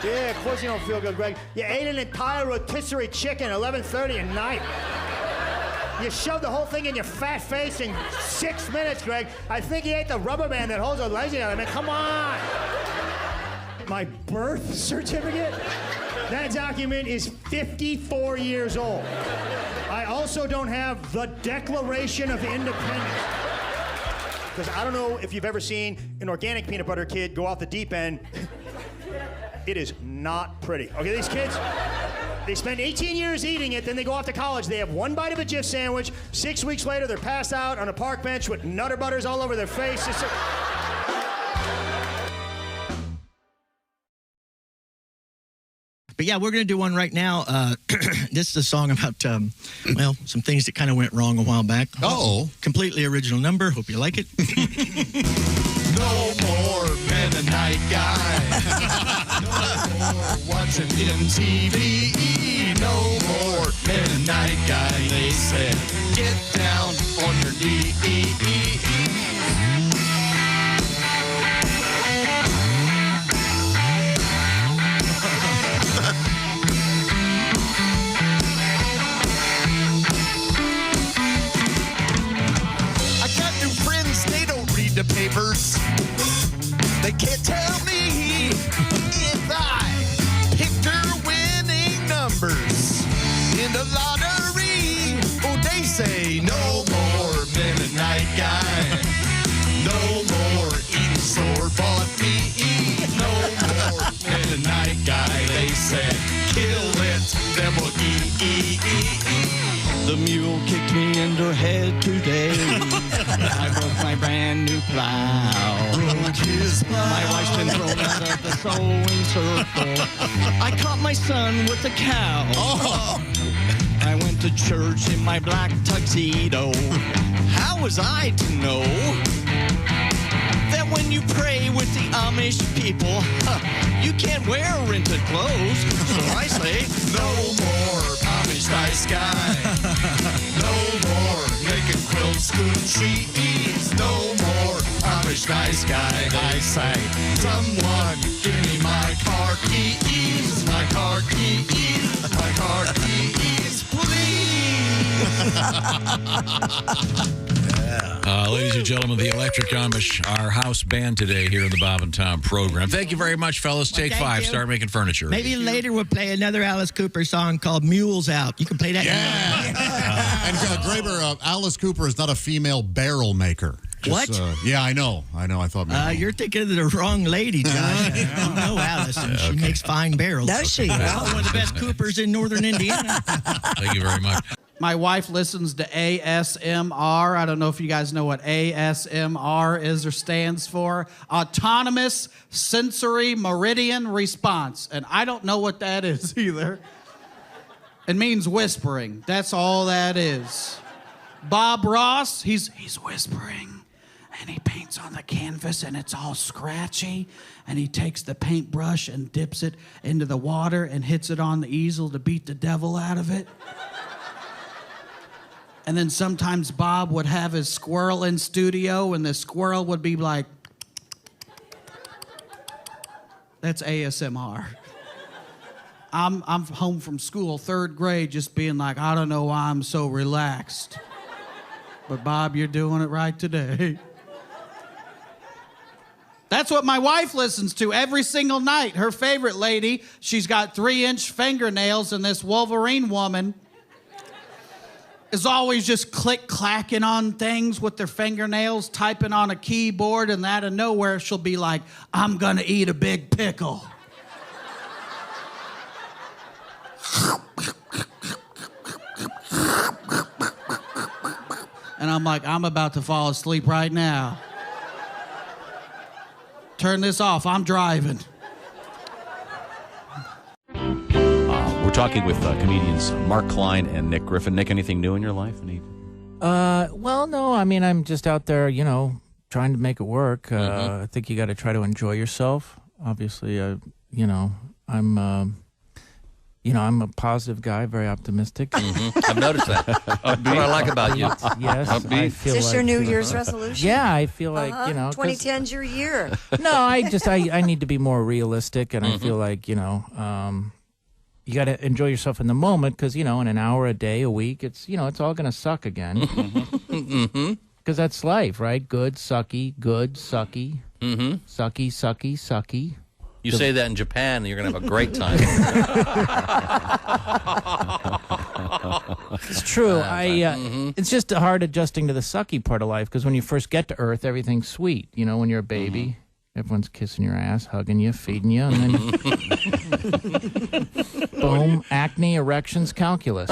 yeah, of course you don't feel good, Greg. You ate an entire rotisserie chicken at 11:30 at night. You shoved the whole thing in your fat face in 6 minutes, Greg. I think you ate the rubber band that holds a legs together. I mean, come on. My birth certificate? That document is 54 years old. I also don't have the Declaration of Independence. Because I don't know if you've ever seen an organic peanut butter kid go off the deep end. It is not pretty. Okay, these kids, they spend 18 years eating it, then they go off to college. They have one bite of a Jif sandwich. 6 weeks later, they're passed out on a park bench with Nutter Butters all over their face. But yeah, we're going to do one right now. This is a song about, some things that kind of went wrong a while back. Oh. Completely original number. Hope you like it. No more Mennonite guy. No more watching MTV. No more Mennonite guy. They said, get down on your knees. The papers, they can't tell me if I picked her winning numbers in the lottery. Oh, they say no more Mennonite guy, no more eating store-bought meat, no more Mennonite guy. They said kill it, then we'll eat. The mule kicked me in the head today. I broke my brand new plow. Broke his plow. My wife's been thrown out of the sewing circle. I caught my son with a cow. Oh. I went to church in my black tuxedo. How was I to know that when you pray with the Amish people, you can't wear rented clothes? So I say, no more Amish nice guy. No more making quilts good cheese. No more Amish nice guy. I say, someone give me my car keys. My car keys. My car keys, please. Ladies and gentlemen, the Electric Amish, our house band today here in the Bob and Tom program. Thank you very much, fellas. Take 5. you. Start making furniture. Maybe later we'll play another Alice Cooper song called Mules Out. You can play that. And Graber, Alice Cooper is not a female barrel maker. What? Yeah, I know. I thought maybe. You're thinking of the wrong lady, Josh. You know Alice, and she makes fine barrels. Does she? One of the best Coopers in northern Indiana. Thank you very much. My wife listens to ASMR. I don't know if you guys know what ASMR is or stands for. Autonomous Sensory Meridian Response. And I don't know what that is either. It means whispering. That's all that is. Bob Ross, he's whispering. And he paints on the canvas and it's all scratchy. And he takes the paintbrush and dips it into the water and hits it on the easel to beat the devil out of it. And then sometimes Bob would have his squirrel in studio and the squirrel would be like, that's ASMR. I'm home from school, 3rd grade, just being like, I don't know why I'm so relaxed. But Bob, you're doing it right today. That's what my wife listens to every single night. Her favorite lady, she's got 3-inch fingernails, and this Wolverine woman is always just click-clacking on things with their fingernails, typing on a keyboard, and out of nowhere she'll be like, I'm gonna eat a big pickle. And I'm like, I'm about to fall asleep right now. Turn this off, I'm driving. We're talking with comedians Mark Klein and Nick Griffin. Nick, anything new in your life? Well, no. I mean, I'm just out there, trying to make it work. I think you got to try to enjoy yourself. Obviously, I'm a positive guy, very optimistic. I've noticed that. That's what I like about you. Yes, I feel Is this like, your New Year's resolution? Yeah, I feel like 2010's your year. No, I need to be more realistic, and I feel like you got to enjoy yourself in the moment because in an hour a day, a week, it's all going to suck again. Because that's life, right? Good, sucky, sucky, sucky. You say that in Japan, and you're going to have a great time. It's true. It's just hard adjusting to the sucky part of life because when you first get to Earth, everything's sweet. When you're a baby, everyone's kissing your ass, hugging you, feeding you, and then boom, acne, erections, calculus.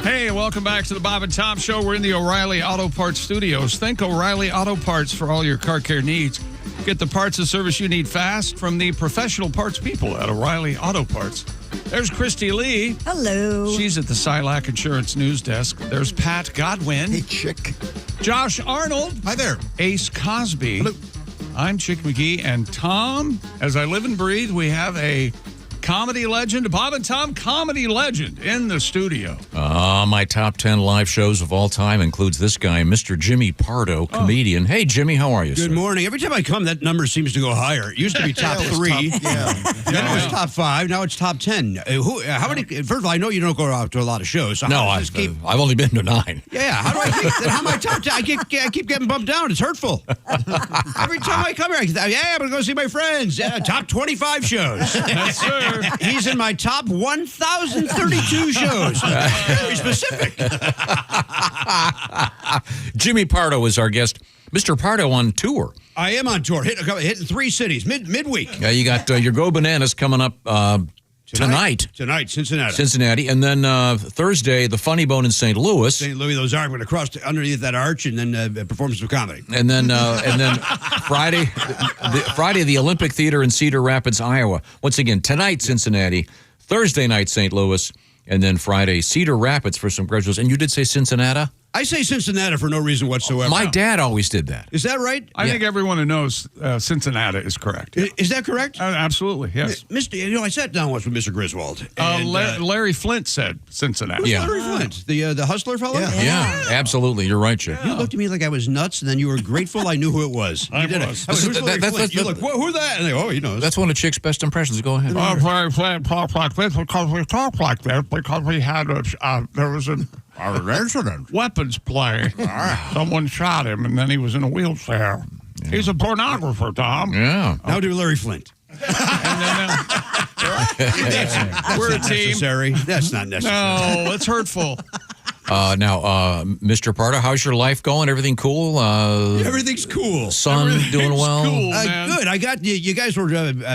Hey, welcome back to the Bob and Tom Show. We're in the O'Reilly Auto Parts studios. Think O'Reilly Auto Parts for all your car care needs. Get the parts and service you need fast from the professional parts people at O'Reilly Auto Parts. There's Christy Lee. Hello. She's at the Silac Insurance News Desk. There's Pat Godwin. Hey, Chick. Josh Arnold. Hi there. Ace Cosby. Hello. I'm Chick McGee. And Tom, as I live and breathe, we have a comedy legend, Bob and Tom comedy legend in the studio. My top 10 live shows of all time includes this guy, Mr. Jimmy Pardo, comedian. Hey, Jimmy, how are you, Good sir? morning. Every time I come, that number seems to go higher. It used to be top 3. Then it was top 5. Now it's top 10. How many? First of all, I know you don't go out to a lot of shows. So No, I've only been to 9. Yeah, how do I keep? How am I top 10? I keep getting bumped down. It's hurtful. Every time I come here, I'm going to go see my friends. Top 25 shows. Yes, sir. He's in my top 1,032 shows. Very specific. Jimmy Pardo is our guest. Mr. Pardo on tour. I am on tour, hitting 3 cities midweek. Yeah, you got your Go Bananas coming up tonight. Tonight, Cincinnati. Cincinnati. And then Thursday, the Funny Bone in St. Louis. St. Louis, those are going to cross underneath that arch and then perform some comedy. And then Friday, the Olympic Theater in Cedar Rapids, Iowa. Once again, tonight, Cincinnati. Thursday night, St. Louis. And then Friday, Cedar Rapids for some graduates. And you did say Cincinnati? I say Cincinnati for no reason whatsoever. My dad always did that. Is that right? I think everyone who knows Cincinnati is correct. Is that correct? Absolutely, yes. Mr. I sat down once with Mr. Griswold. And, Larry Flint said Cincinnati. Who's Larry Flint? The hustler fellow? Yeah, absolutely. You're right, Chick. You looked at me like I was nuts, and then you were grateful I knew who it was. I did was. Who's Larry Flint? You're like, who's that? And they go, he knows. That's one of Chick's best impressions. Go ahead. Larry Flint talked like this because we talked like this because we had there was an weapons play. Someone shot him, and then he was in a wheelchair. Yeah. He's a pornographer, Tom. Yeah. Now do Larry Flint. We're a team. Necessary. That's not necessary. No, it's hurtful. Now, Mr. Pardo, how's your life going? Everything cool? Everything's cool. Son doing well? Cool, good. I got you guys were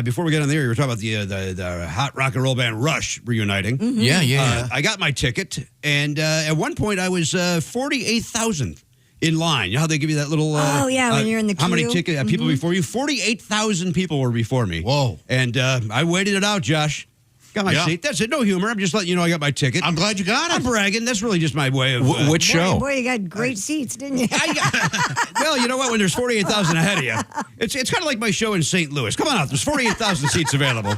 before we got on the air. You were talking about the hot rock and roll band Rush reuniting. Mm-hmm. Yeah. I got my ticket, and at one point I was 48,000 in line. You know how they give you that little? When you're in the queue. How many ticket people before you? 48,000 people were before me. Whoa! And I waited it out, Josh. Got my seat. That's it. No humor. I'm just letting you know I got my ticket. I'm glad you got it. I'm bragging. That's really just my way of... which show? Boy, you got great seats, didn't you? Well, you know what? When there's 48,000 ahead of you, it's kind of like my show in St. Louis. Come on out. There's 48,000 seats available.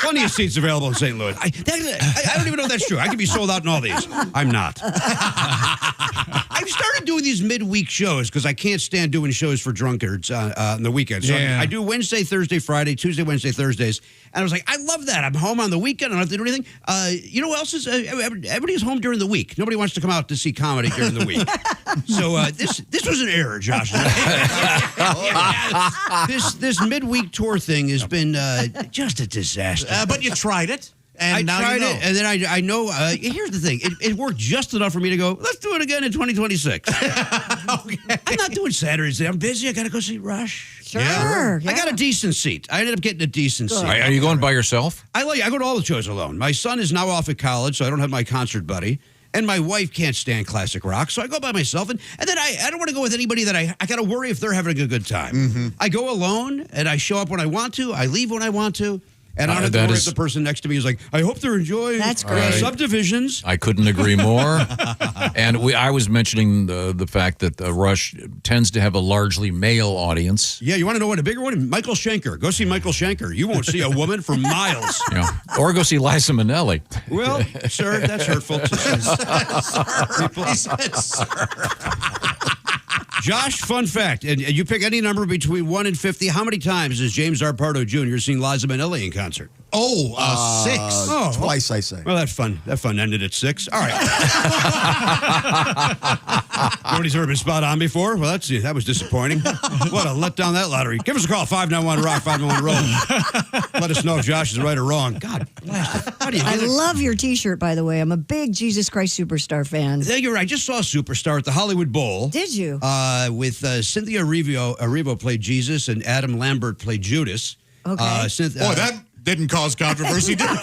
Plenty of seats available in St. Louis. I don't even know if that's true. I could be sold out in all these. I'm not. I've started doing these midweek shows because I can't stand doing shows for drunkards on the weekends. So I do Wednesday, Thursday, Friday, Tuesday, Wednesday, Thursdays. And I was like, I love that. I'm home on the weekend. I don't have to do anything. You know what else is? Everybody's home during the week. Nobody wants to come out to see comedy during the week. So this was an error, Josh. This midweek tour thing has been just a disaster. But you tried it. And I now tried you know. it, and then I know. Here's the thing: it worked just enough for me to go. Let's do it again in 2026. Okay. I'm not doing Saturdays. I'm busy. I got to go see Rush. Sure. I got a decent seat. I ended up getting a decent seat. Are you going by yourself? I go to all the shows alone. My son is now off at college, so I don't have my concert buddy. And my wife can't stand classic rock, so I go by myself. And then I don't want to go with anybody that I got to worry if they're having a good time. Mm-hmm. I go alone, and I show up when I want to. I leave when I want to. And I don't have to worry if the person next to me is like, I hope they're enjoying subdivisions. I couldn't agree more. And I was mentioning the fact that Rush tends to have a largely male audience. Yeah, you want to know what a bigger one? Michael Schenker. Go see Michael Schenker. You won't see a woman for miles. Yeah. Or go see Liza Minnelli. Well, sir, that's hurtful to He said, sir. Josh, fun fact, and you pick any number between 1 and 50. How many times has James R. Pardo Jr. seen Liza Minnelli in concert? 6. Twice, I say. Well, that fun ended at 6. All right. Nobody's ever been spot on before? Well, that was disappointing. What a letdown that lottery. Give us a call, 591-ROCK, 591-ROLL. Let us know if Josh is right or wrong. God bless it. How do you I love your T-shirt, by the way. I'm a big Jesus Christ Superstar fan. You're right. I just saw Superstar at the Hollywood Bowl. Did you? With Cynthia Erivo played Jesus and Adam Lambert played Judas. Okay. Boy, that didn't cause controversy, did it?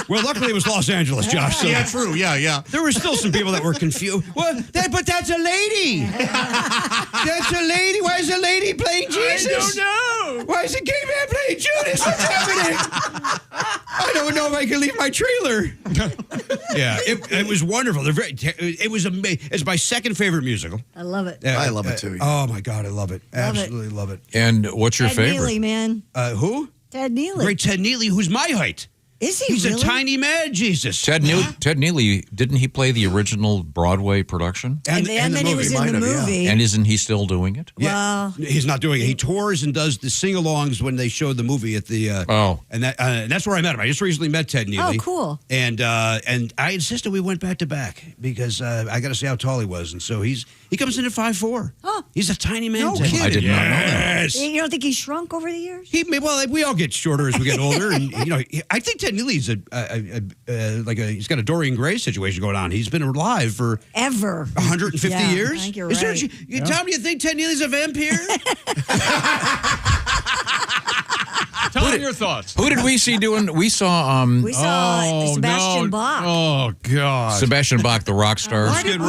Well, luckily it was Los Angeles, Josh. So yeah, true. Yeah. There were still some people that were confused. Well, but that's a lady. That's a lady. Why is a lady playing Jesus? I don't know. Why is a gay man playing Judas? What's happening? I don't know if I can leave my trailer. Yeah, it was wonderful. It was amazing. It's my second favorite musical. I love it. I love it too. Oh my God, I love it. Absolutely love it. And what's your Ted favorite? Neely, man. Who? Ted Neely. Great Ted Neely, who's my height. Is he He's really? a tiny man, Jesus. Ted Neely, didn't he play the original Broadway production? And then he was in the movie. And isn't he still doing it? Yeah, he's not doing it. He tours and does the sing-alongs when they showed the movie at the. And that's where I met him. I just recently met Ted Neely. Oh, cool. And I insisted we went back to back because I got to see how tall he was, and so he comes in at 5'4". Oh, he's a tiny man. No Ted. kidding. I did not know that. Yes. You don't think he shrunk over the years? Well, we all get shorter as we get older, and I think Ted Neely's he's got a Dorian Gray situation going on. He's been alive for ever 150 Yeah, years. I think you're Is there- right. Tom, do you think Ted Neely's a vampire? Tell me your thoughts. Who did we see doing? We saw. We saw Sebastian Bach. Oh God. Sebastian Bach, the rock star. Why did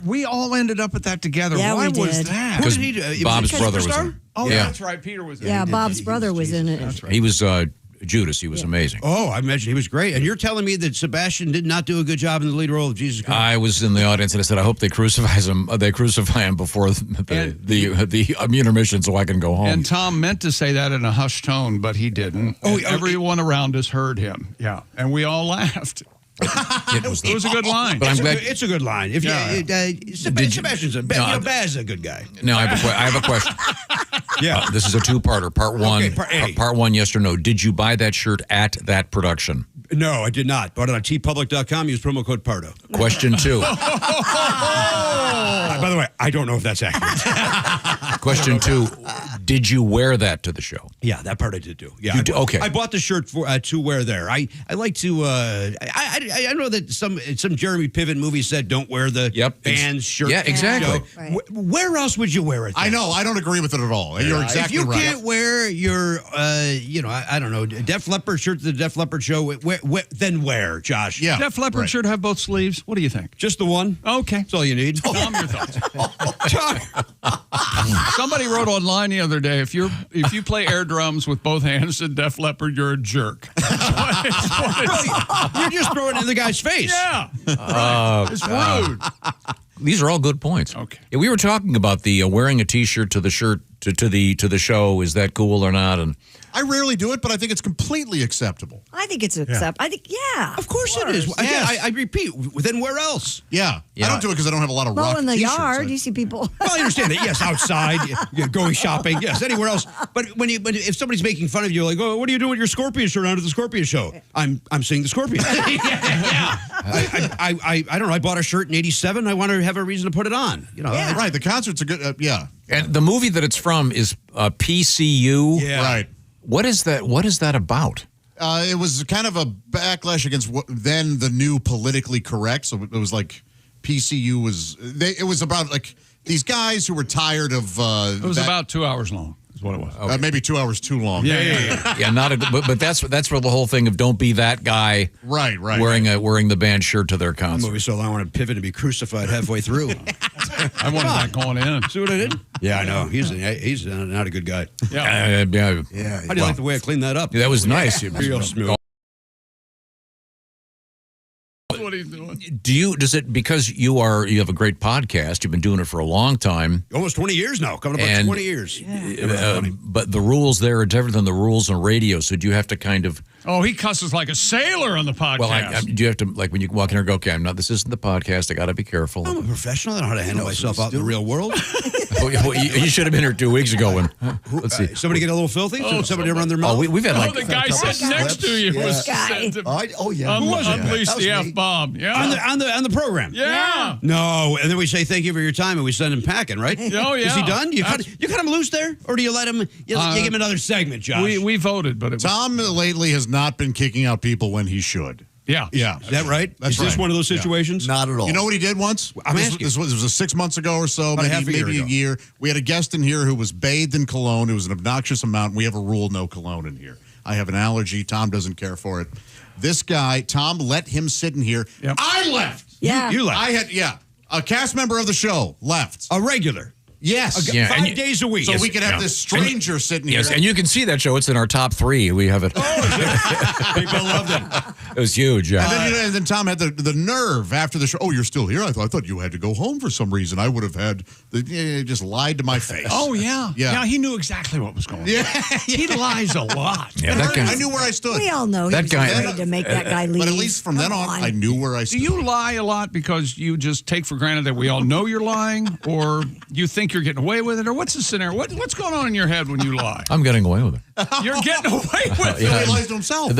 we all ended up at that together? Yeah, Why we was did. that? Because Bob's brother was in it. Oh, Yeah. that's right. Peter was in it. Yeah, Bob's brother was in it. That's right. He was Judas. He was amazing. Oh, I imagine he was great. And you're telling me that Sebastian did not do a good job in the lead role of Jesus Christ? I was in the audience and I said, I hope they crucify him. They crucify him before the intermission, so I can go home. And Tom meant to say that in a hushed tone, but he didn't. Oh, And everyone around us heard him. Yeah, and we all laughed. It was a good line. But I'm glad. It's a good line. If Sebastian's Baz is a good guy. No, I have a question. Yeah, this is a two-parter. Part one. Okay, part A. Part one. Yes or no? Did you buy that shirt at that production? No, I did not. Bought it on tpublic.com. Use promo code Pardo. Question two. By the way, I don't know if that's accurate. Question two. Did you wear that to the show? Yeah, that part I did do. Yeah, Okay. I bought the shirt for to wear there. I like to. I know that some Jeremy Piven movie said don't wear the band's shirt. Yeah, exactly. So, where else would you wear it? Then? I know. I don't agree with it at all. You're exactly right. If you can't wear your, I don't know, Def Leppard shirt to the Def Leppard show, then wear, Josh. Yeah. Def Leppard should have both sleeves. What do you think? Just the one. Okay. That's all you need. Tell me your thoughts. Somebody wrote online the other day, if you play air drums with both hands in Def Leppard, you're a jerk. You're just throwing it in the guy's face. Yeah. It's rude. These are all good points. Okay. Yeah, we were talking about the wearing a T-shirt to the shirt to the show. Is that cool or not? And I rarely do it, but I think it's completely acceptable. I think it's acceptable. I think, Of course it is. Again, I repeat, then where else? Yeah. I don't do it because I don't have a lot of rock well, in the T-shirts. yard, you see people. Well, I understand that. Yes, outside, going shopping. Yes, anywhere else. But if somebody's making fun of you, like, oh, what are you doing with your Scorpion shirt on at the Scorpion show? I'm seeing the Scorpion. Yeah. I don't know. I bought a shirt in '87. I want to have a reason to put it on. Right. The concert's a good. Yeah. And the movie that it's from is PCU. Yeah. Right. What is that? What is that about? It was kind of a backlash against then the new politically correct. So it was like PCU was. It was about like these guys who were tired of. It was about 2 hours long. Is what it was. Okay. Maybe 2 hours too long. Yeah. Yeah, not a. But that's where the whole thing of don't be that guy. Right. Wearing the band shirt to their The concert. movie so long, I want to pivot and be crucified halfway through. I wanted that going in. See what I did? Yeah, I know. He's not a good guy. Yeah. Yeah. How do you like the way I cleaned that up? That was nice. Real smooth. What are you doing? Does it, because you have a great podcast, you've been doing it for a long time. Almost 20 years now, coming up on 20 years. But the rules there are different than the rules on radio, so do you have to kind of... Oh, he cusses like a sailor on the podcast. Well, do you have to, like, when you walk in and go, okay, this isn't the podcast, I got to be careful. I'm a professional. I know how to handle myself out in the real world. You should have been here 2 weeks ago when, let's see. Somebody get a little filthy? Somebody run their mouth? We've had the guy sitting next to you was unleashed the F-bomb. Yeah. On the program? Yeah. No, and then we say thank you for your time, and we send him packing, right? Oh, yeah. Is he done? You cut him loose there? Or do you let him, you give him another segment, Josh? We voted, but Tom lately has not been kicking out people when he should. Yeah. Yeah. Is that right? That's Is this right. one of those situations? Not at all. You know what he did once? This was 6 months ago or so, About half a maybe year a ago. year. We had a guest in here who was bathed in cologne. It was an obnoxious amount. We have a rule, no cologne in here. I have an allergy. Tom doesn't care for it. This guy, Tom, let him sit in here. Yep. I left. Yeah. You left. I had, a cast member of the show left. A regular. Yes. 5 days a week. So we could have this stranger sitting here. Yes, and you can see that show. It's in our top 3. We have it. People loved it. It was huge. And then Tom had the nerve after the show. Oh, you're still here? I thought you had to go home for some reason. I would have had just lied to my face. Oh, yeah. Yeah. He knew exactly what was going on. Yeah. He lies a lot. Yeah, that guy, I knew where I stood. We all know That he's guy- afraid to make that guy leave. But at least from then on, I knew where I Do stood. you lie a lot because you just take for granted that we all know you're lying, or you think you're getting away with it, or what's the scenario? What's going on in your head when you lie? I'm getting away with it. You're getting away with He it. lies to himself.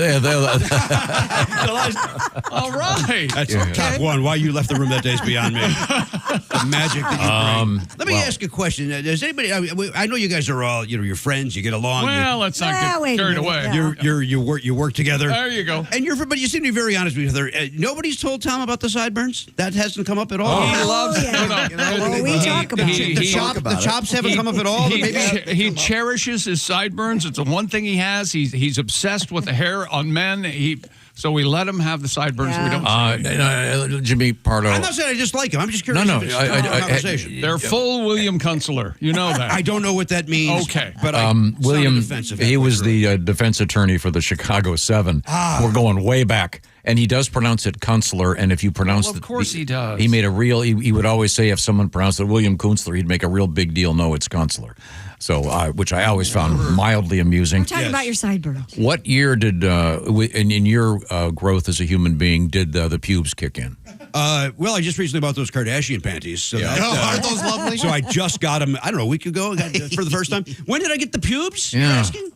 All right. That's top one. Why you left the room that day is beyond me. The magic that you bring. Let me ask a question. Does anybody? I know you guys are all your friends. You get along. Well, let's not get wait a carried minute. away. Yeah. You work together. There you go. And but you seem to be very honest with each other. Nobody's told Tom about the sideburns. That hasn't come up at all. He loves yeah. it. Well, we talk about it. The chops haven't come up at all. He cherishes his sideburns. It's the one thing he has. He's obsessed with the hair on men. So we let him have the sideburns. Yeah. We don't. Jimmy Pardo. I'm not saying I dislike him. I'm just curious. No, if it's still a conversation. They're full William Kunstler. You know that. I don't know what that means. Okay. But William, defensive he was the defense attorney for the Chicago 7. We're going way back. And he does pronounce it Kunstler, and if you pronounce Well, of course he does. He made a real, he would always say if someone pronounced it William Kunstler, he'd make a real big deal. No, it's Kunstler. So, which I always found mildly amusing. We're talking about your sideburns. What year did, in your growth as a human being, did the pubes kick in? Well, I just recently bought those Kardashian panties. So aren't those lovely? So I just got them, I don't know, a week ago for the first time. When did I get the pubes? Yeah. You're asking?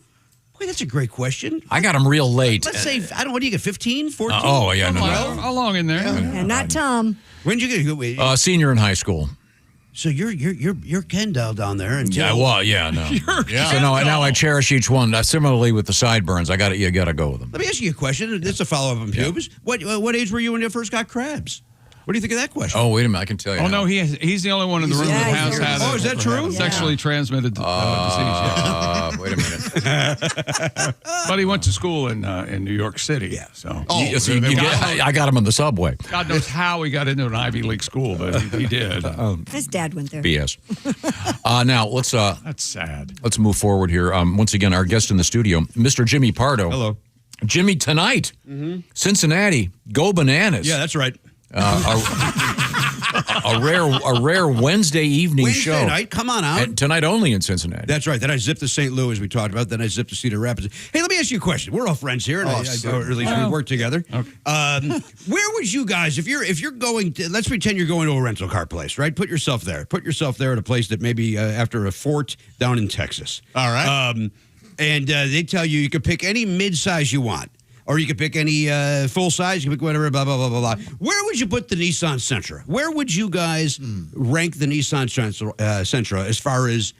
Boy, that's a great question. I got them real late. Let's say, I don't know, what do you get, 15, 14? Oh, yeah, no. How long in there? And not Tom. When did you get Senior in high school. So you're Kendall down there until Yeah, well, yeah, no. Yeah. So now I cherish each one. Similarly with the sideburns, you got to go with them. Let me ask you a question. It's a follow-up on pubes. Yeah. What age were you when you first got crabs? What do you think of that question? Oh, wait a minute, I can tell you. Oh, no, he's the only one in the room that has had is that true? sexually transmitted disease. Yeah. Wait a minute. But he went to school in New York City. Yeah. So I got him on the subway. God knows how he got into an Ivy League school, but he did. His dad went there. BS. Now let's That's sad. let's move forward here. Once again, our guest in the studio, Mr. Jimmy Pardo. Hello. Jimmy, tonight, Cincinnati, go bananas. Yeah, that's right. A rare Wednesday evening show. Wednesday night, come on out. And tonight only in Cincinnati. That's right. Then I zipped to St. Louis, we talked about. Then I zipped to Cedar Rapids. Hey, let me ask you a question. We're all friends here, and or at least we work together. Okay. Where would you guys, if you're going to, let's pretend you're going to a rental car place, right? Put yourself there. Put yourself there at a place that maybe after a fort down in Texas. All right. And they tell you can pick any mid-size you want. Or you could pick any full size. You can pick whatever, blah, blah, blah, blah, blah. Where would you put the Nissan Sentra? Where would you guys rank the Nissan Sentra as far as,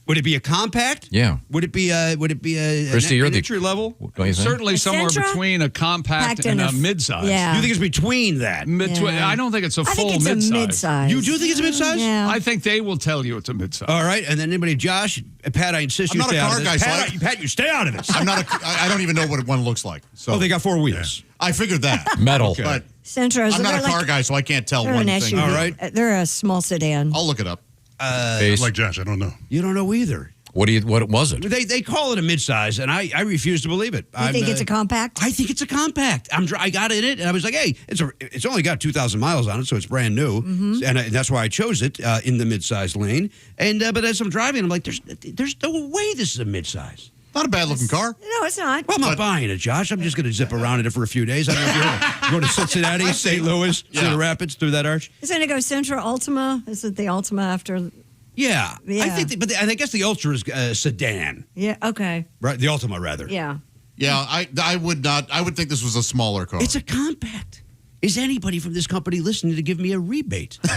would it be a compact? Yeah. Would it be a Christy, you're the entry level? Don't you think? Certainly somewhere Sentra? between a compact and a midsize. Yeah. You think it's between that? I don't think it's a full I think it's midsize. a midsize. You do think it's a midsize? Yeah. I think they will tell you it's a midsize. All right. And then anybody, Josh, Pat, I insist I'm you not stay a out car of guy, this. so Pat, you stay out of this. I don't even know what one looks like. So Oh, they got 4 wheels. I figured that. Metal. But Sentra. I'm not a car guy, so I can't tell They're one an thing. SUV. All right. They're a small sedan. I'll look it up. Like Josh, I don't know. You don't know either. What was it? They call it a midsize, and I refuse to believe it. You think it's a compact? I think it's a compact. I got in it, and I was like, hey, it's only got 2,000 miles on it, so it's brand new, and that's why I chose it in the midsize lane. And but as I'm driving, I'm like, there's no way this is a midsize. Not a bad looking car. No, it's not. Well, I'm not buying it, Josh. I'm just going to zip around in it for a few days. I don't know if you go to Cincinnati, St. Louis, Cedar Rapids, through that arch. Isn't it go Sentra Altima? Is it the Altima after? Yeah. I think, I guess the Ultra is sedan. Yeah. Okay. Right, the Ultima rather. Yeah. Yeah, I would not. I would think this was a smaller car. It's a compact. Is anybody from this company listening to give me a rebate? Right?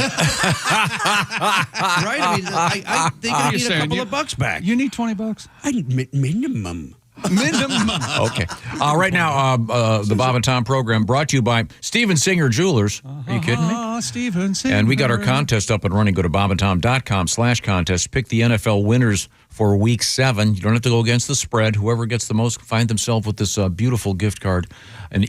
I mean, I think I need a couple of bucks back. You need $20. Minimum. Okay. Right now, the Bob and Tom program brought to you by Steven Singer Jewelers. Are you kidding me? Steven Singer. And we got our contest up and running. Go to bobandtom.com/contest. Pick the NFL winners for Week 7. You don't have to go against the spread. Whoever gets the most find themselves with this beautiful gift card, an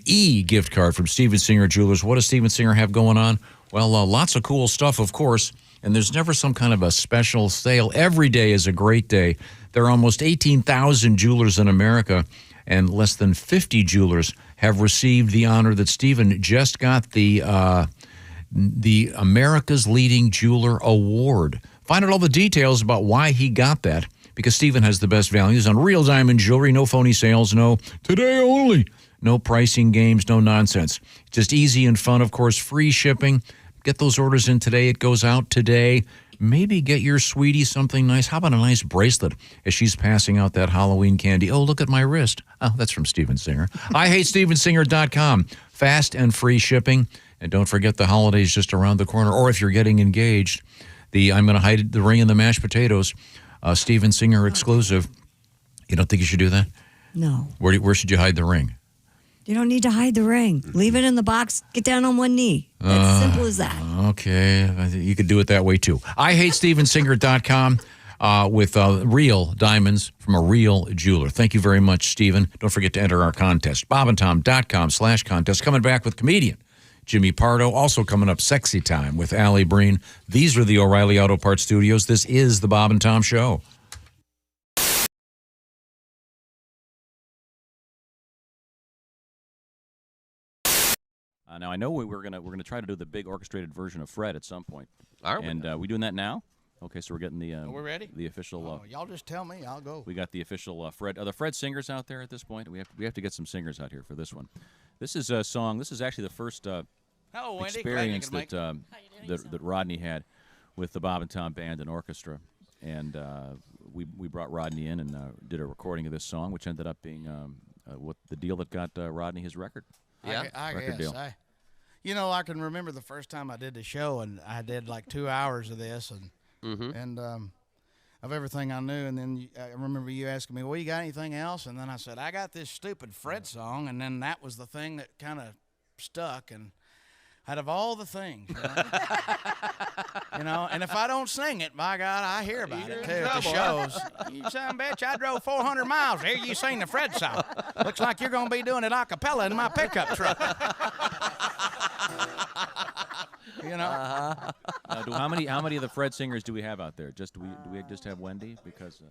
gift card from Steven Singer Jewelers. What does Steven Singer have going on? Well, lots of cool stuff, of course. And there's never some kind of a special sale. Every day is a great day. There are almost 18,000 jewelers in America, and less than 50 jewelers have received the honor that Stephen just got, the America's Leading Jeweler Award. Find out all the details about why he got that, because Stephen has the best values on real diamond jewelry, no phony sales, no today only, no pricing games, no nonsense. Just easy and fun, of course, free shipping. Get those orders in today. It goes out today. Maybe get your sweetie something nice. How about a nice bracelet as she's passing out that Halloween candy? Oh, look at my wrist. Oh, that's from Steven Singer. IHateStevenSinger.com. Fast and free shipping. And don't forget the holidays just around the corner. Or if you're getting engaged, I'm going to hide the ring in the mashed potatoes. Steven Singer exclusive. You don't think you should do that? No. Where should you hide the ring? You don't need to hide the ring. Leave it in the box. Get down on one knee. That's simple as that. Okay. You could do it that way, too. IHateStevenSinger.com with real diamonds from a real jeweler. Thank you very much, Stephen. Don't forget to enter our contest. bobandtom.com/contest. Coming back with comedian Jimmy Pardo. Also coming up, Sexy Time with Allie Breen. These are the O'Reilly Auto Parts Studios. This is the Bob and Tom Show. Now I know we're gonna try to do the big orchestrated version of Fred at some point. Are we? And we doing that now? Okay, so we're getting the. Are we ready? The official. Y'all just tell me. I'll go. We got the official Fred. Are the Fred singers out there at this point? We have to get some singers out here for this one. This is a song. This is actually the first experience that Rodney had with the Bob and Tom Band and Orchestra, and we brought Rodney in and did a recording of this song, which ended up being what the deal that got Rodney his record. Yeah, I record guess. deal. I can remember the first time I did the show, and I did like 2 hours of this, and of everything I knew. And then I remember you asking me, well, you got anything else? And then I said, I got this stupid Fred song, and then that was the thing that kind of stuck. And out of all the things, and if I don't sing it, by God, I hear about it too at the shows. You son of a bitch, I drove 400 miles. Here you sing the Fred song. Looks like you're going to be doing it a cappella in my pickup truck. How many of the Fred singers do we have out there? Do we just have Wendy? Because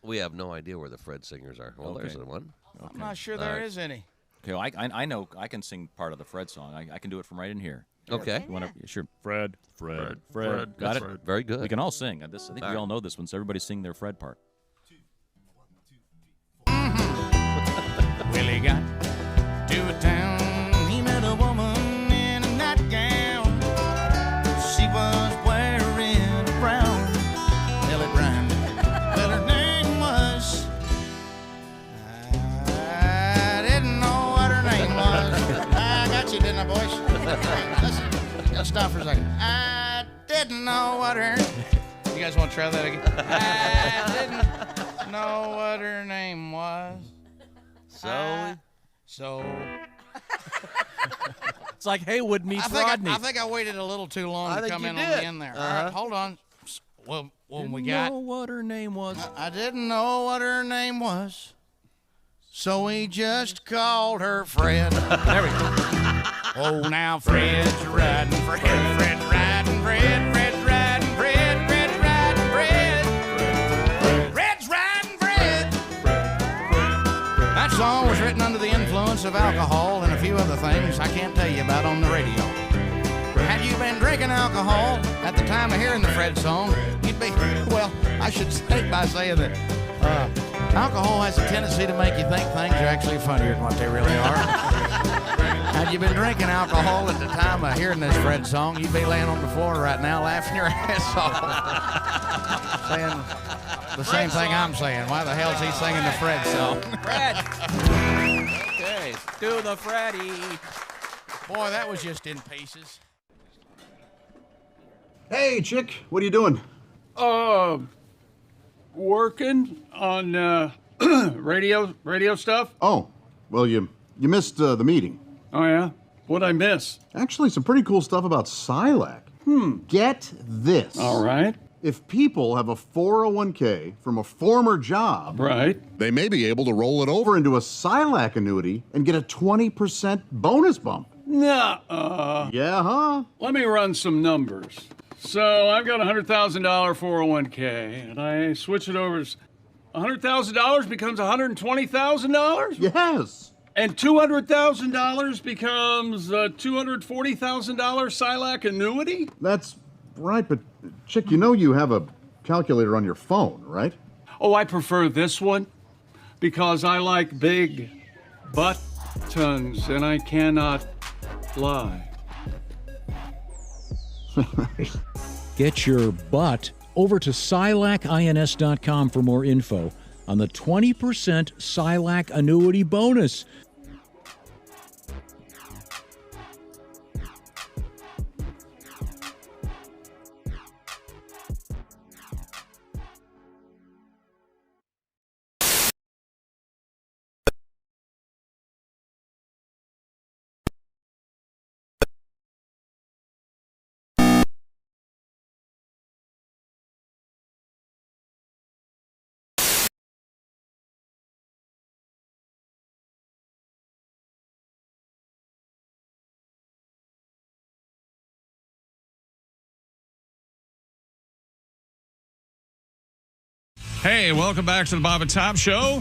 we have no idea where the Fred singers are. Well, there's one. Okay. I'm not sure there is any. Okay, well, I know I can sing part of the Fred song. I can do it from right in here. Okay. You wanna, sure. Fred. Got That's it? right. Very good. We can all sing. I think we all know this one, so everybody sing their Fred part. Willie got to a town. He met a woman in a nightgown. She was wearing a brown belly brand. Well, her name was... I didn't know what her name was. I got you, didn't I, boys? Listen, let's stop for a second. I didn't know what her... You guys want to try that again? I didn't know what her name was. So it's like Haywood meets Rodney. I think I waited a little too long to come in on the end there. All right, hold on. Well, when we got... Didn't know what her name was. I didn't know what her name was, so we just called her Fred. There we go. Oh, now Fred's riding, Fred's riding, Fred's riding, Fred's riding, Fred's riding, Fred. That song was written under the influence of alcohol and a few other things I can't tell you about on the radio. Had you been drinking alcohol at the time of hearing the Fred song, you'd be, well, I should say by saying that alcohol has a tendency to make you think things are actually funnier than what they really are. Had you been drinking alcohol at the time of hearing this Fred song, you'd be laying on the floor right now laughing your ass off. Saying the same thing I'm saying. Why the hell's he singing the Fred song? Fred. Okay, do the Freddy. Boy, that was just in pieces. Hey, chick, what are you doing? Working on radio stuff. Oh, well, you missed the meeting. Oh, yeah? What'd I miss? Actually, some pretty cool stuff about Silac. Get this. All right. If people have a 401k from a former job, right, they may be able to roll it over into a Silac annuity and get a 20% bonus bump. Nuh-uh. Yeah, huh? Let me run some numbers. So I've got a $100,000 401k, and I switch it over. $100,000 becomes $120,000? Yes. And $200,000 becomes a $240,000 Silac annuity? That's right, but chick, you know you have a calculator on your phone, right? Oh, I prefer this one because I like big buttons, and I cannot lie. Get your butt over to SilacINS.com for more info on the 20% Silac annuity bonus. Hey, welcome back to the Bob and Tom Show.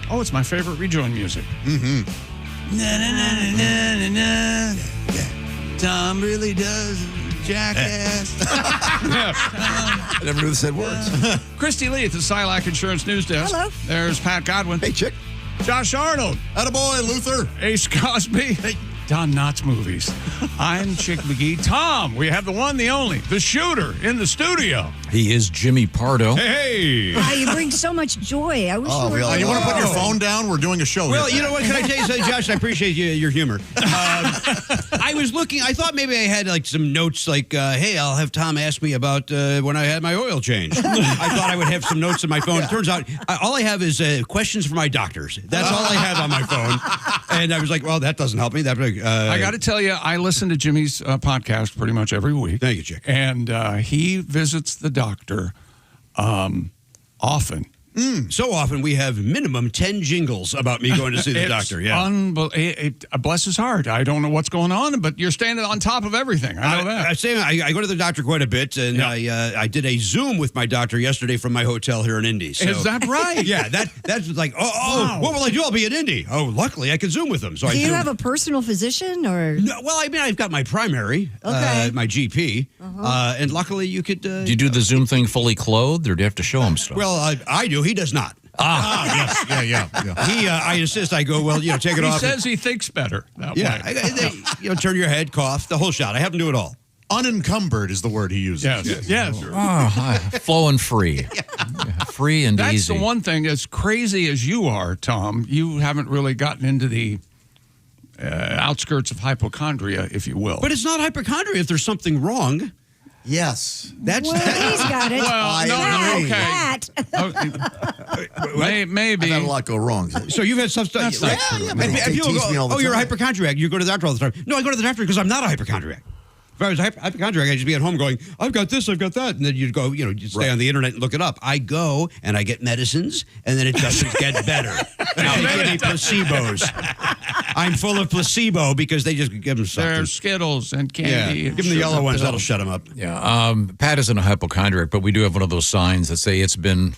Oh, it's my favorite rejoin music. Mm-hmm. Na na na na na na. Tom really does jackass. I never knew this said words. Christy Lee at the Silac Insurance News Desk. Hello. There's Pat Godwin. Hey, chick. Josh Arnold. Attaboy, Luther. Ace Cosby. Hey. Don Knotts Movies. I'm Chick McGee. Tom, we have the one, the only, the shooter in the studio. He is Jimmy Pardo. Hey. Wow, you bring so much joy. I wish you were. You want to put your phone down? We're doing a show Well, here. you know what? Can I tell you something, Josh? I appreciate your humor. I was looking. I thought maybe I had like some notes, like, "Hey, I'll have Tom ask me about when I had my oil change." I thought I would have some notes on my phone. It turns out all I have is questions for my doctors. That's all I have on my phone. And I was like, "Well, that doesn't help me." I got to tell you, I listen to Jimmy's podcast pretty much every week. Thank you, Chick. And he visits the doctor often. So often we have minimum 10 jingles about me going to see the doctor. Yeah. Bless his heart. I don't know what's going on, but you're standing on top of everything. I know that. I go to the doctor quite a bit, and I did a Zoom with my doctor yesterday from my hotel here in Indy. So. Is that right? Yeah, that's like, wow. What will I do? I'll be in Indy. Oh, luckily I can Zoom with him. So do you have a personal physician or? No, well, I mean, I've got my primary, my GP, and luckily you could. Do you do the Zoom thing fully clothed, or do you have to show him stuff? Well, I do. He does not. Yes. Yeah. I insist. I go, well, take it off. He says he thinks better that way. Turn your head, cough, the whole shot. I have him do it all. Unencumbered is the word he uses. Yes. Flowing free. Free and That's easy. the one thing. As crazy as you are, Tom, you haven't really gotten into the outskirts of hypochondria, if you will. But it's not hypochondria if there's something wrong. Yes. That's He's got it. Maybe. I've had a lot go wrong. So you've had some stuff. That's not true. And people go, you're a hypochondriac. You go to the doctor all the time. No, I go to the doctor because I'm not a hypochondriac. If I was a hypochondriac, I'd just be at home going, I've got this, I've got that. And then you'd go, you'd stay on the internet and look it up. I go and I get medicines, and then it doesn't get better. Now, they give me placebos. I'm full of placebo because they just give them something. There's Skittles and candy. Yeah. and Give them the yellow sugar ones. pills. That'll shut them up. Yeah. Pat isn't a hypochondriac, but we do have one of those signs that say it's been,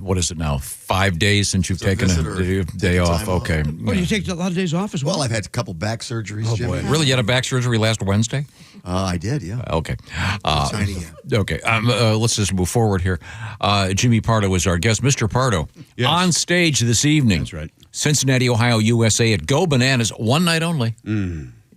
what is it now, 5 days since you've taken a day off. Okay. Oh, you take a lot of days off as well? Well, I've had a couple back surgeries, Jimmy. Really? You had a back surgery last Wednesday? I did, yeah. Okay. Tiny, Okay. Let's just move forward here. Jimmy Pardo is our guest. Mr. Pardo, on stage this evening. That's right. Cincinnati, Ohio, USA at Go Bananas, one night only.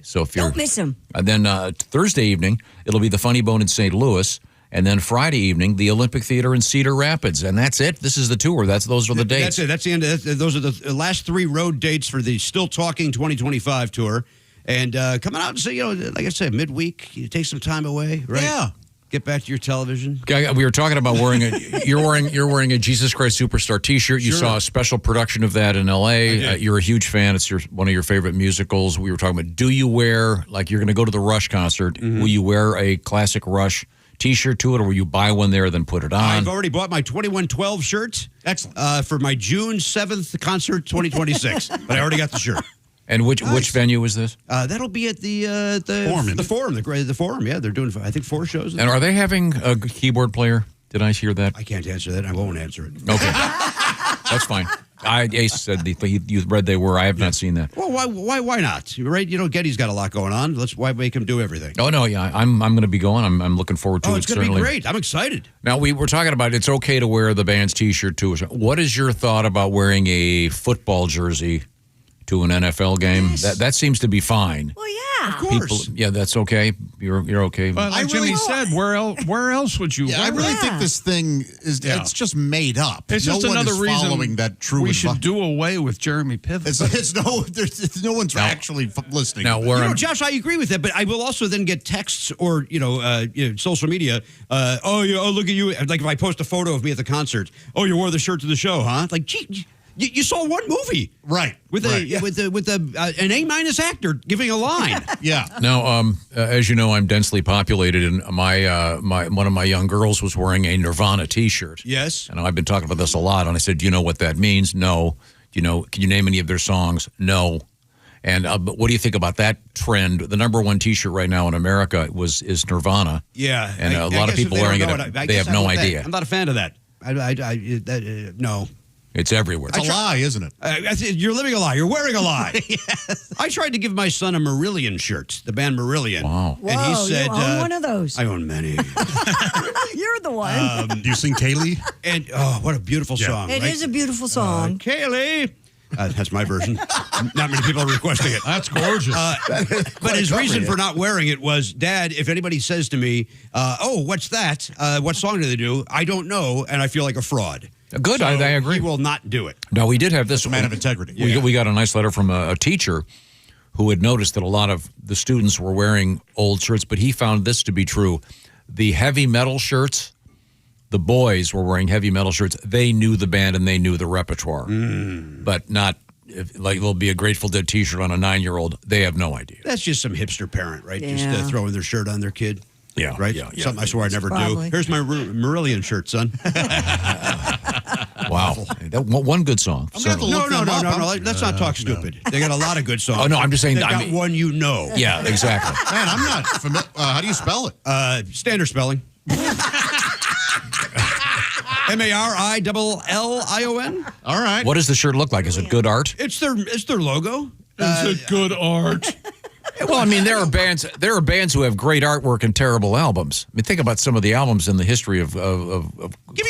So if you're, Don't miss him. And then Thursday evening, it'll be the Funny Bone in St. Louis. And then Friday evening, the Olympic Theater in Cedar Rapids. And that's it. This is the tour. Those are the dates. That's it. That's the end. Those are the last 3 road dates for the Still Talking 2025 tour. And coming out and say, like I said, midweek, you take some time away, right? Yeah. Get back to your television. We were talking about wearing you're wearing a Jesus Christ Superstar T-shirt. You saw a special production of that in L.A. You're a huge fan. It's one of your favorite musicals. We were talking about, do you wear, like you're going to go to the Rush concert, will you wear a classic Rush T-shirt to it, or will you buy one there then put it on? I've already bought my 2112 shirt. Excellent. For my June 7th concert 2026. But I already got the shirt. And which venue is this? That'll be at the Forum. The Forum. Yeah, they're doing I think 4 shows. And are they having a keyboard player? Did I hear that? I can't answer that. I won't answer it. Okay, that's fine. Ace said you read they were. I have not seen that. Well, why not? Right? Getty's got a lot going on. Why make him do everything? Oh no, yeah, I'm going to be going. I'm looking forward to it. It's going to be great. I'm excited. Now we were talking about it's okay to wear the band's T-shirt too. What is your thought about wearing a football jersey to an NFL game? Yes. That seems to be fine. Well, yeah. Of course. That's okay. You're okay. But like Jimmy said, where else would you? Yeah, I really think this thing is it's just made up. It's just no one another is reason following that true. We should do away with Jeremy Piven. There's no one's actually listening. Now, Josh, I agree with that, but I will also then get texts or social media. Look at you! Like if I post a photo of me at the concert. Oh, you wore the shirt to the show, huh? Like, gee. You saw one movie, right? With an A- actor giving a line. Yeah. Now, as you know, I'm densely populated, and my one of my young girls was wearing a Nirvana T-shirt. Yes. And I've been talking about this a lot. And I said, do you know what that means? No. Can you name any of their songs? No. And but what do you think about that trend? The number 1 T-shirt right now in America is Nirvana. Yeah. And a lot of people wearing it. They have no idea. I'm not a fan of that. No. It's everywhere. It's a lie, isn't it? You're living a lie. You're wearing a lie. Yes. I tried to give my son a Marillion shirt, the band Marillion. Wow. And he said, you own one of those. I own many. You're the one. Do you sing Kaylee? And what a beautiful song. It right? is a beautiful song. Kaylee. That's my version. Not many people are requesting it. That's gorgeous. But his reason for not wearing it was, Dad, if anybody says to me, what's that? What song do they do? I don't know, and I feel like a fraud. Good, I agree. He will not do it. No, we did have this. Man of integrity. We got a nice letter from a teacher who had noticed that a lot of the students were wearing old shirts, but he found this to be true. The heavy metal shirts, the boys were wearing heavy metal shirts. They knew the band and they knew the repertoire, but not like there'll be a Grateful Dead T-shirt on a 9-year-old. They have no idea. That's just some hipster parent, right? Yeah. Just throwing their shirt on their kid. Yeah, right. Yeah. Something I swore I'd never Probably. do. Here's my Marillion shirt, son. Wow, one good song. No. Let's not talk stupid. They got a lot of good songs. Oh no, I'm just saying. They got one you know. Yeah, exactly. Man, I'm not familiar. How do you spell it? Standard spelling. Marillion. All right. What does the shirt look like? Is it good art? It's their logo. Is it good art? Well, I mean, there are bands who have great artwork and terrible albums. I mean, think about some of the albums in the history of Give me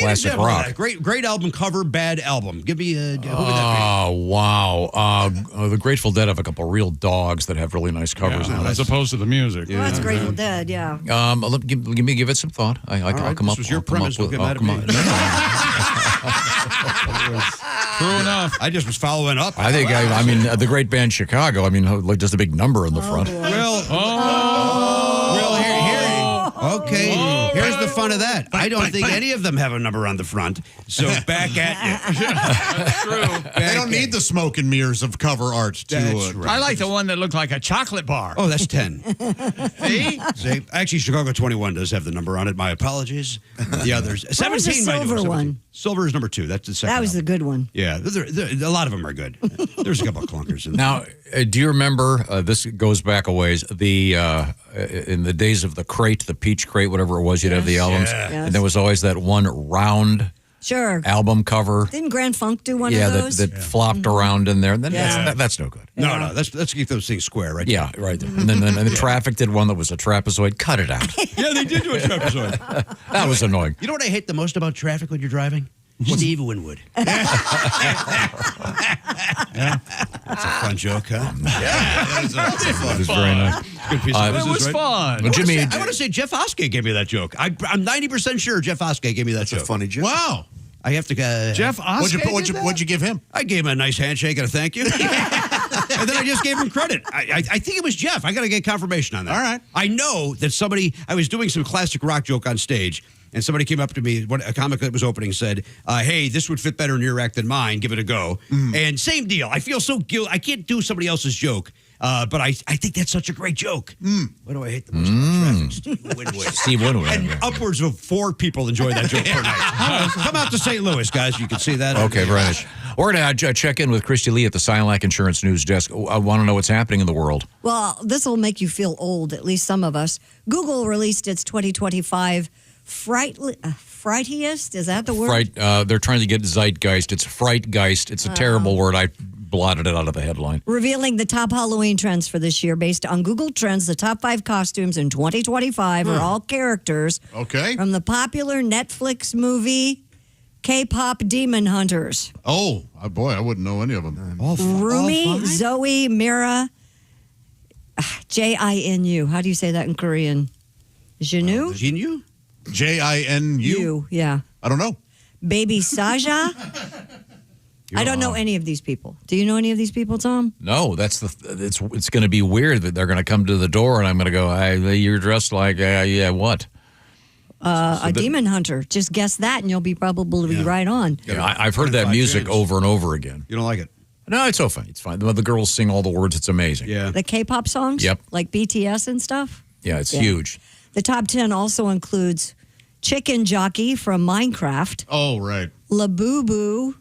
classic an example of rock. that. Great album cover, bad album. Give me a. Oh, wow. The Grateful Dead have a couple real dogs that have really nice covers on as it. opposed to the music. Well, that's Grateful Dead, yeah. Give it some thought. I'll come this up. was your I'll come premise. up with. Don't get mad at me. True enough. I just was following up. I think. I mean, the great band Chicago. I mean, like just a big number in the front. Well, here. Okay. Here's the funny one of that. I don't think any of them have a number on the front. So back at you. That's true. They don't need the smoke and mirrors of cover art to. I like the one that looked like a chocolate bar. Oh, that's 10. See? See? Actually, Chicago 21 does have the number on it. My apologies. The others. 17 What was the might do it, silver 17. one? Silver is number 2. That's the second. That was the good one. Yeah, a lot of them are good. There's a couple of clunkers in there. Now, do you remember, this goes back a ways, in the days of the crate, the peach crate, whatever it was, you'd have the albums. Yes. And there was always that one round Sure. album cover. Didn't Grand Funk do one of those? that flopped around in there. Then Yeah. that's no good. No, let's keep those things square, right? Yeah, right. And then the Traffic did one that was a trapezoid. Cut it out. Yeah, they did do a trapezoid. That was annoying. You know what I hate the most about traffic when you're driving? Steve Winwood. Yeah. That's a fun joke, huh? Yeah. That was very nice. Good piece of business, It was right? fun. Well, Jimmy, I want to say Jeff Oskey gave me that joke. I'm 90% sure Jeff Oskey gave me that joke. That's a funny joke. Wow. I have to go. Jeff Oskey What'd you give him? I gave him a nice handshake and a thank you. And then I just gave him credit. I think it was Jeff. I got to get confirmation on that. All right. I know that I was doing some classic rock joke on stage, and somebody came up to me, a comic that was opening said, hey, this would fit better in your act than mine. Give it a go. And same deal. I feel so guilty. I can't do somebody else's joke. But I think that's such a great joke. What do I hate the most about traffic? Steve Winwood. Steve Winwood. And upwards of 4 people enjoy that joke per night. Come out to St. Louis, guys. You can see that. Okay, very nice. We're going to check in with Christy Lee at the Silac Insurance News Desk. I want to know what's happening in the world. Well, this will make you feel old, at least some of us. Google released its 2025 Frightiest. Is that the word? They're trying to get zeitgeist. It's frightgeist. It's a terrible word. I blotted it out of the headline. Revealing the top Halloween trends for this year based on Google Trends. The top 5 costumes in 2025 are all characters from the popular Netflix movie K-pop Demon Hunters. Oh, boy, I wouldn't know any of them. Rumi, Zoe, Mira, Jinu. How do you say that in Korean? Jinu? Jinu? Jinu? Yeah. I don't know. Baby Saja. I don't know any of these people. Do you know any of these people, Tom? No, it's going to be weird that they're going to come to the door and I'm going to go, you're dressed like, what? A demon hunter. Just guess that and you'll be probably right on. Yeah, I've heard that music over and over again. You don't like it? No, it's so fun. It's fine. The girls sing all the words. It's amazing. Yeah. The K-pop songs? Yep. Like BTS and stuff? Yeah, it's huge. The top 10 also includes Chicken Jockey from Minecraft. Oh, right. Labubu.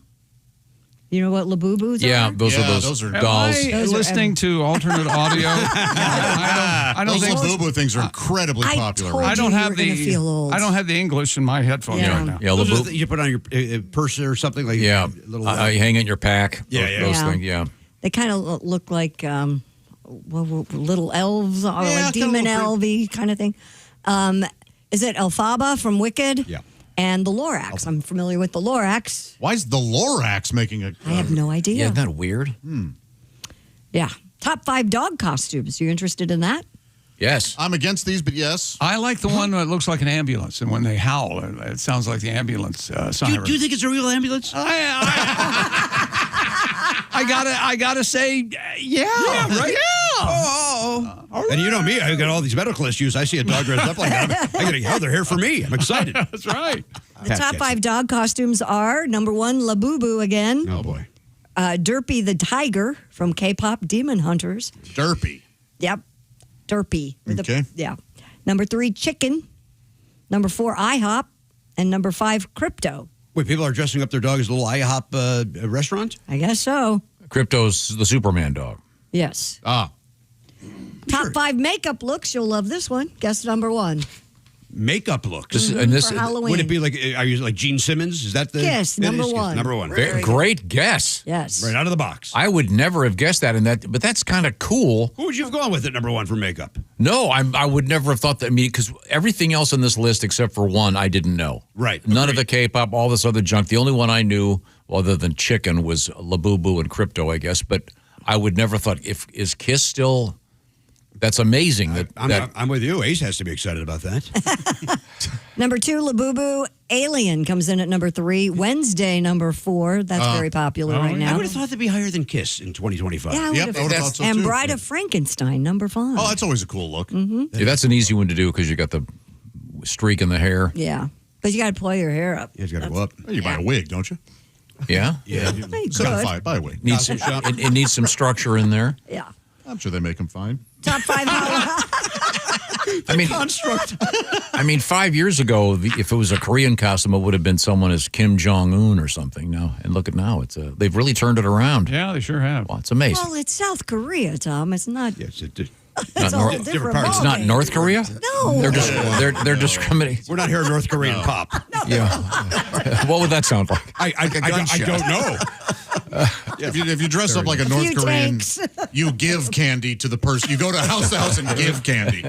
You know what Labubus are? Yeah, those are dolls. Am I listening to alternate audio? I don't those think Labubu things are incredibly popular. I don't have the English in my headphones right now. Yeah, Those are the, you put on your purse or something like you hang it in your pack. Yeah, those things. Yeah. They kind of look like little elves, or like demon elvy kind of thing. Is it Elphaba from Wicked? Yeah. And the Lorax. I'm familiar with the Lorax. Why is the Lorax making a... I have no idea. Yeah, isn't that weird? Yeah. Top 5 dog costumes. You interested in that? Yes. I'm against these, but yes. I like the one that looks like an ambulance, and when they howl, it sounds like the ambulance siren. Do you think it's a real ambulance? I gotta say, yeah, right? And you know me, I got all these medical issues. I see a dog dressed up like that. I gotta yell, they're here for me. I'm excited. That's right. The top 5 dog costumes are number 1, Labubu again. Oh, boy. Derpy the tiger from K-pop Demon Hunters. Derpy. Yep. Derpy. Okay. Yeah. Number 3, Chicken. Number 4, IHOP. And number 5, Crypto. Wait, people are dressing up their dog as a little IHOP restaurant? I guess so. Crypto's the Superman dog. Yes. Ah. Top 5 makeup looks. You'll love this one. Guess number 1. Makeup looks. For Halloween. Would it be like, are you like Gene Simmons? Is that the? Yes, number 1. Number 1. Great guess. Yes. Right out of the box. I would never have guessed that, but that's kind of cool. Who would you have gone with at number 1 for makeup? No, I would never have thought that. I mean, because everything else on this list except for one, I didn't know. Right. None of the K-pop, all this other junk. The only one I knew, other than Chicken, was Labubu and Crypto, I guess. But I would never thought, is Kiss still... That's amazing. I'm with you. Ace has to be excited about that. Number 2, Labubu. Alien comes in at number 3. Wednesday, number 4. That's very popular right now. I would have thought they'd be higher than Kiss in 2025. Yeah, I would have thought so, and too. Bride of Frankenstein, number 5. Oh, that's always a cool look. Yeah, that's an easy one to do because you got the streak in the hair. Yeah. But you got to pull your hair up. It's got to go up. You buy a wig, don't you? Yeah? Yeah. Certified, buy a wig. Needs some, it needs some structure in there. Yeah. I'm sure they make them fine. Top 5 I mean, construct. I mean, 5 years ago, if it was a Korean costume, it would have been someone as Kim Jong-un or something. Now, and look at now, they've really turned it around. Yeah, they sure have. Well, it's amazing. Well, it's South Korea, Tom. It's not. Yes, it did. It's all different It's not North Korea? No. They're discriminating. We're not hearing North Korean pop. Yeah. What would that sound like? I don't know. If you dress up like a North Korean, you give candy to the person. You go to house and give candy.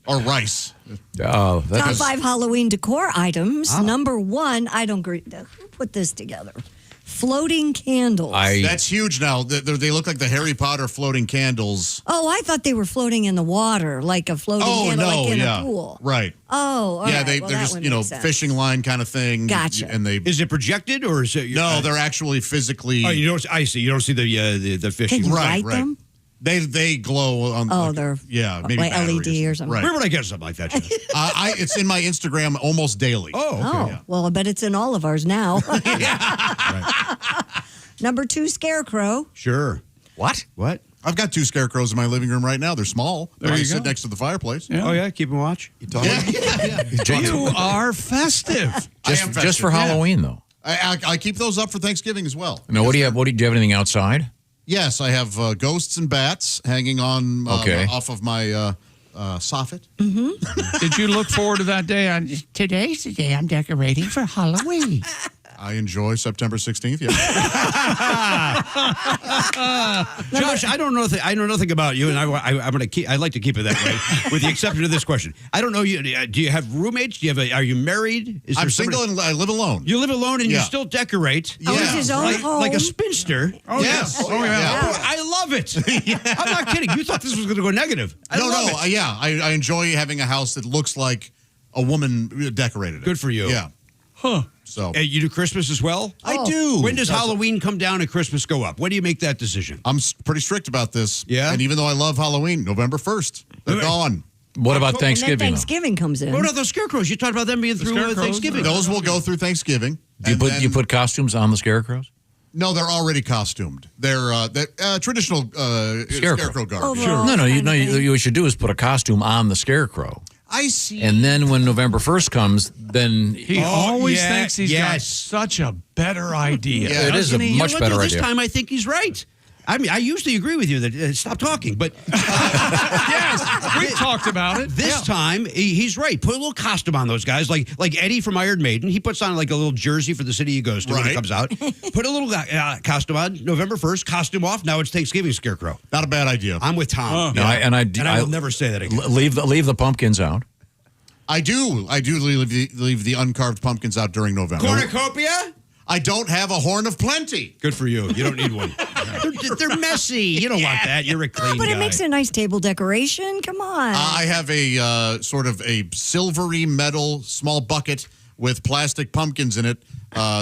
Or rice. Oh, Top 5 Halloween decor items. Number 1, I don't agree. Who put this together? Floating candles. That's huge now. They look like the Harry Potter floating candles. Oh, I thought they were floating in the water, like a floating candle like in a pool. Right. Oh, all right. They're that just, fishing line kind of thing. Gotcha. And Is it projected or is it? No, they're actually physically. Oh, you don't. I see. You don't see the fishing. Can you light them? They glow on. They're maybe like batteries. LED or something. Right. Where would I get something like that? It's in my Instagram almost daily. Oh, okay. Oh, well, I bet it's in all of ours now. Number 2, scarecrow. Sure. What? I've got 2 scarecrows in my living room right now. They're small. They sit next to the fireplace. Yeah. Oh yeah, keep them watch. You are festive. Just for Halloween, though. I keep those up for Thanksgiving as well. No, what do you have? Do you have anything outside? Yes, I have ghosts and bats hanging on off of my soffit. Mm-hmm. Did you look forward to that day? Today's the day I'm decorating for Halloween. I enjoy September 16th. Yeah. Josh, I don't know. I know nothing about you, and I'm going to keep. I'd like to keep it that way, with the exception of this question. I don't know you. Do you have roommates? Do you have? Are you married? I'm single and I live alone. You live alone, and you still decorate. Oh, it's his own home. Like a spinster. Oh yes. Oh yeah. I love it. I'm not kidding. You thought this was going to go negative. I enjoy having a house that looks like a woman decorated it. Good for you. Yeah. Huh. So you do Christmas as well? I do. When does Halloween come down and Christmas go up? When do you make that decision? I'm pretty strict about this. Yeah. And even though I love Halloween, November 1st, they're gone. What about Thanksgiving? And then Thanksgiving comes in. What about those scarecrows? You talked about them being through Thanksgiving. Those will go through Thanksgiving. Do you put costumes on the scarecrows? No, they're already costumed. They're traditional scarecrow garb. Sure. No. What you should do is put a costume on the scarecrow. I see. And then when November 1st comes, then he always thinks he's got such a better idea. Yeah, it is a much better idea. This time I think he's right. I mean, I usually agree with you that stop talking, but yes, we talked about it. This time he's right. Put a little costume on those guys, like Eddie from Iron Maiden. He puts on like a little jersey for the city he goes to when he comes out. Put a little costume on. November 1st, costume off. Now it's Thanksgiving scarecrow. Not a bad idea. I'm with Tom. No, I will never say that again. Leave the pumpkins out. I do leave the uncarved pumpkins out during November. Cornucopia? I don't have a horn of plenty. Good for you. You don't need one. They're messy. You don't want that. You're a clean but guy. It makes a nice table decoration. Come on. I have a sort of a silvery metal small bucket with plastic pumpkins in it.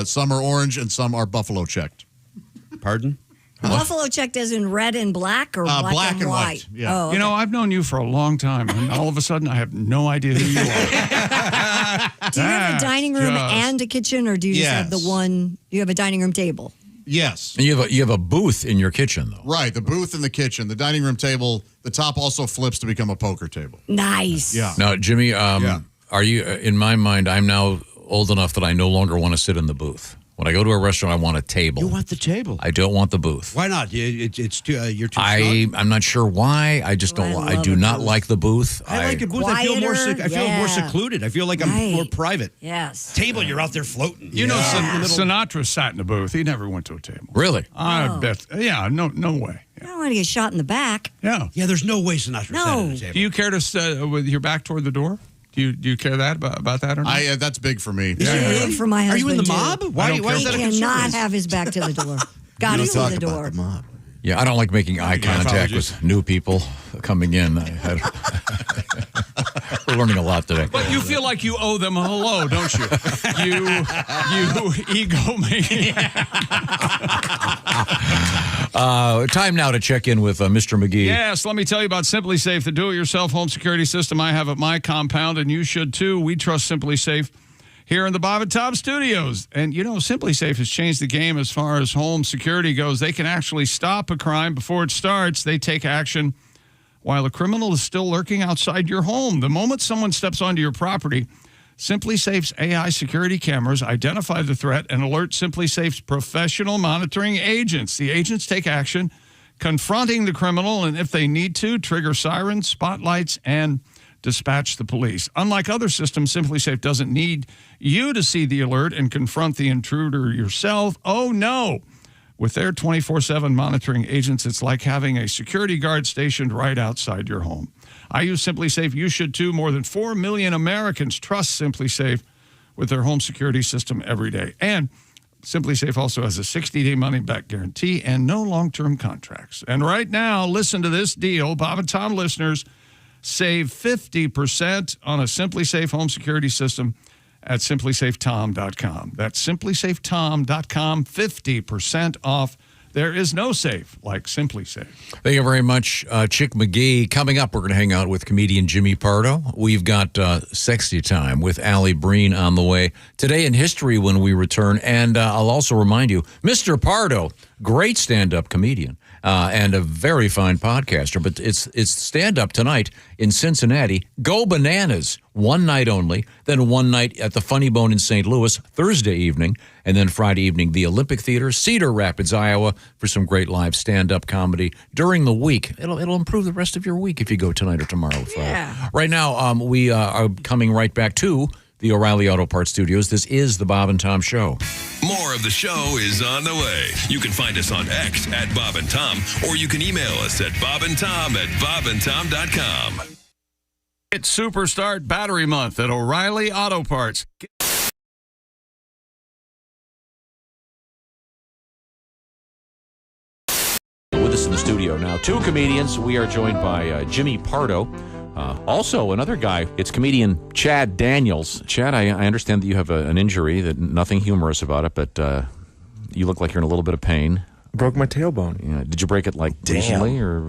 Some are orange and some are buffalo checked. Pardon? Buffalo checked as in red and black or black and white? Yeah. Oh, okay. You know, I've known you for a long time, and all of a sudden I have no idea who you are. Do you have a dining room and a kitchen, or do you just have the one? You have a dining room table? Yes. And you have a booth in your kitchen, though. Right, the booth in the kitchen. The dining room table, the top also flips to become a poker table. Nice. Yeah. Now, Jimmy, are you, in my mind, I'm now old enough that I no longer want to sit in the booth. When I go to a restaurant, I want a table. You want the table? I don't want the booth. Why not? It's too. You're too. I'm not sure why. I just don't. I do not like the booth. I like a booth. I feel more secluded. I feel like I'm more private. Yes. Table, you're out there floating. You know, Sinatra sat in a booth. He never went to a table. Really? I bet. Yeah. No way. I don't want to get shot in the back. Yeah. Yeah. There's no way Sinatra sat at a table. Do you care to sit with your back toward the door? Do you care about that or not? That's big for me. Big for my husband. Are you in the too. mob? Why is that a concern? He cannot have his back to the door. Got to see the door. Yeah, I don't like making eye contact with new people coming in. I learning a lot today. But you feel like you owe them a hello, don't you? You egomaniac. Time now to check in with Mr. McGee. Yes, let me tell you about Simply Safe, the do-it-yourself home security system I have at my compound, and you should too. We trust Simply Safe here in the Bob and Tom studios. And, Simply Safe has changed the game as far as home security goes. They can actually stop a crime before it starts. They take action while a criminal is still lurking outside your home. The moment someone steps onto your property, Simply Safe's AI security cameras identify the threat and alert Simply Safe's professional monitoring agents. The agents take action, confronting the criminal, and if they need to, trigger sirens, spotlights, and dispatch the police. Unlike other systems, Simply Safe doesn't need you to see the alert and confront the intruder yourself. Oh, no. With their 24/7 monitoring agents, it's like having a security guard stationed right outside your home. I use Simply Safe. You should too. More than 4 million Americans trust Simply Safe with their home security system every day. And Simply Safe also has a 60-day money-back guarantee and no long-term contracts. And right now, listen to this deal. Bob and Tom listeners, save 50% on a Simply Safe home security system at simplysafetom.com. That's simplysafetom.com, 50% off. There is no safe like Simply Safe. Thank you very much, Chick McGee. Coming up, we're going to hang out with comedian Jimmy Pardo. We've got Sexy Time with Allie Breen on the way. Today in history when we return. And I'll also remind you, Mr. Pardo, great stand-up comedian. And a very fine podcaster, but it's stand-up tonight in Cincinnati. Go Bananas, one night only, then one night at the Funny Bone in St. Louis, Thursday evening, and then Friday evening, the Olympic Theater, Cedar Rapids, Iowa, for some great live stand-up comedy during the week. It'll improve the rest of your week if you go tonight or tomorrow. Yeah. Right now, we are coming right back to the O'Reilly Auto Parts Studios. This is the Bob and Tom Show. More of the show is on the way. You can find us on X at Bob and Tom, or you can email us at bobandtom@bobandtom.com. It's Superstart Battery Month at O'Reilly Auto Parts. With us in the studio now, two comedians. We are joined by Jimmy Pardo. Also, another guy, it's comedian Chad Daniels. Chad, I understand that you have an injury, that nothing humorous about it, but you look like you're in a little bit of pain. Broke my tailbone. Yeah. Did you break it recently or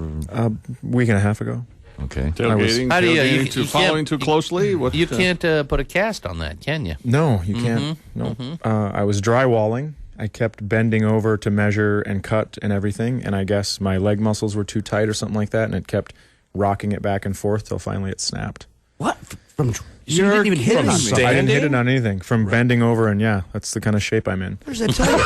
week and a half ago? Okay. Tailgating, following too closely? You can't put a cast on that, can you? No, you can't. No. I was drywalling. I kept bending over to measure and cut and everything, and I guess my leg muscles were too tight or something like that, and it kept rocking it back and forth till finally it snapped. What? You didn't even hit it on me. I didn't hit it on anything. From bending over, and that's the kind of shape I'm in. What does that tell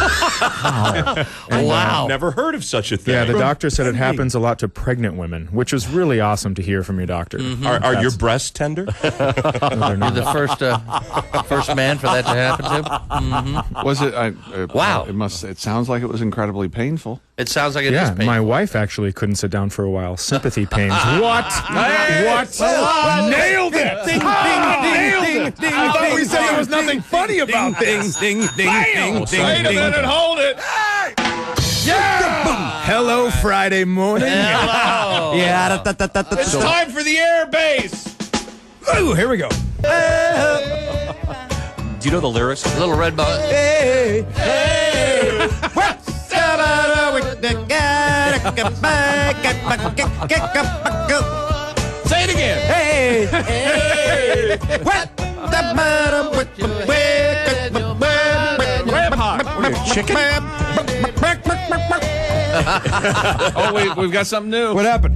you? Wow. Never heard of such a thing. Yeah, the doctor said it happens a lot to pregnant women, which was really awesome to hear from your doctor. Are your breasts tender? No, they're You're not. the first man for that to happen to. Was it? Wow. It sounds like it was incredibly painful. It sounds like it is Yeah, painful. my wife actually couldn't sit down for a while. Sympathy pains. What? Hey! What? Nailed it! Ding, ding, ding, ding, I thought ding, we said there was ding, nothing funny about this. Ding, ding, ding, Wait a minute, hold it. Yeah! Hello, Friday morning. Hello. Yeah. It's time for the air base. Ooh, here we go. Do you know the lyrics? Little red button. Hey, hey. Say it again. Hey, hey. What? Chicken? Oh, wait, we've got something new. What happened?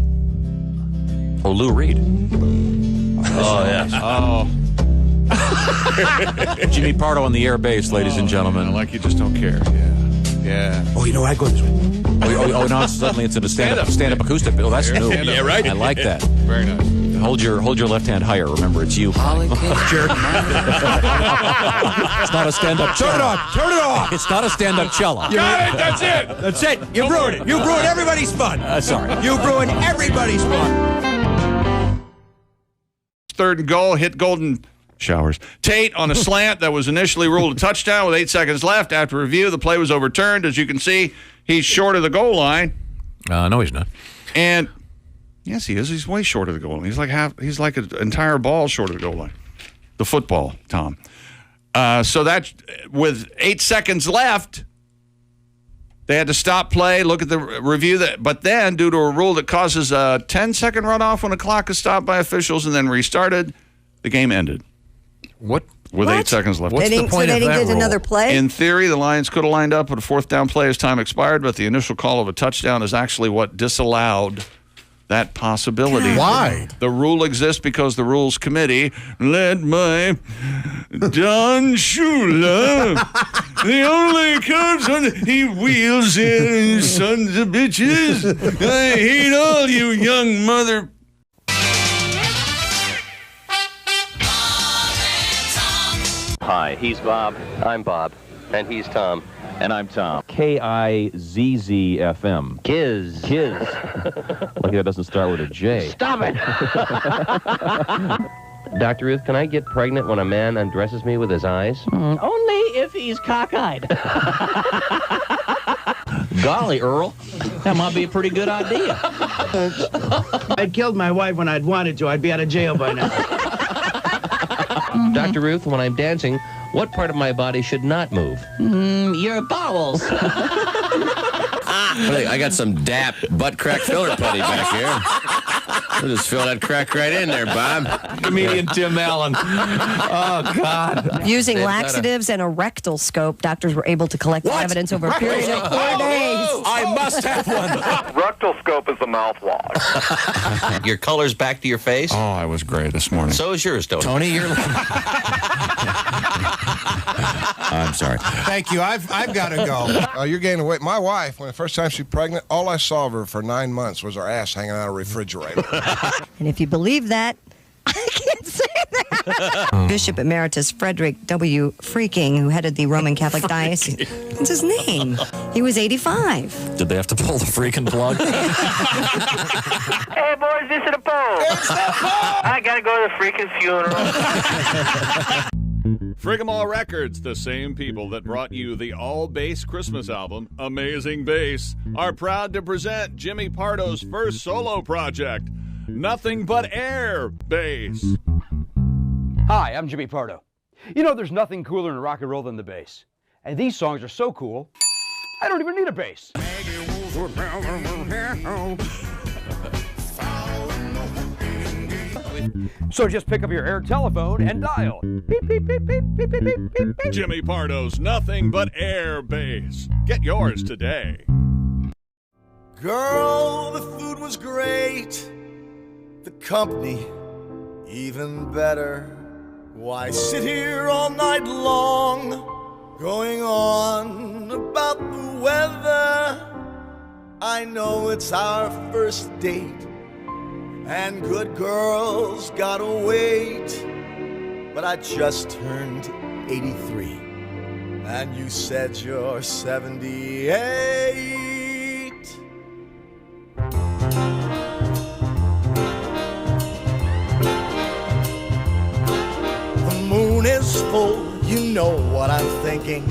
Oh, Lou Reed. Oh, yes. Oh. Jimmy Pardo on the air base, ladies and gentlemen. Like you just don't care. Yeah. Oh, you know, I go this way. Now suddenly it's in a stand-up acoustic. Oh, that's new. Yeah, right. I like that. Very nice. Hold your left hand higher. Remember, it's you. Jerk. It's not a stand-up cello. Turn it off. Turn it off. It's not a stand-up cello. Got it. That's it. That's it. You ruined it. You ruined everybody's fun. Sorry. You ruined everybody's fun. 3rd and goal, hit Golden Showers. Tate on a slant that was initially ruled a touchdown with 8 seconds left. After review, the play was overturned. As you can see, he's short of the goal line. No, he's not. And Yes, he is. He's way short of the goal line. He's like an entire ball short of the goal line. The football, Tom. So that with 8 seconds left, they had to stop play, look at the review. But then, due to a rule that causes a 10-second runoff when a clock is stopped by officials and then restarted, the game ended. What? With 8 seconds left. What's the point of that rule? So they didn't get another play? In theory, the Lions could have lined up with a fourth down play as time expired, but the initial call of a touchdown is actually what disallowed that possibility. Why? The rule exists because the Rules Committee, led by Don Shula, the only coach he wheels in, sons of bitches. I hate all you young mother... Hi, he's Bob. I'm Bob. And he's Tom. And I'm Tom. KIZZ-FM. Kiz. Lucky that doesn't start with a J. Stop it! Dr. Ruth, can I get pregnant when a man undresses me with his eyes? Only if he's cockeyed. Golly, Earl, that might be a pretty good idea. I killed my wife when I'd wanted to. I'd be out of jail by now. Dr. Ruth, when I'm dancing, what part of my body should not move? Your bowels. I got some DAP butt crack filler putty back here. We'll just fill that crack right in there, Bob. Comedian Tim Allen. Oh, God. Using laxatives and a rectal scope, doctors were able to collect evidence over a period of 4 days. I must have one. Rectal scope is a mouthwash. Your color's back to your face? Oh, I was gray this morning. So is yours, Tony. Tony, you're... I'm sorry. Thank you. I've got to go. You're gaining weight. My wife, when the first time she was pregnant, all I saw of her for 9 months was her ass hanging out of a refrigerator. And if you believe that, I can't say that. Bishop Emeritus Frederick W. Freaking, who headed the Roman Catholic Diocese. That's his name. He was 85. Did they have to pull the freaking plug? Hey, boys, this is the Pope. It's the Pope! I gotta go to the freaking funeral. Frigamall Records, the same people that brought you the all-bass Christmas album, Amazing Bass, are proud to present Jimmy Pardo's first solo project, Nothing But Air Bass. Hi, I'm Jimmy Pardo. You know, there's nothing cooler in rock and roll than the bass. And these songs are so cool, I don't even need a bass. So just pick up your Air telephone and dial. Beep, beep, beep, beep, beep, beep, beep, beep, beep. Jimmy Pardo's Nothing But Air Bass. Get yours today. Girl, the food was great. The company even better. Why sit here all night long, going on about the weather? I know it's our first date, and good girls gotta wait. But I just turned 83, and you said you're 78. The moon is full, you know what I'm thinking.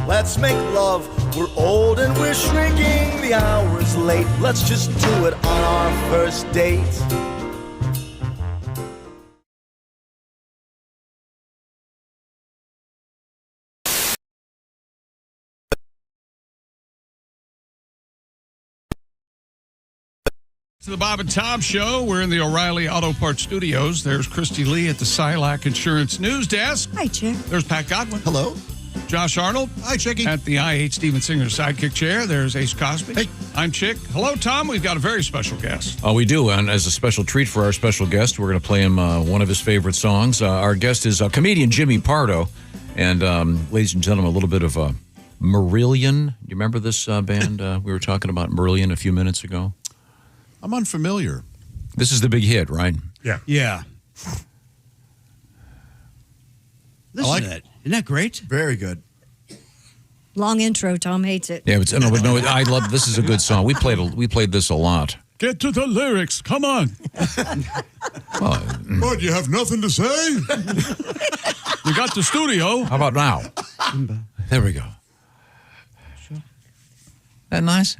Let's make love, we're old and we're shrinking. The hour's late, let's just do it on our first date. To the Bob and Tom Show. We're in the O'Reilly Auto Parts Studios. There's Christy Lee at the Silac Insurance News Desk. Hi, Chick. There's Pat Godwin. Hello. Josh Arnold. Hi, Chickie. At the I Hate Steven Singer sidekick chair, there's Ace Cosby. Hey. I'm Chick. Hello, Tom. We've got a very special guest. Oh, we do. And as a special treat for our special guest, we're going to play him one of his favorite songs. Our guest is comedian Jimmy Pardo. And ladies and gentlemen, a little bit of Marillion. You remember this band? We were talking about Marillion a few minutes ago. I'm unfamiliar. This is the big hit, right? Yeah. Listen like to that. Isn't that great? Very good. Long intro. Tom hates it. Yeah, but no, I love. This is a good song. We played this a lot. Get to the lyrics. Come on. What, you have nothing to say? You got the studio. How about now? There we go. That nice?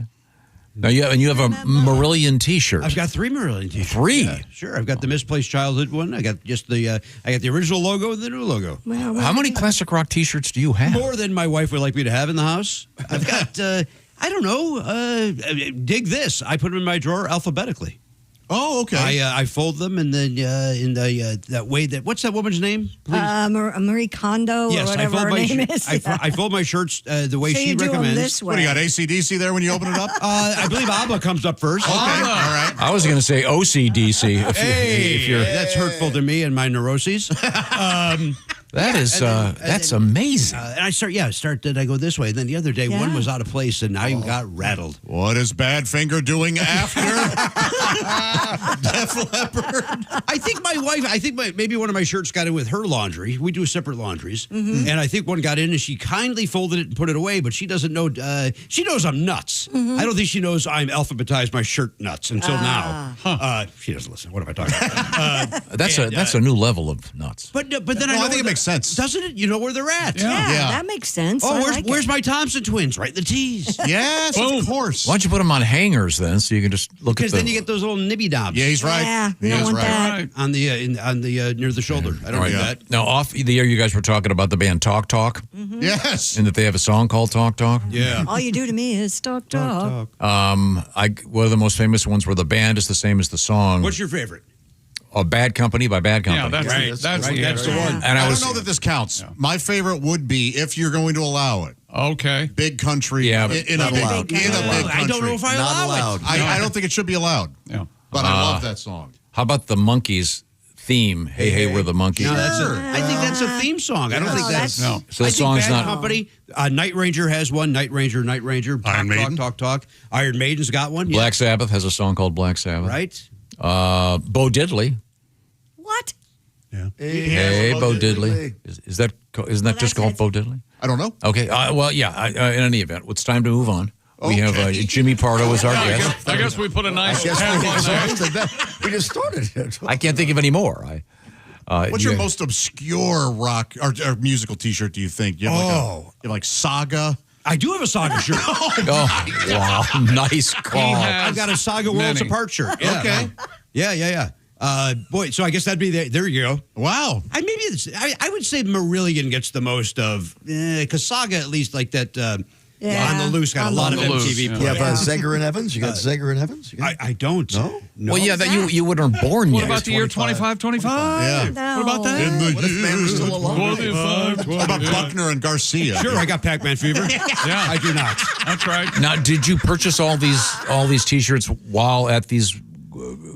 Now you have a Marillion T-shirt. I've got 3 Marillion T-shirts. 3? Yeah, sure. I've got the misplaced childhood one. I got just the original logo and the new logo. How many classic rock T-shirts do you have? More than my wife would like me to have in the house. I've got I don't know. Dig this. I put them in my drawer alphabetically. Oh, okay. I fold them and then in that way that what's that woman's name? Marie Kondo or whatever her name is. I fold my shirts the way she recommends. This way. What do you got? AC/DC there when you open it up? I believe ABBA comes up first. Okay, all right. I was going to say OCDC. If you're, that's hurtful to me and my neuroses. That's amazing. And I started. I go this way. And then the other day, one was out of place, and I got rattled. What is Badfinger doing after Def Leppard? I think my wife. Maybe one of my shirts got in with her laundry. We do separate laundries, and I think one got in, and she kindly folded it and put it away. But she doesn't know. She knows I'm nuts. I don't think she knows I'm alphabetized my shirt nuts until now. She doesn't listen. What am I talking about? That's a new level of nuts. But then I think it makes sense, doesn't it? You know where they're at. Yeah, that makes sense. Oh, where's my Thompson twins? Right, the T's. Yes, of course. Why don't you put them on hangers then, so you can just look because at then you get those little nibby dobs. Yeah, he's right. Yeah, he's right. On the near the shoulder. I don't need that. Now, off the air, you guys were talking about the band Talk Talk. Yes, and that they have a song called Talk Talk. Yeah. All you do to me is talk. One of the most famous ones where the band is the same as the song. What's your favorite? Bad Company by Bad Company. Yeah, that's the one. And I don't know that this counts. Yeah. My favorite would be, if you're going to allow it. Okay. Big Country. Yeah, in a big country. I don't know if I allow it. I don't think it should be allowed. Yeah. But I love that song. How about the Monkees theme? Hey, we're the Monkees. No, I think that's a theme song. I don't think that's. No. So the song's not. Company. Night Ranger has one. Night Ranger. Iron Maiden. Talk. Iron Maiden's got one. Yeah. Black Sabbath has a song called Black Sabbath. Right. Bo Diddley. What? Yeah. Hey, Bo Diddley. Isn't that just called Bo Diddley? I don't know. Okay. In any event, it's time to move on. We have Jimmy Pardo as our guest. I guess we put a nice hat on there. We just started. I can't think of any more. What's your most obscure rock or musical T-shirt? Do you think? You have like Saga. I do have a Saga shirt. Wow, nice call. I've got a Saga Worlds Apart shirt. Yeah. Okay. Yeah. Boy, so I guess that'd be there you go. Wow. I would say Marillion gets the most of, because Saga at least like that. On the Loose got a lot of MTV. You have Zegger and Evans? You got Zegger and Evans? I don't. No? Well, yeah, that you weren't born yet. What about the year 2525? Yeah. No. What about that? In the What if man was still alive? 25, What about Buckner and Garcia? Sure, I got Pac-Man fever. Yeah, I do not. That's right. Now, did you purchase all these T-shirts while at these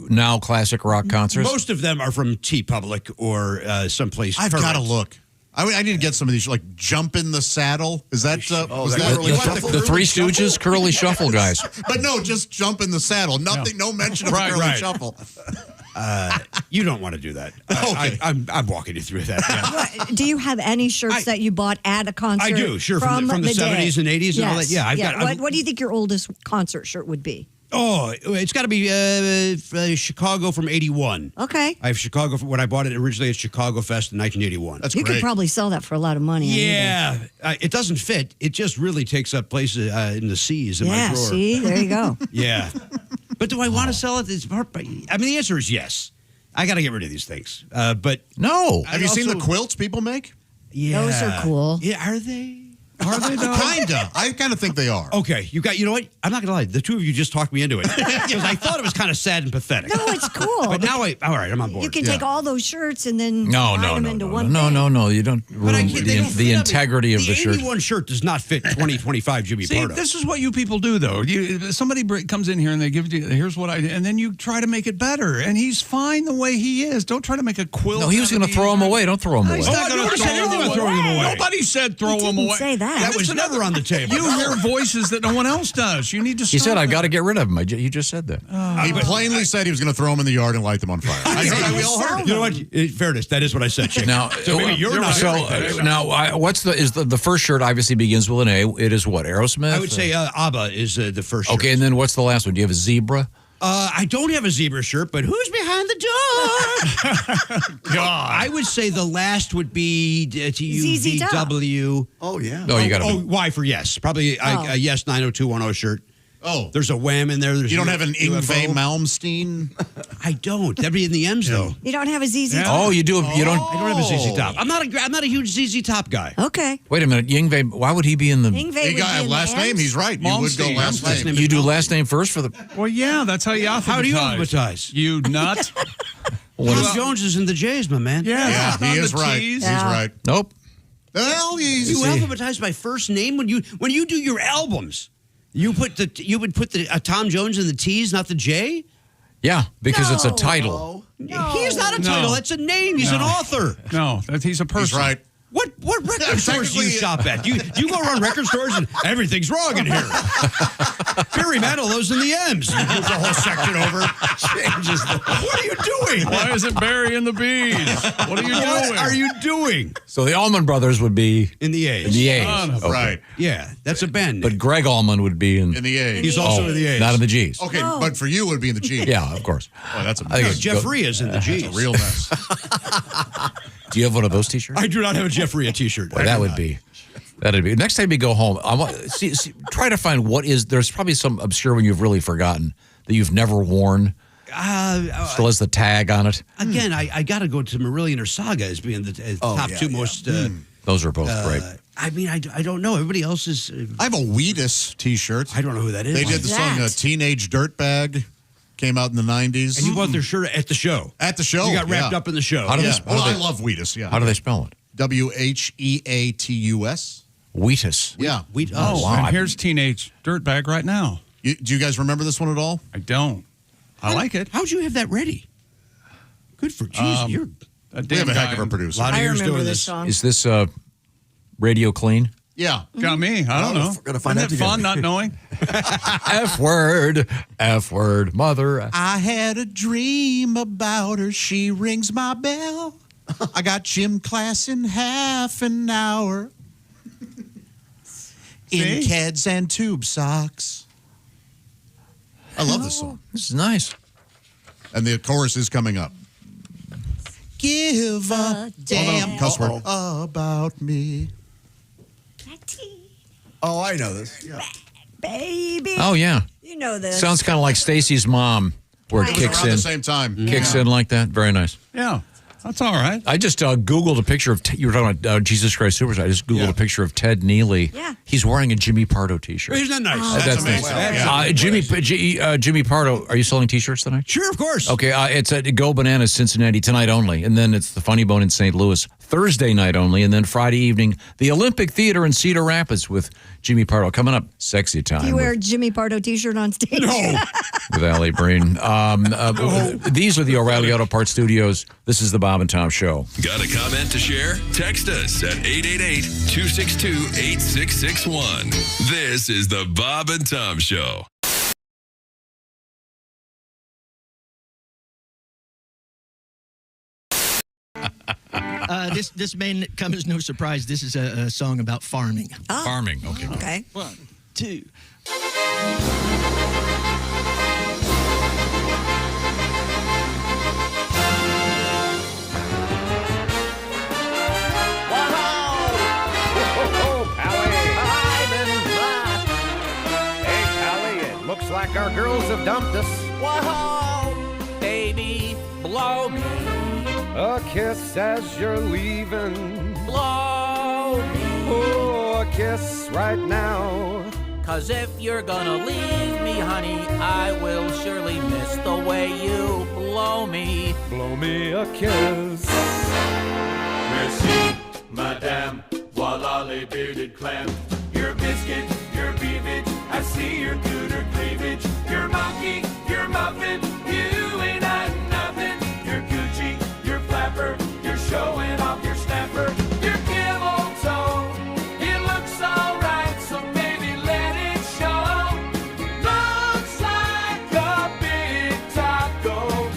now classic rock concerts? Most of them are from T Public or someplace. I've got to look. I need to get some of these, like Jump in the Saddle. Is that the Three Stooges, Curly Shuffle guys? But no, just Jump in the Saddle. Nothing, no mention of the Curly Shuffle. You don't want to do that. Okay. I'm walking you through that. Do you have any shirts that you bought at a concert? I do, sure, from the 70s and 80s and all that. Yeah, I've got. What do you think your oldest concert shirt would be? Oh, it's got to be Chicago from '81. Okay. I have Chicago when I bought it originally at Chicago Fest in 1981. That's you great. could probably sell that for a lot of money. Yeah, it doesn't fit. It just really takes up place in the C's in my drawer. See, there you go. Yeah, but do I want to sell it? I mean, the answer is yes. I got to get rid of these things. But no. Have you seen the quilts people make? Yeah, those are cool. Yeah, are they? Are they though? Kinda. I kind of think they are. Okay, you know what? I'm not gonna lie. The two of you just talked me into it because I thought it was kind of sad and pathetic. No, it's cool. But now all right, I'm on board. You can take all those shirts and then No. You don't ruin the integrity of the shirt. The 81 shirt does not fit 2025 Jimmy Pardo. This is what you people do, though. Somebody comes in here and they give you, here's what I did, and then you try to make it better. And he's fine the way he is. Don't try to make a quilt. No, he was going to throw him away. Don't throw him away. He's not going to throw him away. Nobody said throw him away. Say that. That was never on the table. You hear voices that no one else does. You need to stop. He said, I've got to get rid of him. You just said that. He plainly said he was going to throw them in the yard and light them on fire. We all heard it. You know what? In fairness, that is what I said, Chick. Now, so maybe you're not. What's the first shirt? Obviously begins with an A. It is what? Aerosmith? I would say ABBA is the first shirt. Okay, and then what's the last one? Do you have a zebra? I don't have a zebra shirt, but who's behind the door? God. I would say the last would be TUVW. Oh, yeah. No, you got to. Y for yes. Probably a yes 90210 shirt. Oh. There's a Wham in there. There's You don't have an UFO. Yngwie Malmsteen? I don't. That'd be in the M's, though. You don't have a ZZ Top? Oh, you do. You don't. I don't have a ZZ Top. I'm not a huge ZZ Top guy. Okay. Wait a minute, Yngwie. Why would he be in the? Yngwie would be in last the name. M's? He's right. You would go last name. You do last name first for the. Well, yeah, that's how you alphabetize. How do you alphabetize? You nut. Tom Jones is in the J's, my man. Yeah, he is right. He's right. Nope. Well, you alphabetize by first name when you do your albums. You would put the Tom Jones in the T's, not the J. Yeah, because it's a title. He is not a title. That's a name. He's an author. No, he's a person. He's right. What record stores do you shop at? Do you go around record stores and everything's wrong in here? Barry Manilow's in the M's. He moves the whole section over. Changes the. What are you doing? Why isn't Barry in the B's? What are you doing? What are you doing? So the Allman Brothers would be in the A's. In the A's. Okay. Right. Yeah, that's a band. But Greg Allman would be in the A's. He's also in the A's. Not in the G's. Okay, but for you, it would be in the G's. Yeah, of course. Oh, that's a I think mess. it's Jeffrey is in the G's. That's a real mess. Do you have one of those T-shirts? I do not have a Jeffrey T-shirt. Well, that'd be. Next time you go home, I want see try to find what is. There's probably some obscure one you've really forgotten that you've never worn. Still has the tag on it. Again, I got to go to Marillion or Saga as being the top two most. Those are both great. I mean, I don't know. Everybody else is. I have a Wheatus T-shirt. I don't know who that is. They did the song "Teenage Dirtbag." Came out in the 90s. And you bought their shirt at the show. At the show. You got wrapped up in the show. How do they, I love Wheatus, yeah. How do they spell it? Wheatus. Wheatus. Yeah. Oh, wow. And here's Teenage Dirtbag right now. Do you guys remember this one at all? I don't. I like it. How'd you have that ready? Good for Jesus. You're we have a heck of a producer. A lot of years doing this. Song. Is this Radio Clean? Yeah. Got me. I don't know. We're gonna find Isn't out it fun not knowing? F word, mother. I had a dream about her. She rings my bell. I got gym class in half an hour. In Keds and tube socks. I love this song. This is nice. And the chorus is coming up. Give a damn cuss word about me. Oh, I know this. Yeah. Baby. Oh yeah. You know this. Sounds kind of like Stacy's mom, where it kicks Around in. the same time. Kicks in like that. Very nice. Yeah, that's all right. I just Googled a picture of, you were talking about Jesus Christ Superstar. I just Googled a picture of Ted Neely. Yeah. He's wearing a Jimmy Pardo T-shirt. Isn't that nice? Oh, that's amazing. Jimmy Pardo, are you selling T-shirts tonight? Sure, of course. Okay, it's at Go Bananas Cincinnati tonight only, and then it's the Funny Bone in St. Louis Thursday night only, and then Friday evening, the Olympic Theater in Cedar Rapids with Jimmy Pardo. Coming up, Sexy Time. Do you wear a Jimmy Pardo T-shirt on stage? No. With Allie Breen. These are the O'Reilly Auto Parts Studios. This is the Bob and Tom Show. Got a comment to share? Text us at 888-262-8661. This is the Bob and Tom Show. This may come as no surprise. This is a song about farming. Oh. Farming, okay. Okay. 1, 2. Looks like our girls have dumped us. Whoa, baby, blow me. A kiss as you're leaving. Blow me. Oh, a kiss right now. 'Cause if you're gonna leave me, honey, I will surely miss the way you blow me. Blow me a kiss. Merci, madame, voila les bearded clam. Your biscuit, your beavage, I see your cooter cleavage. Your monkey, your muffin, you ain't hiding nothing. Your Gucci, your flapper, you're showing off your snapper. Your camel toe, it looks alright, so baby let it show. Looks like a big taco,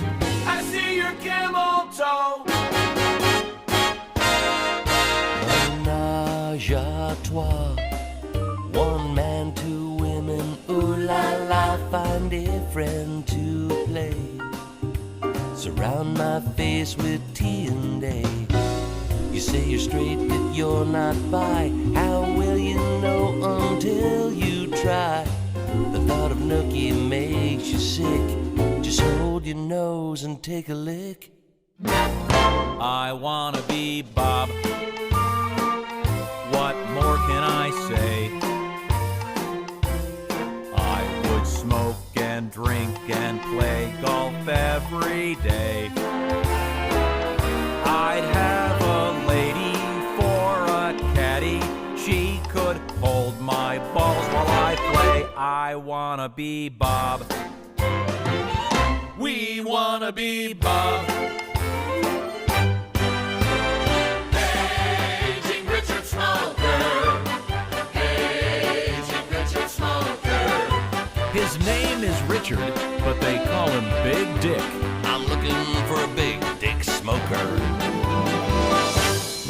I see your camel toe. Ménage à trois. One man, two women, ooh la la, find a friend to play. Surround my face with tea and day. You say you're straight, but you're not bi. How will you know until you try? The thought of nookie makes you sick. Just hold your nose and take a lick. I wanna be Bob. What more can I say? I would smoke and drink and play golf every day. I'd have a lady for a caddy. She could hold my balls while I play. I wanna be Bob. We wanna be Bob. Paging Richard Smoker. Paging Richard Smoker. His name is Richard, but they call him Big Dick. I'm looking for a big dick smoker.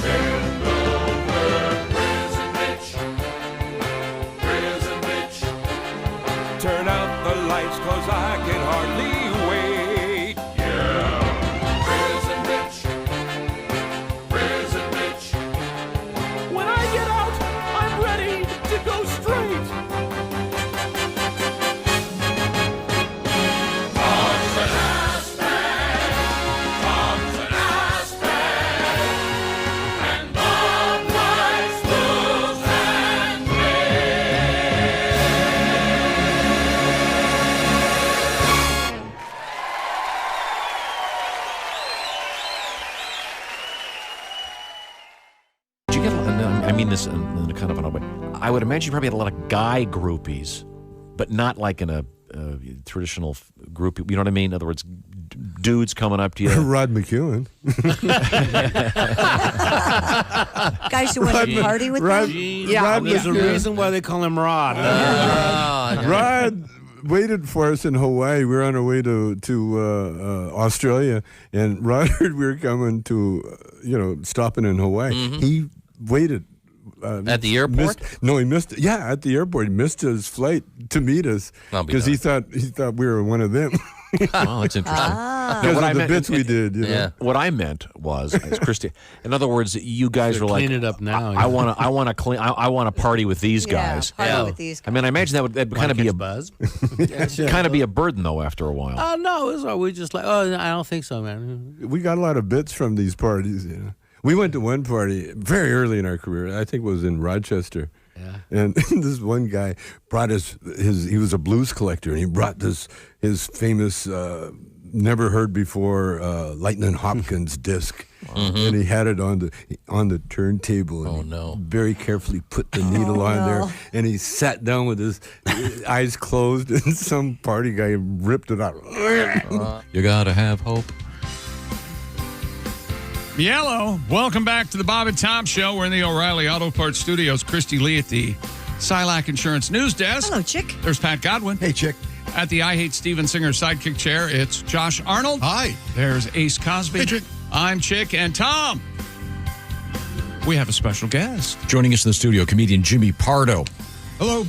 Bend over, Prison Rich. Prison Rich. Turn out the lights, 'cause I can hardly wait. Yeah. Prison Rich. Prison Rich. When I get out, I'm ready to go straight. Tom's an ass bag. Tom's an ass bag. And Bob likes moves and Did you get? I mean this in a kind of an odd way. I would imagine you probably had a lot of guy groupies, but not like in a traditional group. You know what I mean? In other words, dudes coming up to you. Rod McEwen. Guys who want to party with Rod, them? Rod There's a McEwen. reason why they call him Rod. Rod waited for us in Hawaii. We were on our way to Australia, and Rod heard we were coming to, stopping in Hawaii. Mhm. He waited. At the airport? He missed. Yeah, at the airport. He missed his flight to meet us I'll be because he thought we were one of them. Oh, that's interesting. Because of the bits we did. You know? What I meant was, as Christy. In other words, you guys Should were like, clean it up now. I want to clean. I want to party with these guys. Party with these guys. I mean, I imagine that would kind of be a buzz. kind of be a burden though after a while. Oh no, it was all, we just like. Oh, I don't think so, man. We got a lot of bits from these parties. You know, we went to one party very early in our career. I think it was in Rochester. Yeah. And this one guy brought his he was a blues collector, and he brought his famous never heard before Lightning Hopkins disc, and he had it on the turntable. And very carefully put the needle on there, and he sat down with his eyes closed, and some party guy ripped it out. You gotta have hope. Yellow, welcome back to the Bob and Tom Show. We're in the O'Reilly Auto Parts Studios. Christy Lee at the Silac Insurance News Desk. Hello, Chick. There's Pat Godwin. Hey, Chick. At the I Hate Steven Singer sidekick chair, it's Josh Arnold. Hi. There's Ace Cosby. Hey, Chick. I'm Chick, and Tom. We have a special guest. Joining us in the studio, comedian Jimmy Pardo. Hello.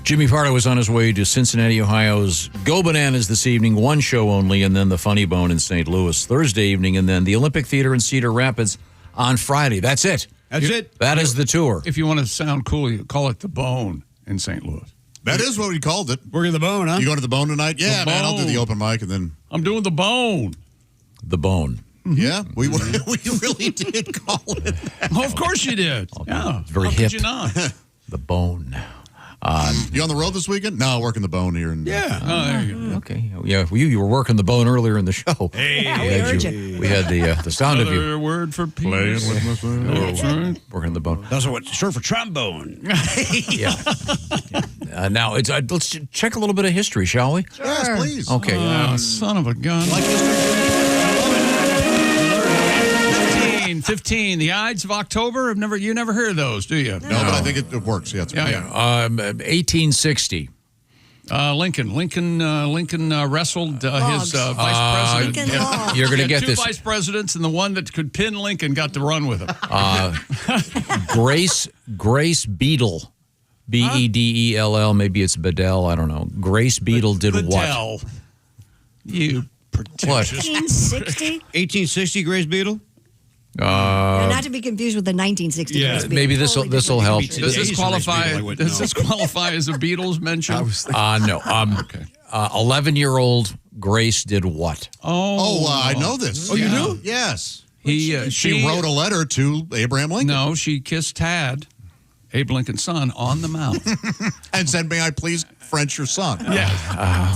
Jimmy Pardo was on his way to Cincinnati, Ohio's Go Bananas this evening, one show only, and then the Funny Bone in St. Louis Thursday evening, and then the Olympic Theater in Cedar Rapids on Friday. That's it. That's it. That is the tour. If you want to sound cool, you call it the Bone in St. Louis. That is what we called it. We're in the Bone, huh? You going to the Bone tonight? Yeah, man. I'll do the open mic and then. I'm doing the Bone. The Bone. Yeah, we really did call it. Oh, of course you did. Yeah, Very how hip. could you not? The Bone. You on the road this weekend? No, working the Bone here. Yeah. Oh, there you go. Okay. Yeah, well, you were working the Bone earlier in the show. Hey, Yeah, we heard you. We had the sound of you Another word for peace. Playing with myself. That's right. working the Bone. That's what short for trombone. Yeah. Now let's check a little bit of history, shall we? Yes, please. Okay. Oh, son of a gun. 15, the Ides of October. You never heard of those, do you? No, but I think it works. Yeah, it's 1860. Lincoln wrestled his vice president. Lincoln Law. You're going to get two this. vice presidents, and the one that could pin Lincoln got to run with him. Grace Beadle. Bedell. Maybe it's Bedell. I don't know. Grace Beadle did what? Bedell. You pretentious. 1860? 1860, Grace Beadle? Not to be confused with the 1960s. Yeah, maybe this will help. Does this qualify? Does this qualify as a Beatles mention? No. 11-year-old Grace did what? I know this. Oh, you do? Yes. She wrote a letter to Abraham Lincoln. No, she kissed Tad, Abe Lincoln's son, on the mouth. And said, may I please French your son? Yeah.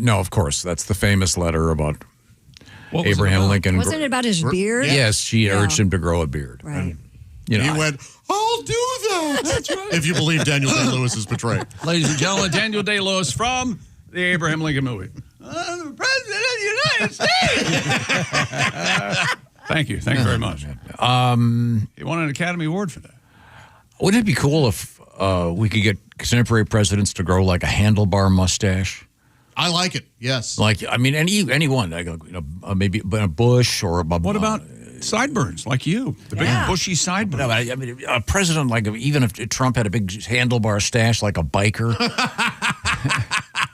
No, of course. That's the famous letter about What was it Abraham about? Lincoln. Wasn't it about his beard? Yes, she urged him to grow a beard. Right. You know, He went, I'll do that. That's right. If you believe Daniel Day-Lewis's portrayal. Ladies and gentlemen, Daniel Day-Lewis from the Abraham Lincoln movie. I'm the President of the United States. Thank you. Thank you very much. He won an Academy Award for that. Wouldn't it be cool if we could get contemporary presidents to grow like a handlebar mustache? I like it. Yes. Like, I mean, anyone, like, maybe a Bush or a. What about sideburns like you? The big bushy sideburns. No, I mean, a president, like, even if Trump had a big handlebar stash like a biker.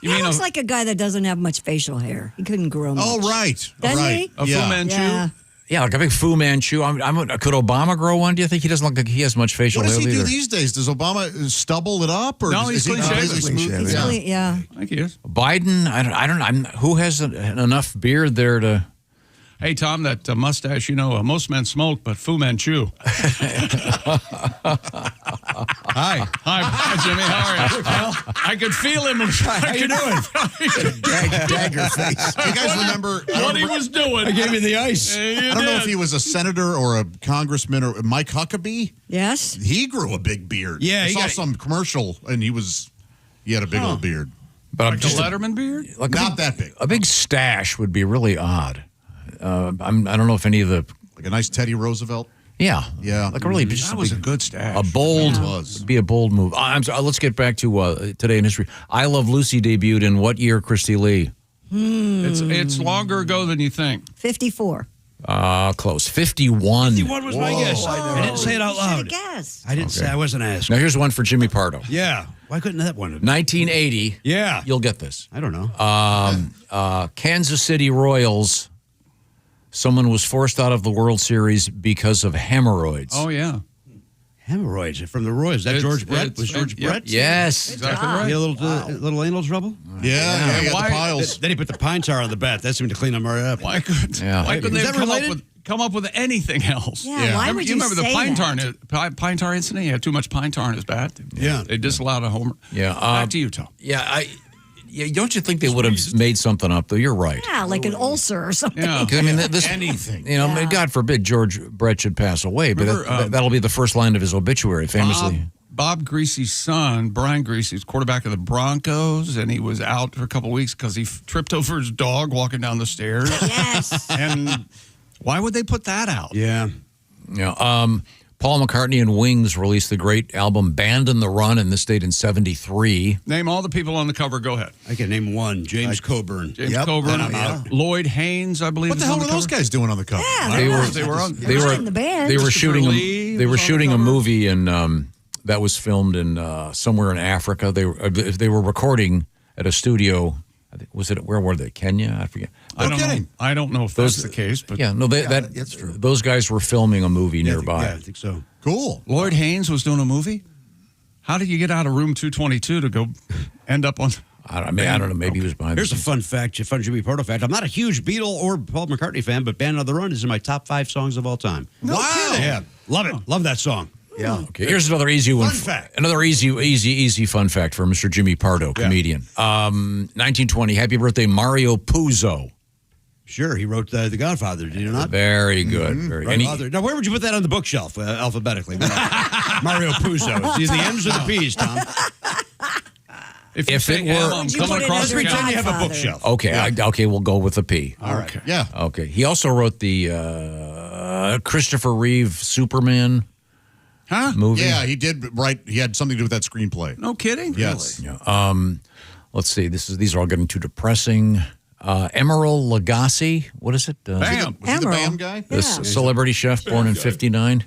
He looks like a guy that doesn't have much facial hair. He couldn't grow much. Oh, right. Doesn't he? A Fu Manchu? Yeah. Yeah, like a big Fu Manchu. Could Obama grow one? Do you think he doesn't look like he has much facial What hair? does he do either? these days? Does Obama stubble it up? Or No, he's clean shaven. smooth? He's really, yeah. I think he is. Biden, I don't know. Who has enough beard there to. Hey, Tom, that mustache, most men smoke, but Fu Manchu. Hi. Hi, Jimmy. How are you? Well, I could feel him. How you doing? Dagger face. You guys remember what he was doing? I gave you the ice. I don't know if he was a senator or a congressman or Mike Huckabee. Yes. He grew a big beard. Yeah, I he saw got- some commercial and he had a big old beard. But Like a Letterman beard? Not that big. A big stash would be really odd. I don't know if any of the. Like a nice Teddy Roosevelt. Yeah. Yeah. Like a really just That was a good stash. a bold was. would be a bold move. I'm sorry, let's get back to today in history. I Love Lucy debuted in what year, Christy Lee? It's longer ago than you think. 54. Close. 51. 51 was my guess. I didn't say it out loud. Guess. I didn't say I wasn't asked. Now here's one for Jimmy Pardo. Yeah. Why couldn't that one? 1980. Yeah. You'll get this. I don't know. Kansas City Royals. Someone was forced out of the World Series because of hemorrhoids. Oh, yeah. Hemorrhoids from the Royals. Is that George Brett? Was George Brett? Yes. Exactly He right. had a little anal trouble? Yeah, he had Why- the piles. Then he put the pine tar on the bat. That seemed to clean him right up. Why couldn't they Is that come related? up with anything else? Yeah, why would you remember the say pine tar incident? He had too much pine tar in his bat. Yeah. They disallowed a homer. Yeah. Back to you, Tom. Yeah. Don't you think they would have made something up, though? You're right. Yeah, like an ulcer or something. Yeah. 'Cause, I mean, this, Anything. God forbid George Brett should pass away, but Remember, that'll be the first line of his obituary, famously. Bob Greasy's son, Brian Greasy, is quarterback of the Broncos, and he was out for a couple of weeks because he tripped over his dog walking down the stairs. Yes. And why would they put that out? Yeah. Paul McCartney and Wings released the great album Band in the Run, and this date in 73. Name all the people on the cover. Go ahead. I can name one. James Coburn. James Coburn. Then I'm out. Lloyd Haynes, I believe. What the is hell on were those cover. guys doing on the cover? Yeah, They were in the band. They were shooting Lee they were was on the shooting a cover. movie in that was filmed in somewhere in Africa. They were recording at a studio. Where were they? Kenya? I forget. I don't know if that's the case, but That's true. Those guys were filming a movie nearby. I think so. Cool. Lloyd Haynes was doing a movie. How did you get out of room 222 to go end up on? I don't know. Maybe he was behind. Here's a fun fact, a fun Jimmy Pardo fact. I'm not a huge Beatle or Paul McCartney fan, but Band on the Run is in my top 5 songs of all time. Wow. Yeah. Love it. Love that song. Yeah. Okay, here's another easy one. Fun fact. Another easy fun fact for Mr. Jimmy Pardo, comedian. 1920. Happy birthday, Mario Puzo. Sure, he wrote The Godfather, did he not? Very good. Very. And he- Godfather. Now, where would you put that on the bookshelf alphabetically? Mario Puzo. Is he the M's or the P's, Tom? If you If say it M, were- I'm Would you coming put it across as the your Pretend counter. you have a Godfather? bookshelf. Okay, we'll go with the P. All right. Yeah. Okay. He also wrote the Christopher Reeve Superman movie. Yeah, he did write. He had something to do with that screenplay. No kidding. Yes. Yeah. Let's see. These are all getting too depressing. Emeril Lagasse. What is it? Bam. Was he the Emeril. BAM guy? The celebrity chef born in 59.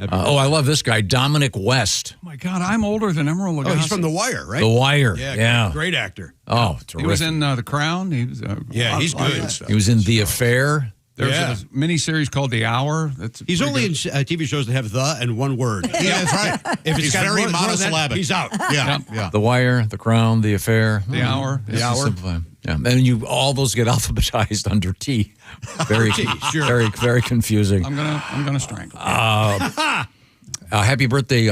I love this guy, Dominic West. Oh my God, I'm older than Emeril Lagasse. Oh, he's from The Wire, right? The Wire. Yeah. Yeah. Great actor. Oh, He was terrific. in The Crown. He was, Yeah, he's good. stuff. He was in The Affair. There's a mini series called The Hour. He's only in TV shows that have the and one word. Yeah, that's right. If He's got very more than monosyllabic. he's out. Yeah. The Wire, The Crown, The Affair, The Hour. The Hour. Yeah, and all those get alphabetized under T. Very, sure. very confusing. I'm gonna strangle. Happy birthday,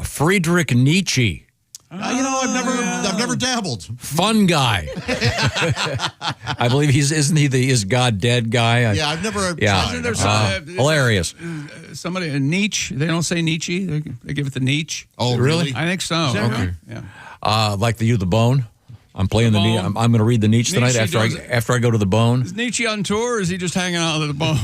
Friedrich Nietzsche. I've never dabbled. Fun guy. I believe isn't he the is God dead guy? Yeah, I've never. Yeah, hilarious. Somebody Nietzsche. They don't say Nietzsche. They give it the Nietzsche. Oh, really? I think so. Is that right? Yeah. Like the Bone. I'm playing I'm going to read the Nietzsche tonight after I go to the Bone. Is Nietzsche on tour, or is he just hanging out at the Bone?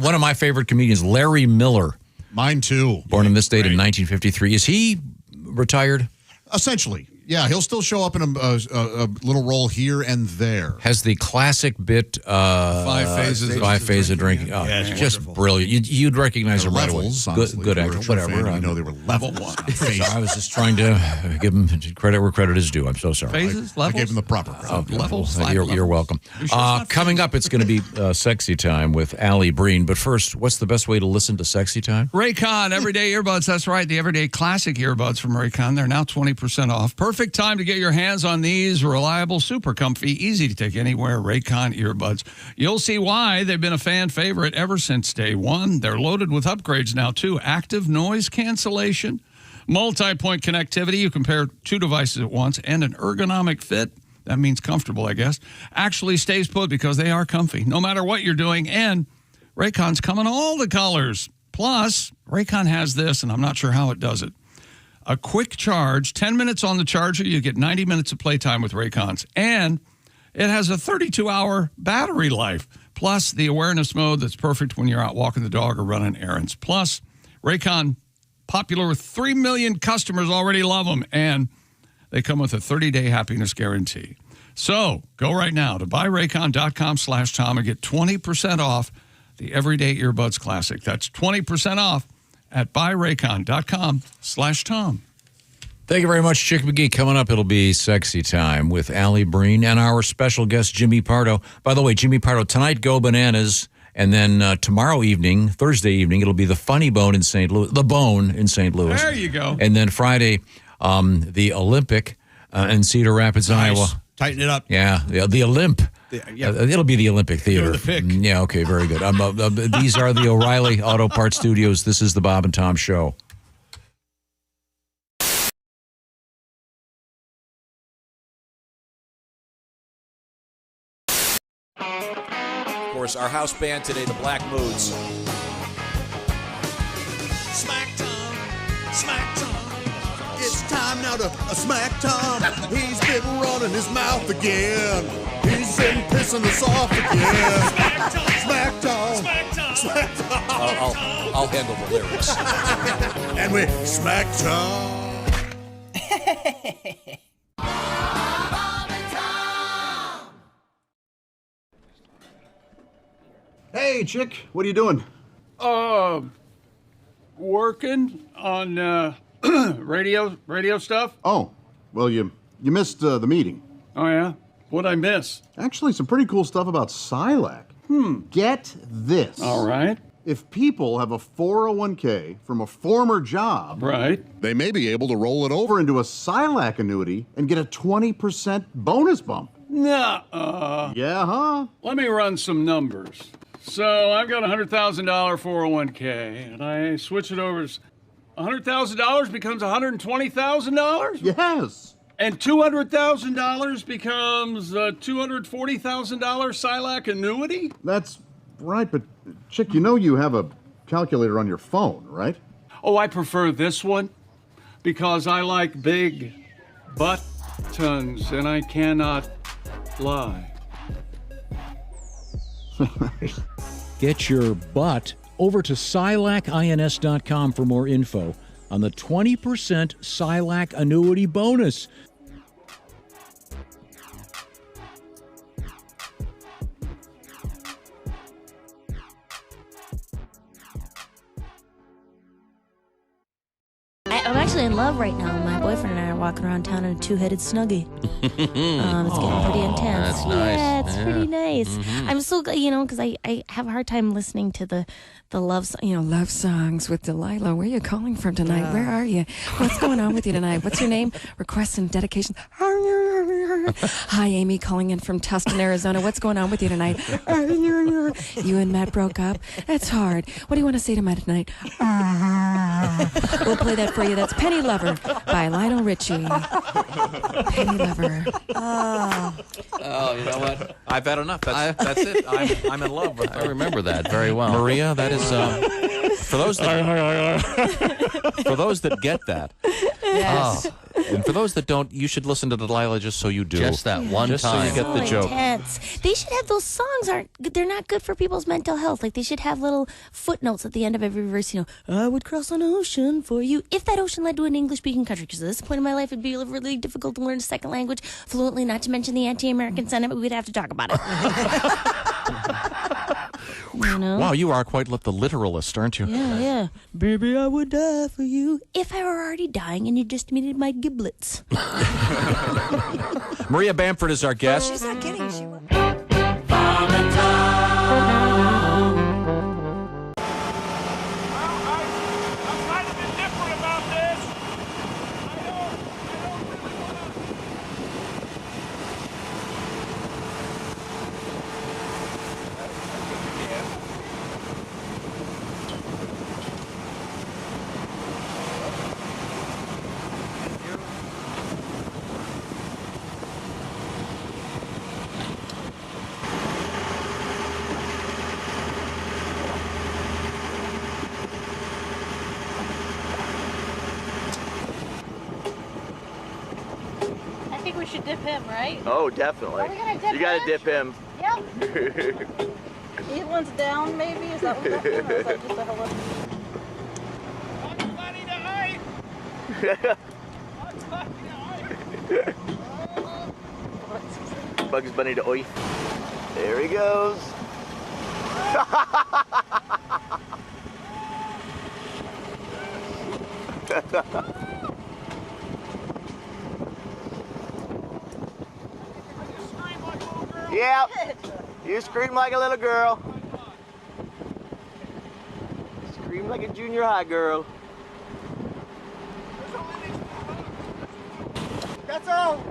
One of my favorite comedians, Larry Miller. Mine too. Born in this date in 1953. Is he retired? Essentially. Yeah, he'll still show up in a little role here and there. Has the classic bit 5 phases of drinking. Oh, Yeah, it's just wonderful. brilliant. You'd recognize him right away. Levels, honestly, Good if you were actor, a true whatever. fan, you know they were level one. I was just trying to give him credit where credit is due. I'm so sorry. Phases, I levels. gave him the proper credit. Levels. You're welcome. Coming up, it's going to be Sexy Time with Allie Breen. But first, what's the best way to listen to Sexy Time? Raycon Everyday Earbuds. That's right. The Everyday Classic Earbuds from Raycon. They're now 20% off. Perfect time to get your hands on these reliable, super comfy, easy to take anywhere Raycon earbuds. You'll see why they've been a fan favorite ever since day one. They're loaded with upgrades now, too. Active noise cancellation, multi-point connectivity. You can pair 2 devices at once, and an ergonomic fit. That means comfortable, I guess. Actually stays put because they are comfy, no matter what you're doing. And Raycon's come in all the colors. Plus, Raycon has this, and I'm not sure how it does it. A quick charge, 10 minutes on the charger, you get 90 minutes of playtime with Raycons. And it has a 32-hour battery life. Plus, the awareness mode that's perfect when you're out walking the dog or running errands. Plus, Raycon, popular with 3 million customers, already love them. And they come with a 30-day happiness guarantee. So, go right now to buyraycon.com/Tom and get 20% off the Everyday Earbuds Classic. That's 20% off at buyraycon.com/Tom. Thank you very much, Chick McGee. Coming up, it'll be Sexy Time with Allie Breen and our special guest, Jimmy Pardo. By the way, Jimmy Pardo, tonight, Go Bananas. And then tomorrow evening, Thursday evening, it'll be the Funny Bone in St. Louis. The Bone in St. Louis. There you go. And then Friday, the Olympic in Cedar Rapids, Iowa. Tighten it up. Yeah, the Olymp. It'll be the Olympic Theater. You're the pick. Yeah, okay, very good. These are the O'Reilly Auto Parts Studios. This is the Bob and Tom Show. Of course, our house band today, the Black Moods. Smack Tom, Smack Tom. It's time now to smack Tom. He's been running his mouth again. He's been pissing us off again. Smack Tom, Smack Tom, Smack Tom, Smack Tom. I'll handle the lyrics. And we smack Tom. Hey, Chick, what are you doing? Working on radio stuff. Oh, well, you missed the meeting. Oh, yeah? What'd I miss? Actually, some pretty cool stuff about Silac. Get this. All right. If people have a 401k from a former job, Right. they may be able to roll it over into a Silac annuity and get a 20% bonus bump. Nuh-uh. Yeah, huh? Let me run some numbers. So I've got a $100,000 401k, and I switch it over. $100,000 becomes $120,000? Yes. And $200,000 becomes a $240,000 Silac annuity? That's right, but Chick, you know you have a calculator on your phone, right? Oh, I prefer this one because I like big buttons, and I cannot lie. Get your butt over to SilacINS.com for more info on the 20% Silac annuity bonus. I'm actually in love right now. My boyfriend and I walking around town in a two-headed snuggie. It's getting pretty intense. That's nice. Yeah, it's pretty nice. Mhm. I'm so, because I have a hard time listening to the love, love songs with Delilah. Where are you calling from tonight? Where are you? What's going on with you tonight? What's your name? Requests and dedications. Hi, Amy, calling in from Tustin, Arizona. What's going on with you tonight? You and Matt broke up. That's hard. What do you want to say to Matt tonight? We'll play that for you. That's Penny Lover by Lionel Richie. Penny Lover. Oh, you know what? I've had enough. That's it. I'm in love with her. I remember that very well. Maria, that is for those that get that. Yes. And for those that don't, you should listen to Delilah just so you do. Just that one just time. so you get the joke. Intense. They should have those songs. They're not good for people's mental health. Like they should have little footnotes at the end of every verse. I would cross an ocean for you if that ocean led to an English-speaking country. Because at this point in my life, it'd be really difficult to learn a second language fluently. Not to mention the anti-American sentiment. We'd have to talk about it. Wow, you are quite the literalist, aren't you? Yeah. Baby, I would die for you if I were already dying and you just needed my giblets. Maria Bamford is our guest. She's not kidding. She was. Bob and Tom. I'm kind of indifferent about this. I think we should dip him, right? Oh, definitely. Are we gonna dip You gotta him? dip him. Yep. Evelyn's down, maybe? Is that what we're doing? Or is that just a hello? Bugs Bunny to oi. There he goes. Yep. You scream like a little girl. Scream like a junior high girl. That's all.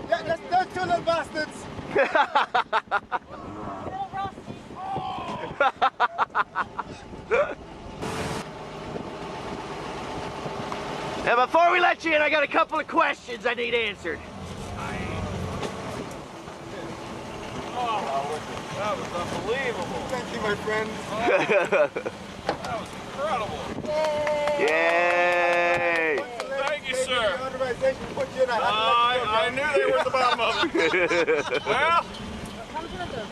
Yeah, those two little bastards. Now, before we let you in, I got a couple of questions I need answered. Oh, that was unbelievable. Thank you, my friend. That was incredible. Yay! Thank you, sir. I knew they were at the bottom of it. Well,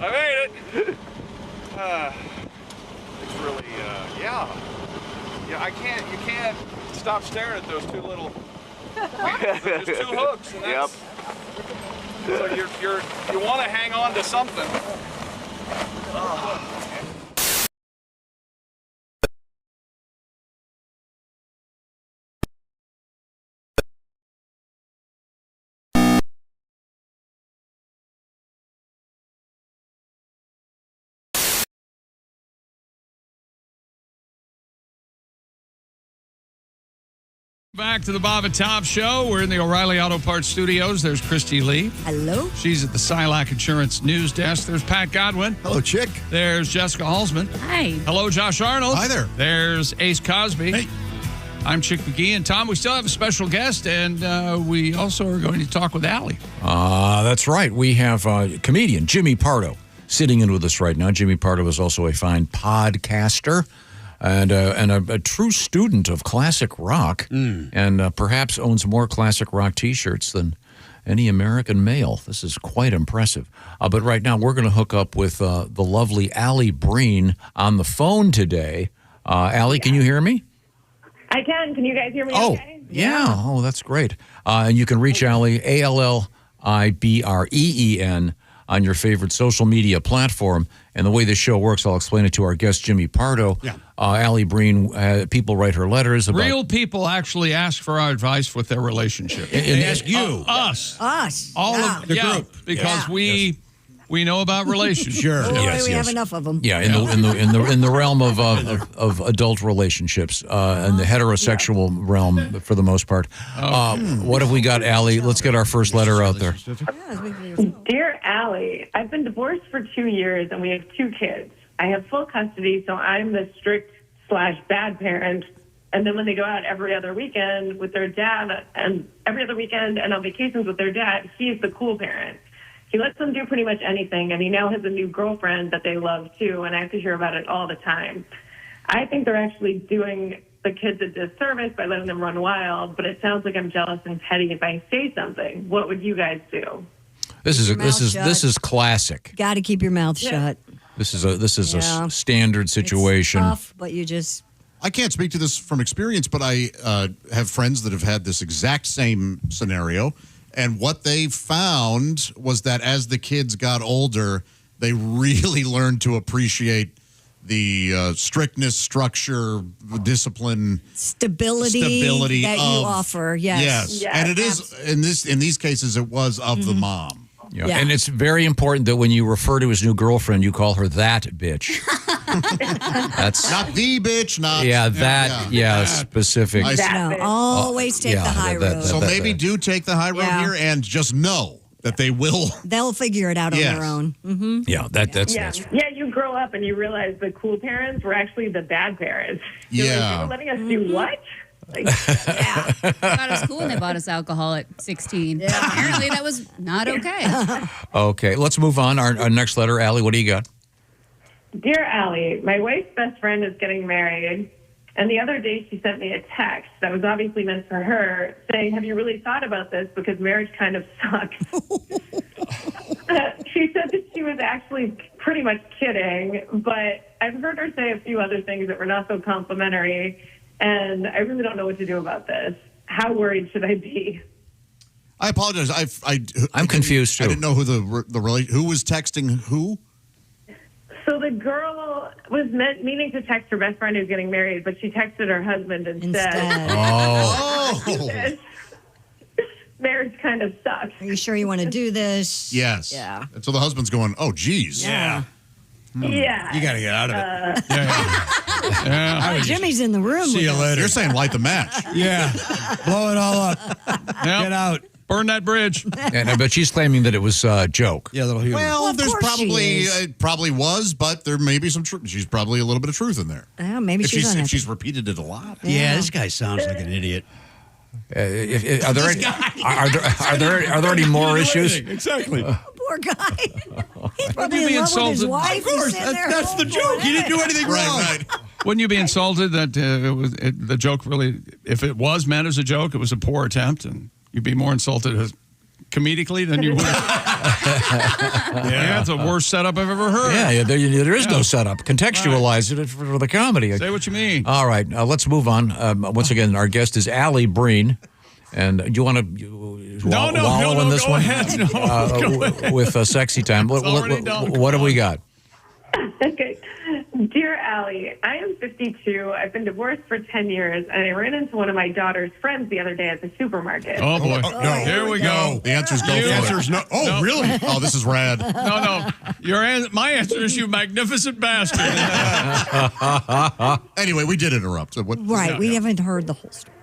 I made it. It's really, yeah. Yeah, you can't stop staring at those two little, there's two hooks. And that's, so you want to hang on to something. Back to the Bob and Tom Show. We're in the O'Reilly Auto Parts Studios. There's Christy Lee. Hello. She's at the Silac Insurance News Desk. There's Pat Godwin. Hello, Chick. There's Jessica Halsman. Hi. Hello, Josh Arnold. Hi there. There's Ace Cosby. Hey. I'm Chick McGee. And Tom, we still have a special guest, and we also are going to talk with Allie. That's right. We have comedian Jimmy Pardo sitting in with us right now. Jimmy Pardo is also a fine podcaster and a true student of classic rock, and perhaps owns more classic rock T-shirts than any American male. This is quite impressive. But right now, we're going to hook up with the lovely Allie Breen on the phone today. Allie, can you hear me? I can. Can you guys hear me okay? Yeah. Oh, that's great. And you can reach Allie, ALLIBREEN, on your favorite social media platform. And the way this show works, I'll explain it to our guest, Jimmy Pardo. Yeah. Allie Breen, people write her letters about... Real people actually ask for our advice with their relationship. They ask you. Us. All of the group. Because we know about relationships. Sure. Boy, we have enough of them. Yeah, in the realm of adult relationships and the heterosexual realm for the most part. What have we got, Allie? Let's get our first letter out there. Dear Allie, I've been divorced for 2 years and we have 2 kids. I have full custody, so I'm the strict/bad parent. And then when they go out every other weekend with their dad, and every other weekend and on vacations with their dad, he's the cool parent. He lets them do pretty much anything, and he now has a new girlfriend that they love too, and I have to hear about it all the time. I think they're actually doing the kids a disservice by letting them run wild, but it sounds like I'm jealous and petty if I say something. What would you guys do? This is classic. Got to keep your mouth shut. This is a standard situation. It's tough, but you just... I can't speak to this from experience, but I have friends that have had this exact same scenario. And what they found was that as the kids got older, they really learned to appreciate the strictness, structure, discipline, stability that you offer. Yes. And it is in these cases it was of the mom. Yeah. And it's very important that when you refer to his new girlfriend, you call her that bitch. That's not the bitch, not specific. No, always take the high road. So maybe do take the high road here and just know that they will. They'll figure it out on their own. Mm-hmm. Yeah, that's you grow up and you realize the cool parents were actually the bad parents. You're Yeah. like, you were letting us do what? They got us cool and they bought us alcohol at 16. Apparently that was not okay. Okay, let's move on. Our next letter, Allie, what do you got? Dear Allie, my wife's best friend is getting married, and the other day she sent me a text that was obviously meant for her saying, have you really thought about this? Because marriage kind of sucks. She said that she was actually pretty much kidding, but I've heard her say a few other things that were not so complimentary, and I really don't know what to do about this. How worried should I be? I apologize. I'm confused too. I didn't know who who was texting who. So the girl was meaning to text her best friend who's getting married, but she texted her husband instead. Oh. Marriage kind of sucks. Are you sure you want to do this? Yes. Yeah. And so the husband's going, oh, geez. Yeah. Yeah. You got to get out of it. Oh, Jimmy's in the room. See you later. You're saying light the match. Yeah. Blow it all up. Get out. Burn that bridge. But she's claiming that it was a joke. Yeah, a little humor. Well, there's probably was, but there may be some truth. She's probably a little bit of truth in there. Maybe if she's if she's repeated it a lot. Yeah, this guy sounds like an idiot. Are there any more issues? Exactly. Poor guy. He's probably in love with his wife. Of course, that's the joke. He didn't do anything wrong. Right. Wouldn't you be insulted that the joke really, if it was meant as a joke, it was a poor attempt, and you'd be more insulted comedically than you would? That's the worst setup I've ever heard. Yeah, there is no setup. Contextualize it for the comedy. Say what you mean. All right, let's move on. Once again, our guest is Allie Breen. And do you want to wallow in this go one? Ahead. Go ahead. With Sexy Time. What do we got? Okay. Dear Allie, I am 52. I've been divorced for 10 years, and I ran into one of my daughter's friends the other day at the supermarket. Oh, boy. No. Here we go. The answer's go. The answer's no. Oh, No. really? Oh, this is rad. No. My answer is you magnificent bastard. Anyway, we did interrupt. So Right. We haven't heard the whole story.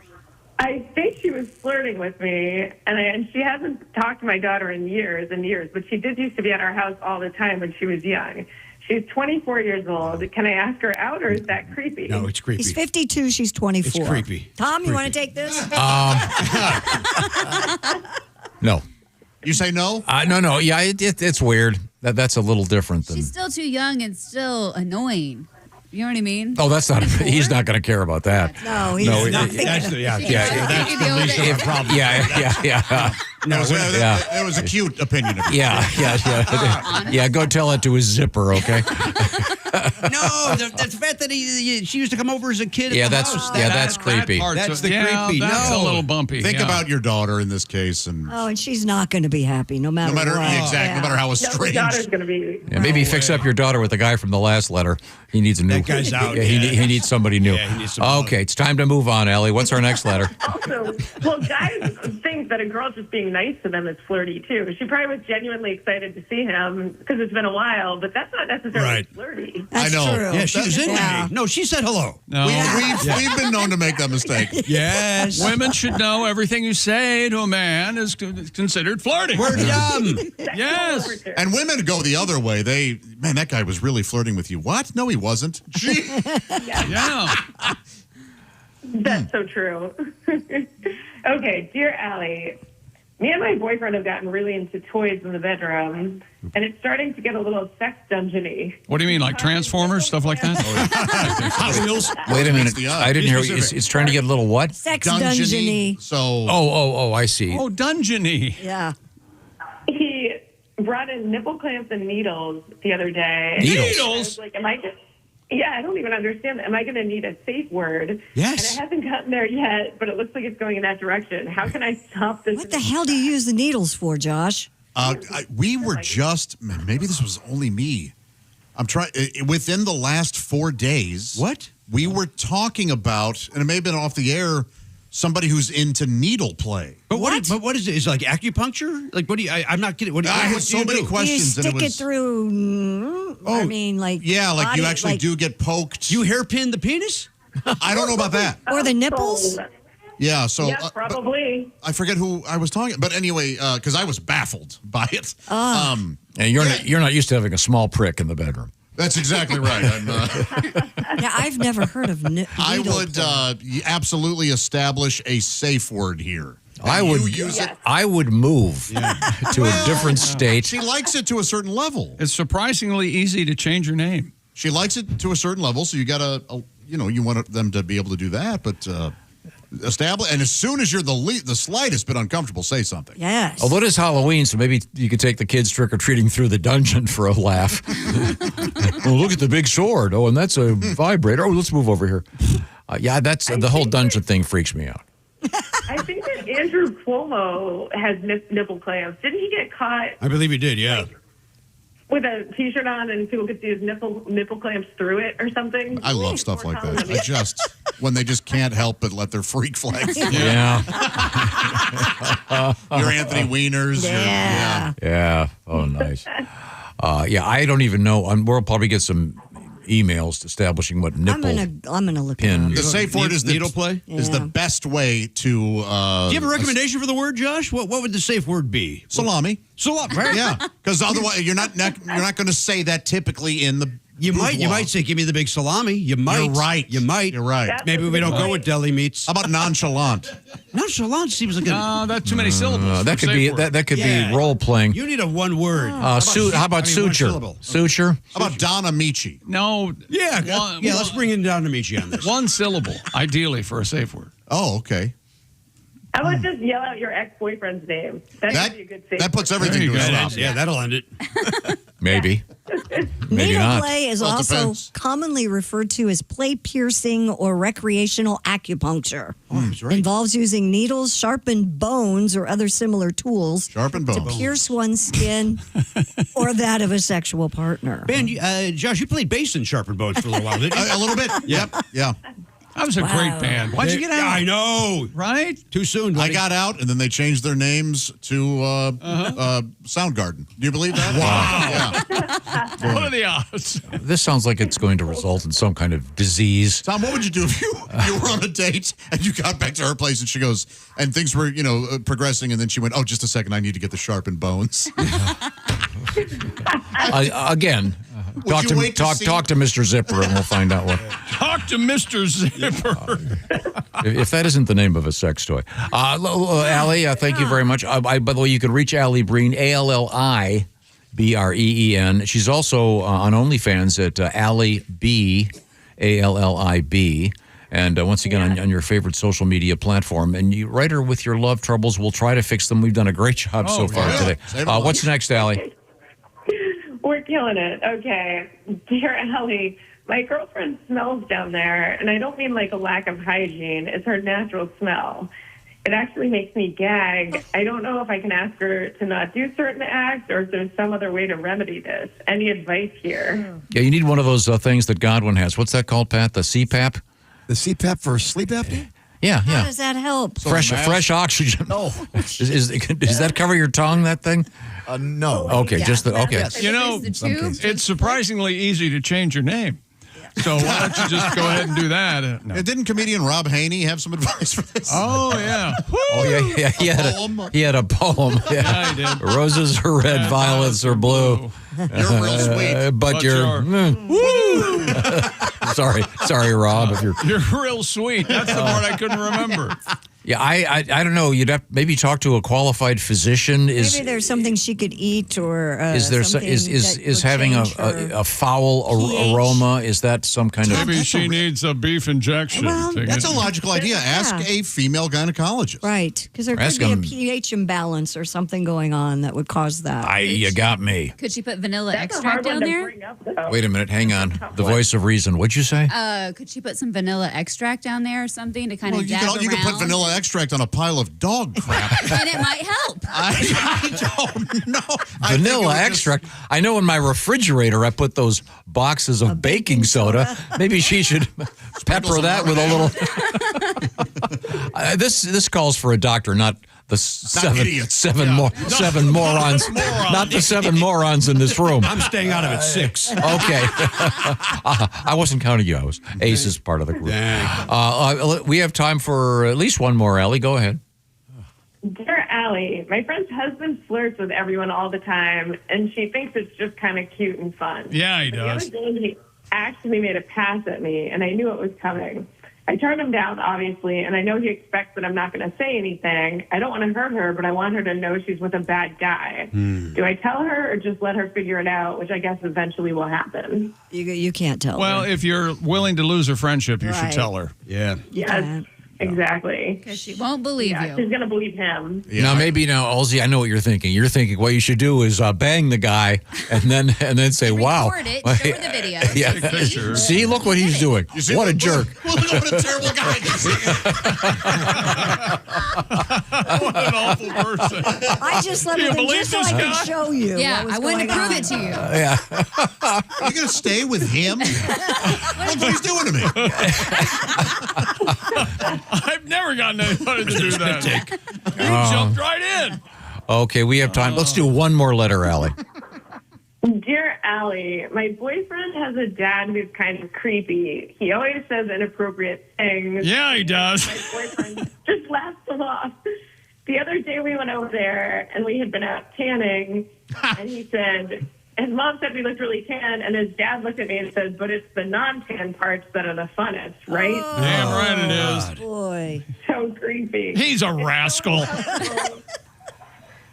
I think she was flirting with me, and she hasn't talked to my daughter in years and years, but she did used to be at our house all the time when she was young. She's 24 years old. Can I ask her out, or is that creepy? No, it's creepy. He's 52. She's 24. It's creepy. Tom, you want to take this? No. You say no? No. Yeah, it's weird. That's a little different than. She's still too young and still annoying. You know what I mean? Oh, that's not. He's not going to care about that. No, he's not. That's the least of our problem. Yeah. No, It was a cute opinion of yours. Yeah. Go tell it to his zipper, okay? No, the fact that she used to come over as a kid. Yeah, at the that's house. that's creepy. That's the creepy. That's no. a little bumpy. Think about your daughter in this case, and Oh, and she's not going to be happy no matter what. no matter how No, estranged. the daughter's going to be. Yeah, maybe fix up your daughter with the guy from the last letter. He needs a new. That guy's out. Yeah, he needs somebody new. Yeah, he needs some love. Okay, it's time to move on, Allie. What's our next letter? Also, well, guys think that a girl just being nice to them is flirty too. She probably was genuinely excited to see him because it's been a while, but that's not necessarily Right. flirty. That's I know. true. Yeah, she was into me. No, she said hello. No. We've been known to make that mistake. Yes. Women should know everything you say to a man is considered flirting. We're dumb. Yes. And women go the other way. Man, that guy was really flirting with you. What? No, he wasn't. Gee. Yeah. That's so true. Okay, dear Allie, me and my boyfriend have gotten really into toys in the bedroom, and it's starting to get a little sex dungeony. What do you mean, like Transformers, stuff like that? Hot Wheels. Wait a minute. the I didn't hear. It's trying to get a little what? Sex dungeony. So, Oh, I see. Oh, dungeony. Yeah. He brought in nipple clamps and needles the other day. Needles? I was like, yeah, I don't even understand. Am I going to need a safe word? Yes. And it hasn't gotten there yet, but it looks like it's going in that direction. How can I stop this? What the hell do you use the needles for, Josh? we were just, maybe this was only me. I'm trying, within the last 4 days. What? We were talking about, and it may have been off the air, somebody who's into needle play. But what is it? Is it like acupuncture? Like, what do you, I'm not kidding. What do you, I had what do so you many do? questions. Do you stick and it through, I mean, like... Yeah, like you body- actually like- do get poked. You hairpin the penis? I don't know about that. Or the nipples? Yeah, so... Yeah, probably. I forget who I was talking, but anyway, because I was baffled by it. And you're not used to having a small prick in the bedroom. That's exactly right. Yeah, I've never heard of needle I would play. absolutely establish a safe word here. I would use it. I would move to a different state. She likes it to a certain level. It's surprisingly easy to change your name. She likes it to a certain level, so you got to, you want them to be able to do that, but establish. And as soon as you're the slightest bit uncomfortable, say something. Yes. Although it is Halloween, so maybe you could take the kids trick-or-treating through the dungeon for a laugh. Oh, look at the big sword. Oh, and that's a vibrator. Oh, let's move over here. Yeah, that's the whole dungeon thing freaks me out. I think that Andrew Cuomo has nipple clamps. Didn't he get caught I believe you did, yeah. with a T-shirt on and people could see his nipple clamps through it or something? I love stuff like that. When they just can't help but let their freak flag through. Yeah. Your Anthony Wieners. Yeah. Oh, nice. I don't even know. We'll probably get some emails establishing what nipple I'm gonna look pin. it up. The safe word is needle play? Is the best way to. Do you have a recommendation for the word, Josh? What would the safe word be? Salami. Salami, right? Yeah, because otherwise you're not going to say that typically in the. You might say, "Give me the big salami." You might. You're right. You might. You're right. Maybe we don't go with deli meats. How about nonchalant? Nonchalant seems like that's too many syllables. That could be that could be role playing. You need a one word. How about suture? Suture. How about Don Amici? No. Yeah. Let's bring in Don Amici on this. One syllable, ideally, for a safe word. Oh, okay. I would just yell out your ex-boyfriend's name. That would be a good safe That puts word. everything to a stop. Yeah, that'll end it. Maybe. Maybe Needle not. play is Well, it also depends. commonly referred to as play piercing or recreational acupuncture. Oh, that's right. Involves using needles, sharpened bones, or other similar tools Sharpened to bones. pierce one's skin or that of a sexual partner. Ben, Josh, you played bass in Sharpened Bones for a little while, didn't you? A little bit. Yep. Yeah. That was a great band. Why'd you get out? I know. Right? Too soon. I buddy. got out, and then they changed their names to Soundgarden. Do you believe that? Wow. What are the odds? This sounds like it's going to result in some kind of disease. Tom, what would you do if you were on a date and you got back to her place and she goes, and things were, progressing, and then she went, oh, just a second, I need to get the sharpened bones. Again, talk you to wait to see- talk to Mr. Zipper, and we'll find out what. Talk to Mr. Zipper. If that isn't the name of a sex toy. Allie, thank you very much. By the way, you can reach Allie Breen, ALLIBREEN. She's also on OnlyFans at Allie B, ALLIB. And once again, on your favorite social media platform. And you write her with your love troubles. We'll try to fix them. We've done a great job so far today. What's next, Allie? We're killing it. Okay. Dear Allie, my girlfriend smells down there, and I don't mean like a lack of hygiene. It's her natural smell. It actually makes me gag. I don't know if I can ask her to not do certain acts or if there's some other way to remedy this. Any advice here? Yeah, you need one of those things that Godwin has. What's that called, Pat? The CPAP? The CPAP for sleep apnea? Yeah, How yeah. does that help? Fresh oxygen. No. Does that cover your tongue, that thing? No. Okay, just the, okay. You know, it's surprisingly easy to change your name. So why don't you just go ahead and do that? No. Didn't comedian Rob Haney have some advice for this? Oh, yeah. Oh, yeah. He had a poem. Yeah, he did. Roses are red, violets are blue. You're real sweet. But you're... Woo! Sorry, Rob. If you're real sweet. That's the part I couldn't remember. Yeah, I don't know. You'd have maybe talk to a qualified physician. Maybe there's something she could eat, or is there something is having a foul aroma? Is that some kind of? Maybe she needs a beef injection. Well, that's a logical idea. Ask a female gynecologist. Right, because there could be a pH imbalance or something going on that would cause that. You got me. Could she put vanilla extract down there? Wait a minute. Hang on. The voice of reason. What'd you say? Could she put some vanilla extract down there or something to kind of dab around? You could put vanilla extract on a pile of dog crap. And it might help. I don't know. Vanilla extract. I know in my refrigerator I put those boxes of baking soda. Maybe she should pepper that with a little. This calls for a doctor, not the seven morons. Not the seven morons in this room. I'm staying out of it 6. Okay. I wasn't counting you. I was. Ace is part of the group. We have time for at least one more, Allie. Go ahead. Dear Allie, my friend's husband flirts with everyone all the time, and she thinks it's just kind of cute and fun. Yeah, he does. The other day, he actually made a pass at me, and I knew it was coming. I turned him down, obviously, and I know he expects that I'm not going to say anything. I don't want to hurt her, but I want her to know she's with a bad guy. Do I tell her or just let her figure it out, which I guess eventually will happen? You can't tell Well, her. if you're willing to lose her friendship, you should tell her. Yeah. Yes, exactly. Because she won't believe you. She's going to believe him. Now, Halsey, I know what you're thinking. You're thinking what you should do is bang the guy and then say, wow. Record it, show her the video. Yeah. See, look what he's doing. What a jerk. Look what a terrible guy this is. What an awful person. I just let him in just so I could show you. Yeah, I wanted to prove it to you. Yeah. Are you going to stay with him? Look what he's doing to me. I've never gotten anybody to do that. He jumped right in. Okay, we have time. Let's do one more letter, Allie. Dear Allie, my boyfriend has a dad who's kind of creepy. He always says inappropriate things. Yeah, he does. My boyfriend just laughs him off. The other day we went over there and we had been out tanning, and he said, his mom said we looked really tan, and his dad looked at me and said, but it's the non-tan parts that are the funnest, right? Damn right it is. Boy. So creepy. He's a rascal.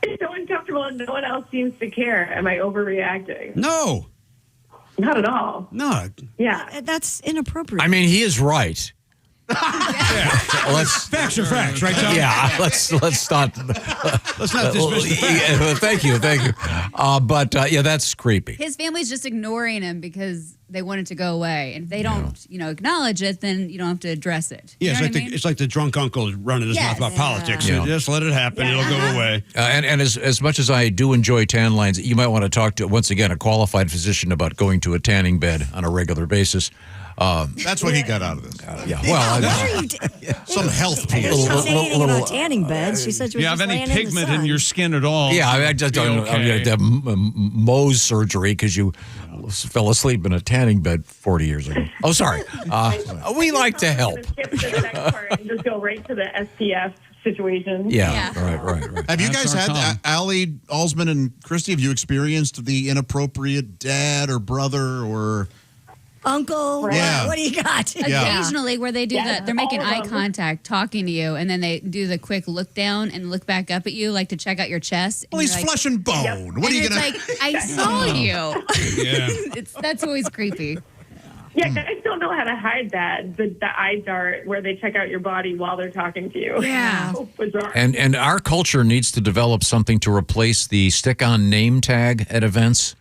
It's so uncomfortable and no one else seems to care. Am I overreacting? No. Not at all. No. Yeah. That's inappropriate. I mean, he is right. Facts are facts, right, Tom? Yeah, let's not. Let's not dismiss the facts. Thank you. But that's creepy. His family's just ignoring him because they want it to go away. And if they don't, acknowledge it, then you don't have to address it. Yeah, You know it's like the drunk uncle running his mouth about politics. Yeah. Just let it happen; it'll go away. And as much as I do enjoy tan lines, you might want to talk to once again a qualified physician about going to a tanning bed on a regular basis. That's what he got out of this. Yeah, well, some health. She didn't say anything about tanning beds. She said she was you have just any laying in the pigment sun. in your skin at all? Yeah, I just don't. Okay. I had Mohs surgery because you fell asleep in a tanning bed 40 years ago. Oh, sorry. We like to help. Skip to the next part and just go right to the SPF situation. Yeah. Right. Have you That's guys our had Tom. Allie, Alsman, and Christy? Have you experienced the inappropriate dad or brother or Uncle, Yeah. what do you got? Occasionally, where they do that, they're making eye contact, talking to you, and then they do the quick look down and look back up at you, like to check out your chest. Well, and he's you're like, flesh and bone. What are and you it's gonna? like, I saw you. Yeah. That's always creepy. Yeah, guys don't know how to hide that. The eye dart where they check out your body while they're talking to you. Yeah. So bizarre. And our culture needs to develop something to replace the stick-on name tag at events,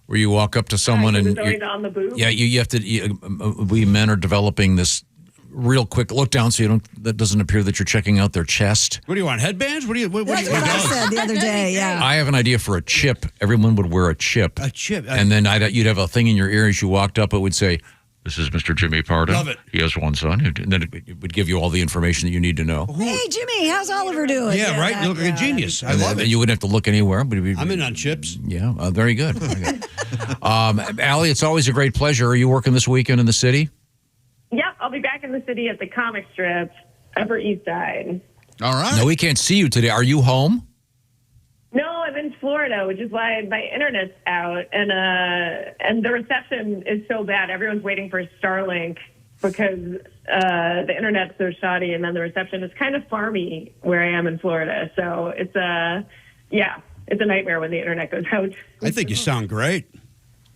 where you walk up to someone and it's always on the booth. yeah, you have to. We men are developing this real quick look down so that doesn't appear that you're checking out their chest. What do you want? Headbands? What do you? That's what I said the other day. Yeah. I have an idea for a chip. Everyone would wear a chip. A chip. And then you'd have a thing in your ear as you walked up. It would say, "This is Mr. Jimmy Pardo. Love it. He has one son." And then it would give you all the information that you need to know. Hey, Jimmy, how's Oliver doing? Yeah, right. You look like a genius. I love it. And you wouldn't have to look anywhere. But I'm in on chips. Yeah, very good. Very good. Allie, it's always a great pleasure. Are you working this weekend in the city? Yep, I'll be back in the city at the comic strip, Upper East Side. All right. No, we can't see you today. Are you home? No, I'm in Florida, which is why my internet's out, and the reception is so bad. Everyone's waiting for Starlink because the internet's so shoddy, and then the reception is kind of farmy where I am in Florida. So it's a nightmare when the internet goes out. I think you sound great.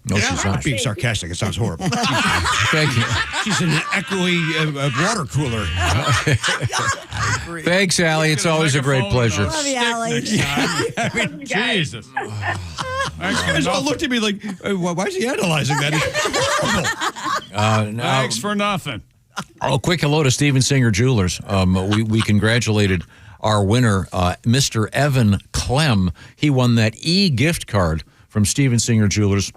No, she's not. Being sarcastic, it sounds horrible. Thank you. She's in an echoey water cooler. Thanks, Allie. It's always a great pleasure. Love you, Allie. I mean, Jesus. You guys all looked at me like, why is he analyzing that? It's horrible. Thanks for nothing. Oh, quick hello to Steven Singer Jewelers. We congratulated our winner, Mr. Evan Clem. He won that gift card from Steven Singer Jewelers,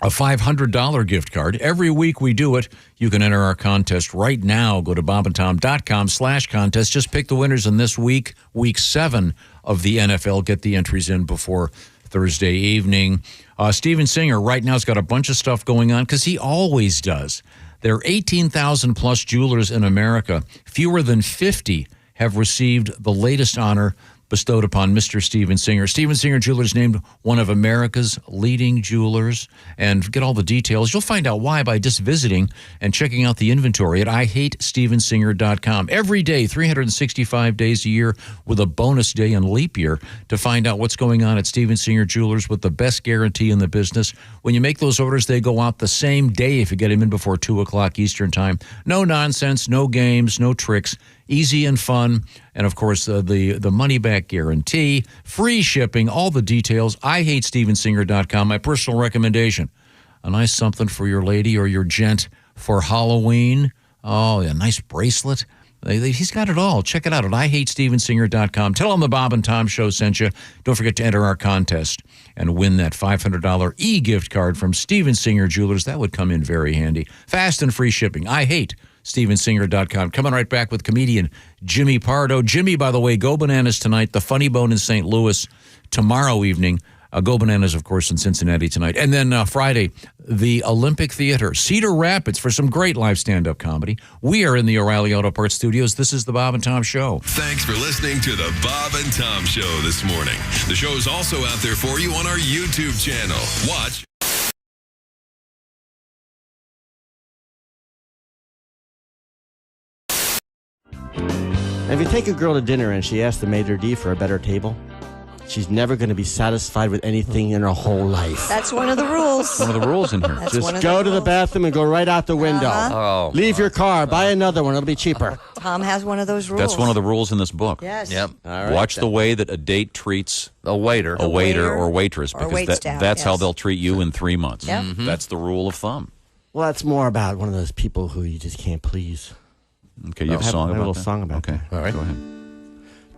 a $500 gift card. Every week we do it. You can enter our contest right now. Go to bobandtom.com/contest. Just pick the winners in this week, week 7 of the NFL. Get the entries in before Thursday evening. Steven Singer right now has got a bunch of stuff going on because he always does. There are 18,000 plus jewelers in America. Fewer than 50 have received the latest honor bestowed upon Mr. Steven Singer. Steven Singer Jewelers named one of America's leading jewelers. And get all the details. You'll find out why by just visiting and checking out the inventory at IHateStevenSinger.com. Every day, 365 days a year, with a bonus day in leap year to find out what's going on at Steven Singer Jewelers with the best guarantee in the business. When you make those orders, they go out the same day if you get them in before 2 o'clock Eastern time. No nonsense, no games, no tricks. Easy and fun, and of course the money back guarantee, free shipping, all the details. IHateStevenSinger.com. My personal recommendation: a nice something for your lady or your gent for Halloween. Oh, a nice bracelet. He's got it all. Check it out at IHateStevenSinger.com. Tell him the Bob and Tom Show sent you. Don't forget to enter our contest and win that $500 gift card from Steven Singer Jewelers. That would come in very handy. Fast and free shipping. IHateStevenSinger.com. Coming right back with comedian Jimmy Pardo. Jimmy, by the way, Go Bananas tonight. The Funny Bone in St. Louis tomorrow evening. Go Bananas, of course, in Cincinnati tonight. And then Friday, the Olympic Theater, Cedar Rapids, for some great live stand-up comedy. We are in the O'Reilly Auto Parts Studios. This is the Bob and Tom Show. Thanks for listening to the Bob and Tom Show this morning. The show is also out there for you on our YouTube channel. Watch. If you take a girl to dinner and she asks the maitre d' for a better table, she's never going to be satisfied with anything in her whole life. That's one of the rules. One of the rules in here. That's Just one of go the to the rules. bathroom and go right out the window. Oh, Leave your car. Buy another one. It'll be cheaper. Tom has one of those rules. That's one of the rules in this book. Yes. Yep. All right, Watch then. the way that a date treats A waiter. a waiter or waitress, or because waitstaff, that's how yes. they'll treat you in 3 months. Yep. That's the rule of thumb. Well, that's more about one of those people who you just can't please. Okay, you have a song I have about a little that? song about Okay, that. all right. Go ahead.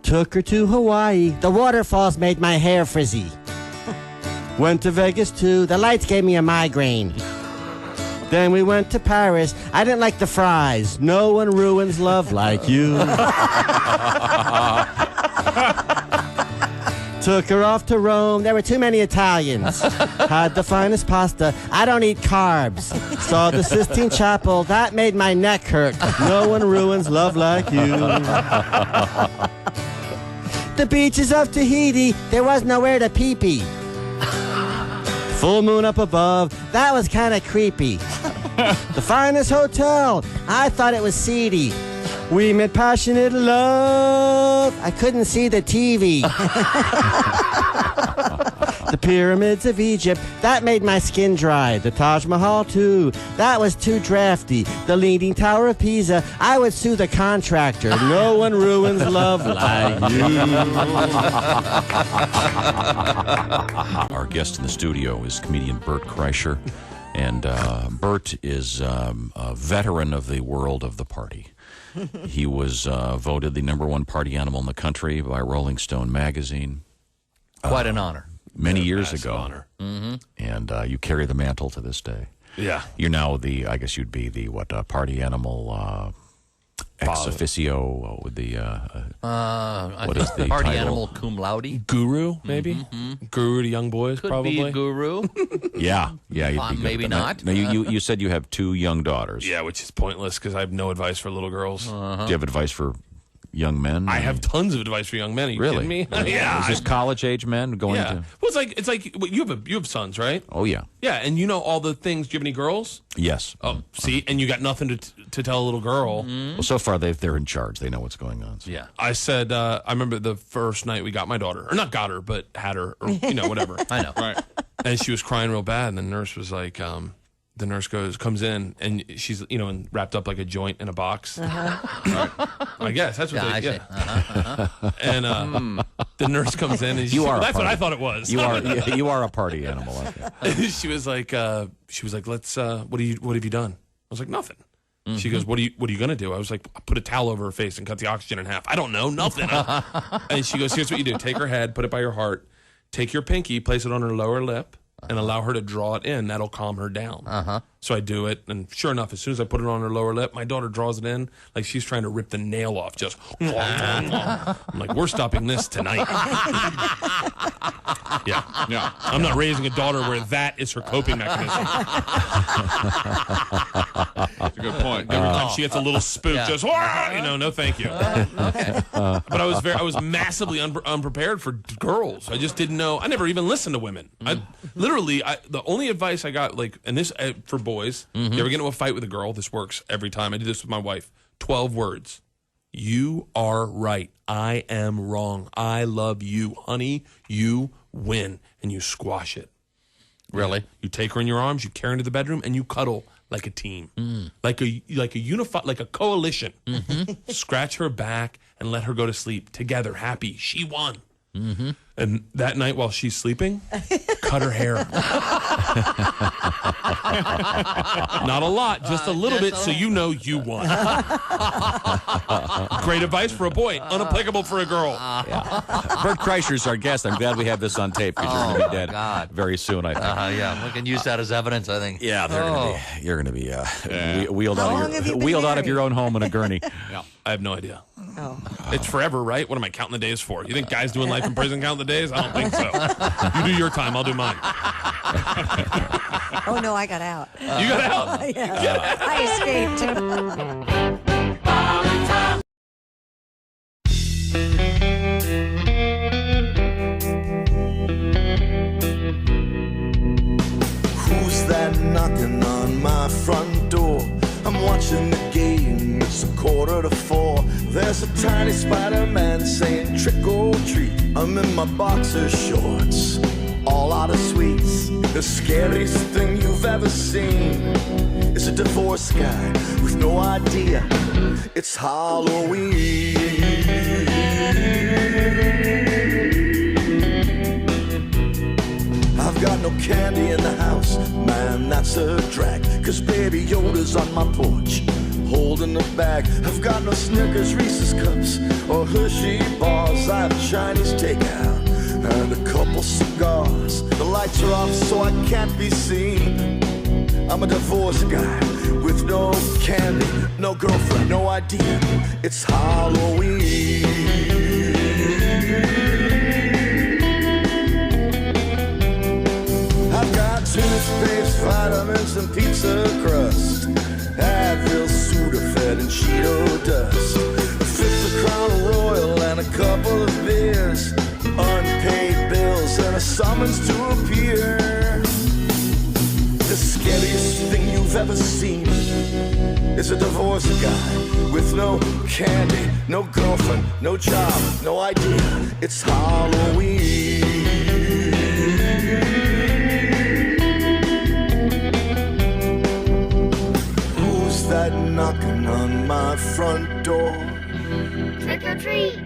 Took her to Hawaii. The waterfalls made my hair frizzy. Went to Vegas too. The lights gave me a migraine. Then we went to Paris. I didn't like the fries. No one ruins love like you. Took her off to Rome. There were too many Italians. Had the finest pasta. I don't eat carbs. Saw the Sistine Chapel. That made my neck hurt. No one ruins love like you. The beaches of Tahiti. There was nowhere to pee-pee. Full moon up above. That was kind of creepy. The finest hotel. I thought it was seedy. We made passionate love. I couldn't see the TV. The pyramids of Egypt, that made my skin dry. The Taj Mahal, too, that was too drafty. The Leaning Tower of Pisa, I would sue the contractor. No one ruins love like you. Our guest in the studio is comedian Bert Kreischer, and Bert is a veteran of the world of the party. He was voted the #1 party animal in the country by Rolling Stone magazine. Quite an honor. Many years ago. Honor. And you carry the mantle to this day. Yeah. You're now I guess you'd be the party animal ex officio with the what is the party title? animal cum laude? Guru, maybe? Guru to young boys, Could probably. be a guru. Yeah, you'd be good maybe with that. not. Now, you said you have 2 young daughters. Yeah, which is pointless because I have no advice for little girls. Do you have advice for young men? I have tons of advice for young men. Are you Really? kidding me? Yeah. Is this college age men going Yeah. to? Well, it's like well, you have sons, right? Oh yeah. Yeah, and you know all the things. Do you have any girls? Yes. Oh, see, and you got nothing to tell a little girl. Well, so far they're in charge. They know what's going on. So. Yeah. I said, I remember the first night we got my daughter, or not got her, but had her, or whatever. I know. Right. And she was crying real bad, and the nurse was like, the nurse comes in, and she's, and wrapped up like a joint in a box. Right. I guess that's what Yeah, they. I see. And the nurse comes in, and that's what I thought it was. You are a party animal. Okay. She was like, let's. What have you done? I was like, nothing. She goes, what are you gonna do? I was like, put a towel over her face and cut the oxygen in half. I don't know, nothing. And she goes, here's what you do: take her head, put it by your heart, take your pinky, place it on her lower lip, and allow her to draw it in. That'll calm her down. So I do it, and sure enough, as soon as I put it on her lower lip, my daughter draws it in like she's trying to rip the nail off. Just, I'm like, we're stopping this tonight. Yeah. I'm not raising a daughter where that is her coping mechanism. That's a good point. Every time she gets a little spook, just no, thank you. But I was massively unprepared for girls. I just didn't know. I never even listened to women. The only advice I got, and this for boys. You ever get into a fight with a girl? This works every time. I did this with my wife. 12 words. You are right. I am wrong. I love you, honey. You win, and you squash it. Really? You take her in your arms, you carry her into the bedroom, and you cuddle like a team, like a coalition. Scratch her back and let her go to sleep together, happy. She won. And that night while she's sleeping, cut her hair. Not a lot, just a little bit, so you know you won. Great advice for a boy, unapplicable for a girl. Bert Kreischer is our guest. I'm glad we have this on tape because you're going to be dead very soon, I think. Yeah, we can use that as evidence, I think. Yeah, you're going to be wheeled out of your own home in a gurney. Yeah, I have no idea. It's forever, right? What am I counting the days for? You think guys doing life in prison count the days? I don't think so. You do your time, I'll do mine. Oh, no, I got out. You got out? Yeah. I escaped. Who's that knocking on my front door? I'm watching the game, it's 3:45. There's a tiny Spider-Man saying trick or treat. I'm in my boxer shorts, all out of sweets. The scariest thing you've ever seen is a divorced guy with no idea it's Halloween. I've got no candy in the house, man, that's a drag. 'Cause Baby Yoda's on my porch, holding the bag. I've got no Snickers, Reese's Cups, or Hershey bars. I have Chinese takeout and a couple cigars. The lights are off so I can't be seen. I'm a divorced guy with no candy, no girlfriend, no idea it's Halloween. I've got toothpaste, vitamins, and pizza crust, Advil, Sudafed, and Cheeto dust. Fifth of Crown Royal and a couple of beers, unpaid bills and a summons to appear. The scariest thing you've ever seen is a divorced guy with no candy, no girlfriend, no job, no idea it's Halloween. knocking on my front door. Trick or treat.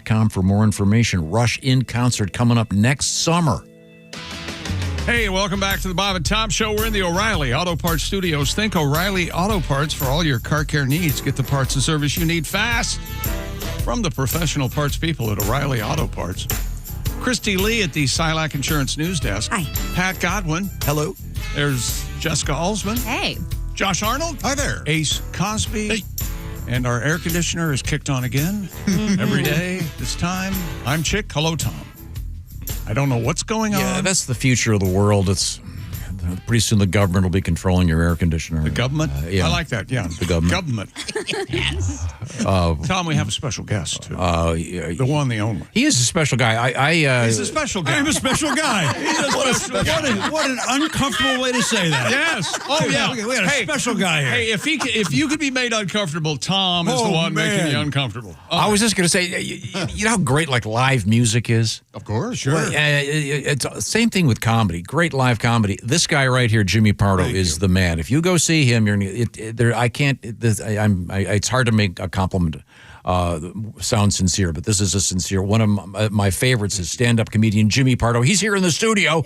.com for more information. Rush in concert coming up next summer. Hey, welcome back to the Bob and Tom Show. We're in the O'Reilly Auto Parts Studios. Think O'Reilly Auto Parts for all your car care needs. Get the parts and service you need fast from the professional parts people at O'Reilly Auto Parts. Christy Lee at the Silac Insurance News Desk. Hi. Pat Godwin. Hello. There's Jessica Alsman. Hey. Josh Arnold. Hi there. Ace Cosby. Hey. And our air conditioner is kicked on again every day. This time, I'm Chick. Hello, Tom. I don't know what's going on. Yeah, that's the future of the world. It's pretty soon the government will be controlling your air conditioner. The government? Yeah. I like that, yeah. The government. Yes. Tom, we have a special guest, too. The one, the only. He is a special guy. He's a special guy. I'm a special guy. What an uncomfortable way to say that. Yes. Oh, yeah. We got a special guy here. Hey, if you could be made uncomfortable, Tom is the one making you uncomfortable. I was just going to say, you know how great like live music is? Of course. Sure. Well, it's the same thing with comedy. Great live comedy. This guy right here, Jimmy Pardo, is the man. If you go see him, it's hard to make a compliment sound sincere, but this is a sincere. One of my favorites is stand-up comedian Jimmy Pardo. He's here in the studio.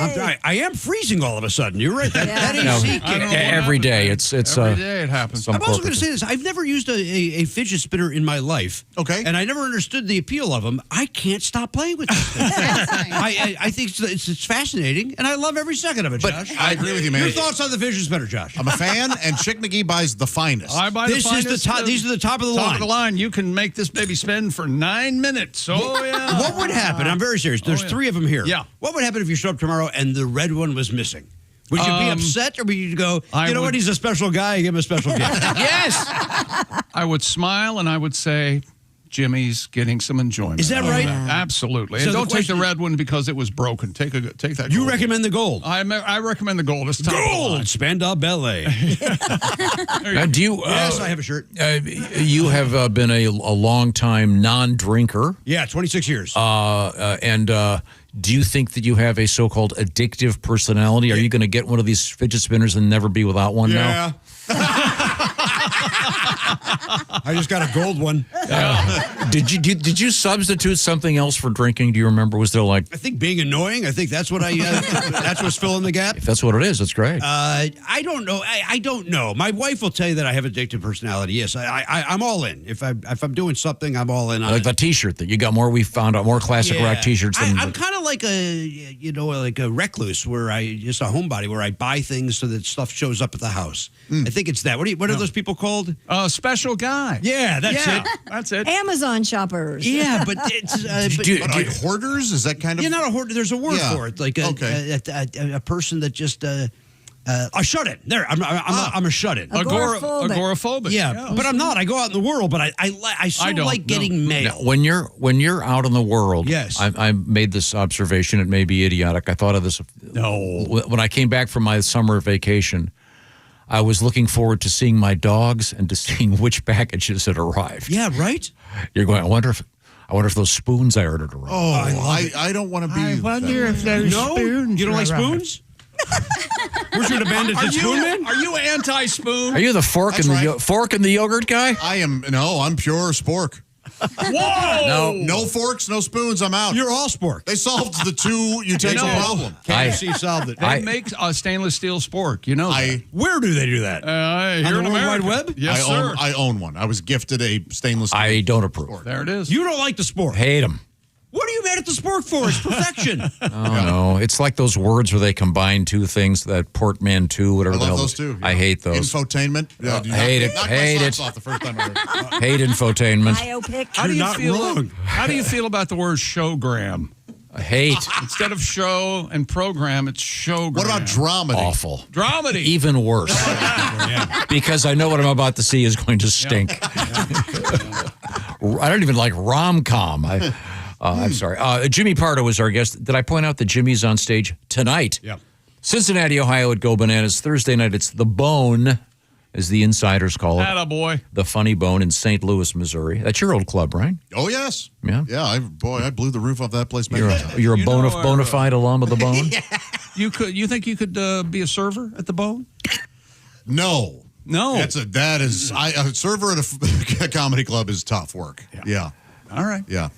I am freezing all of a sudden. You're right. That AC every day. It's every day it happens. I'm also going to say this. I've never used a fidget spinner in my life. Okay. And I never understood the appeal of them. I can't stop playing with this thing. I think it's fascinating, and I love every second of it, Josh. I agree with you, man. Your thoughts on the fidget spinner, Josh? I'm a fan, and Chick McGee buys the finest. I buy the finest. These are the top of the line. Top of the line. You can make this baby spin for 9 minutes. Oh, yeah. What would happen? I'm very serious. There's 3 of them here. Yeah. What would happen if you show up tomorrow and the red one was missing? Would you be upset, or would you go, what, he's a special guy, give him a special gift? Yes! I would smile, and I would say, Jimmy's getting some enjoyment. Is that right? Absolutely. So and don't take question- the red one because it was broken. Take that You gold. recommend the gold? I recommend the gold. It's top of the line. Gold! Spandau Ballet. Do you? Yes, I have a shirt. You have been a long-time non-drinker. Yeah, 26 years. Do you think that you have a so-called addictive personality? Are you going to get one of these fidget spinners and never be without one now? I just got a gold one. Did you substitute something else for drinking? Do you remember? Was there like? I think being annoying. I think that's what that's what's filling the gap. If that's what it is, that's great. I don't know. I don't know. My wife will tell you that I have addictive personality. Yes, I'm all in. If I'm doing something, I'm all in on like it. the T-shirt that you got more. We found out more classic rock T-shirts than. I'm kind of like a recluse, where just a homebody, where I buy things so that stuff shows up at the house. I think it's that. What are those people called? Special guy. Yeah, that's it. That's it. Amazon shoppers. Yeah, but it's like hoarders? Is that kind of? You're not a hoarder. There's a word for it. Like a person that just a shut-in. There, I'm a shut-in. Agoraphobic. Yeah, but I'm not. I go out in the world, but I don't like getting mail. Now, when you're out in the world, yes, I made this observation. It may be idiotic. I thought of this. No, when I came back from my summer vacation, I was looking forward to seeing my dogs and to seeing which packages had arrived. Yeah, right. You're going. I wonder if those spoons I ordered arrived. Oh, I don't want to be. I wonder if there's spoons. You don't like spoons? Where's your abandoned spoon man? Are you anti-spoon? Are you the fork and the yogurt guy? I am. No, I'm pure spork. Whoa! No forks, no spoons. I'm out. You're all spork. They solved the 2 utensil problem. KFC solved it. They make a stainless steel spork. You know that. Where do they do that? Here On the in World America. Wide Web? Yes, sir. I own one. I was gifted a stainless steel. I don't approve. Spork. There it is. You don't like the sport. Hate them. What are you mad at the sport for? It's perfection. No, it's like those words where they combine 2 things. That portmanteau, whatever I the hell. love those too. I hate those. Infotainment. Hate it. Hate it. Off the first time I heard it. Hate infotainment. Biopic. How do you not feel? wrong. How do you feel about the word showgram? I hate. Instead of show and program, it's showgram. What about dramedy? Awful. Dramedy. Even worse. Because I know what I'm about to see is going to stink. I don't even like rom-com. I'm sorry. Jimmy Pardo is our guest. Did I point out that Jimmy's on stage tonight? Yeah. Cincinnati, Ohio at Go Bananas. Thursday night, it's The Bone, as the insiders call it. Attaboy. The Funny Bone in St. Louis, Missouri. That's your old club, right? Oh, yes. Yeah. Yeah, I blew the roof off that place. You're a bona fide alum of The Bone? You think you could be a server at the Bone? No. No. A server at a comedy club is tough work. Yeah. All right. Yeah.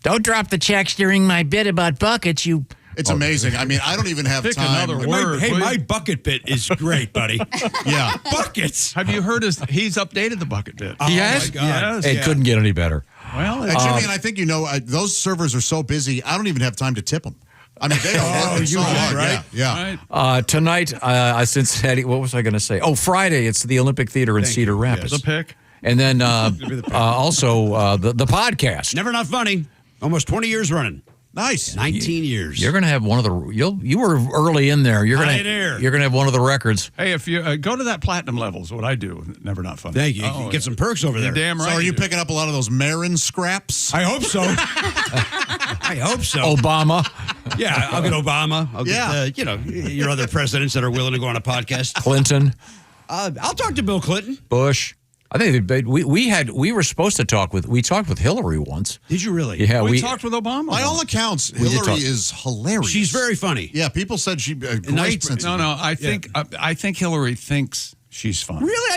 Don't drop the checks during my bit about buckets, you... It's amazing. I mean, I don't even have Pick time. another word. My bucket bit is great, buddy. Yeah. Buckets. Have you heard he's updated the bucket bit? Yes? my God. Yes. It couldn't get any better. Well, Jimmy, and I think those servers are so busy, I don't even have time to tip them. I mean, they are working so hard. right? Yeah. Tonight, Cincinnati, what was I going to say? Oh, Friday, it's the Olympic Theater in Cedar Rapids. the pick. And then also the podcast. Never Not Funny. Almost 20 years running. Nice. 19 years. You're going to have one of the. You were early in there. You're going to have one of the records. Hey, if you go to that platinum level is what I do. Never Not Funny. Thank you. You can get some perks over there. You're damn right. So are you picking up a lot of those Marin scraps? I hope so. I hope so. Obama. Yeah, I'll get Obama. I'll get your other presidents that are willing to go on a podcast. Clinton. I'll talk to Bill Clinton. Bush. I think we were supposed to talk with Hillary once. Did you really? Yeah, we talked with Obama. By all accounts, Hillary is hilarious. She's very funny. Yeah, people said she great sense of No, I think Hillary thinks she's funny. Really?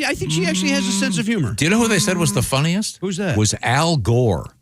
I think she actually has a sense of humor. Do you know who they said was the funniest? Who's that? Was Al Gore.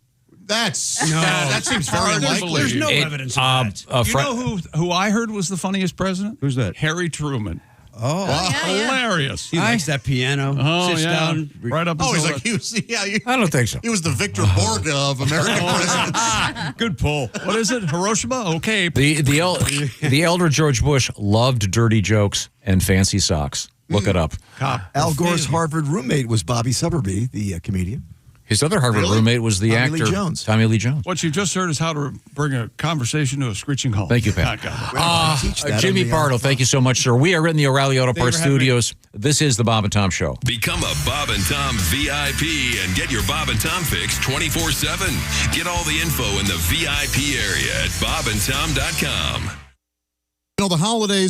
That seems very unlikely. There's no evidence of that. You know who I heard was the funniest president? Who's that? Harry Truman. Oh, hilarious! He likes that piano. Sits down right up. Oh, his I don't think so. He was the Victor Borga of American presidents. Good pull. What is it? Hiroshima? Okay. The elder George Bush loved dirty jokes and fancy socks. Look it up. Al Gore's Harvard roommate was Bobby Sowerby, the comedian. His other Harvard roommate was the Tommy actor Lee Jones. Tommy Lee Jones. What you've just heard is how to bring a conversation to a screeching halt. Thank you, Pat. Jimmy Pardo, thank you so much, sir. We are in the O'Reilly Auto Parts studios. This is the Bob and Tom Show. Become a Bob and Tom VIP and get your Bob and Tom fix 24/7. Get all the info in the VIP area at bobandtom.com. The holidays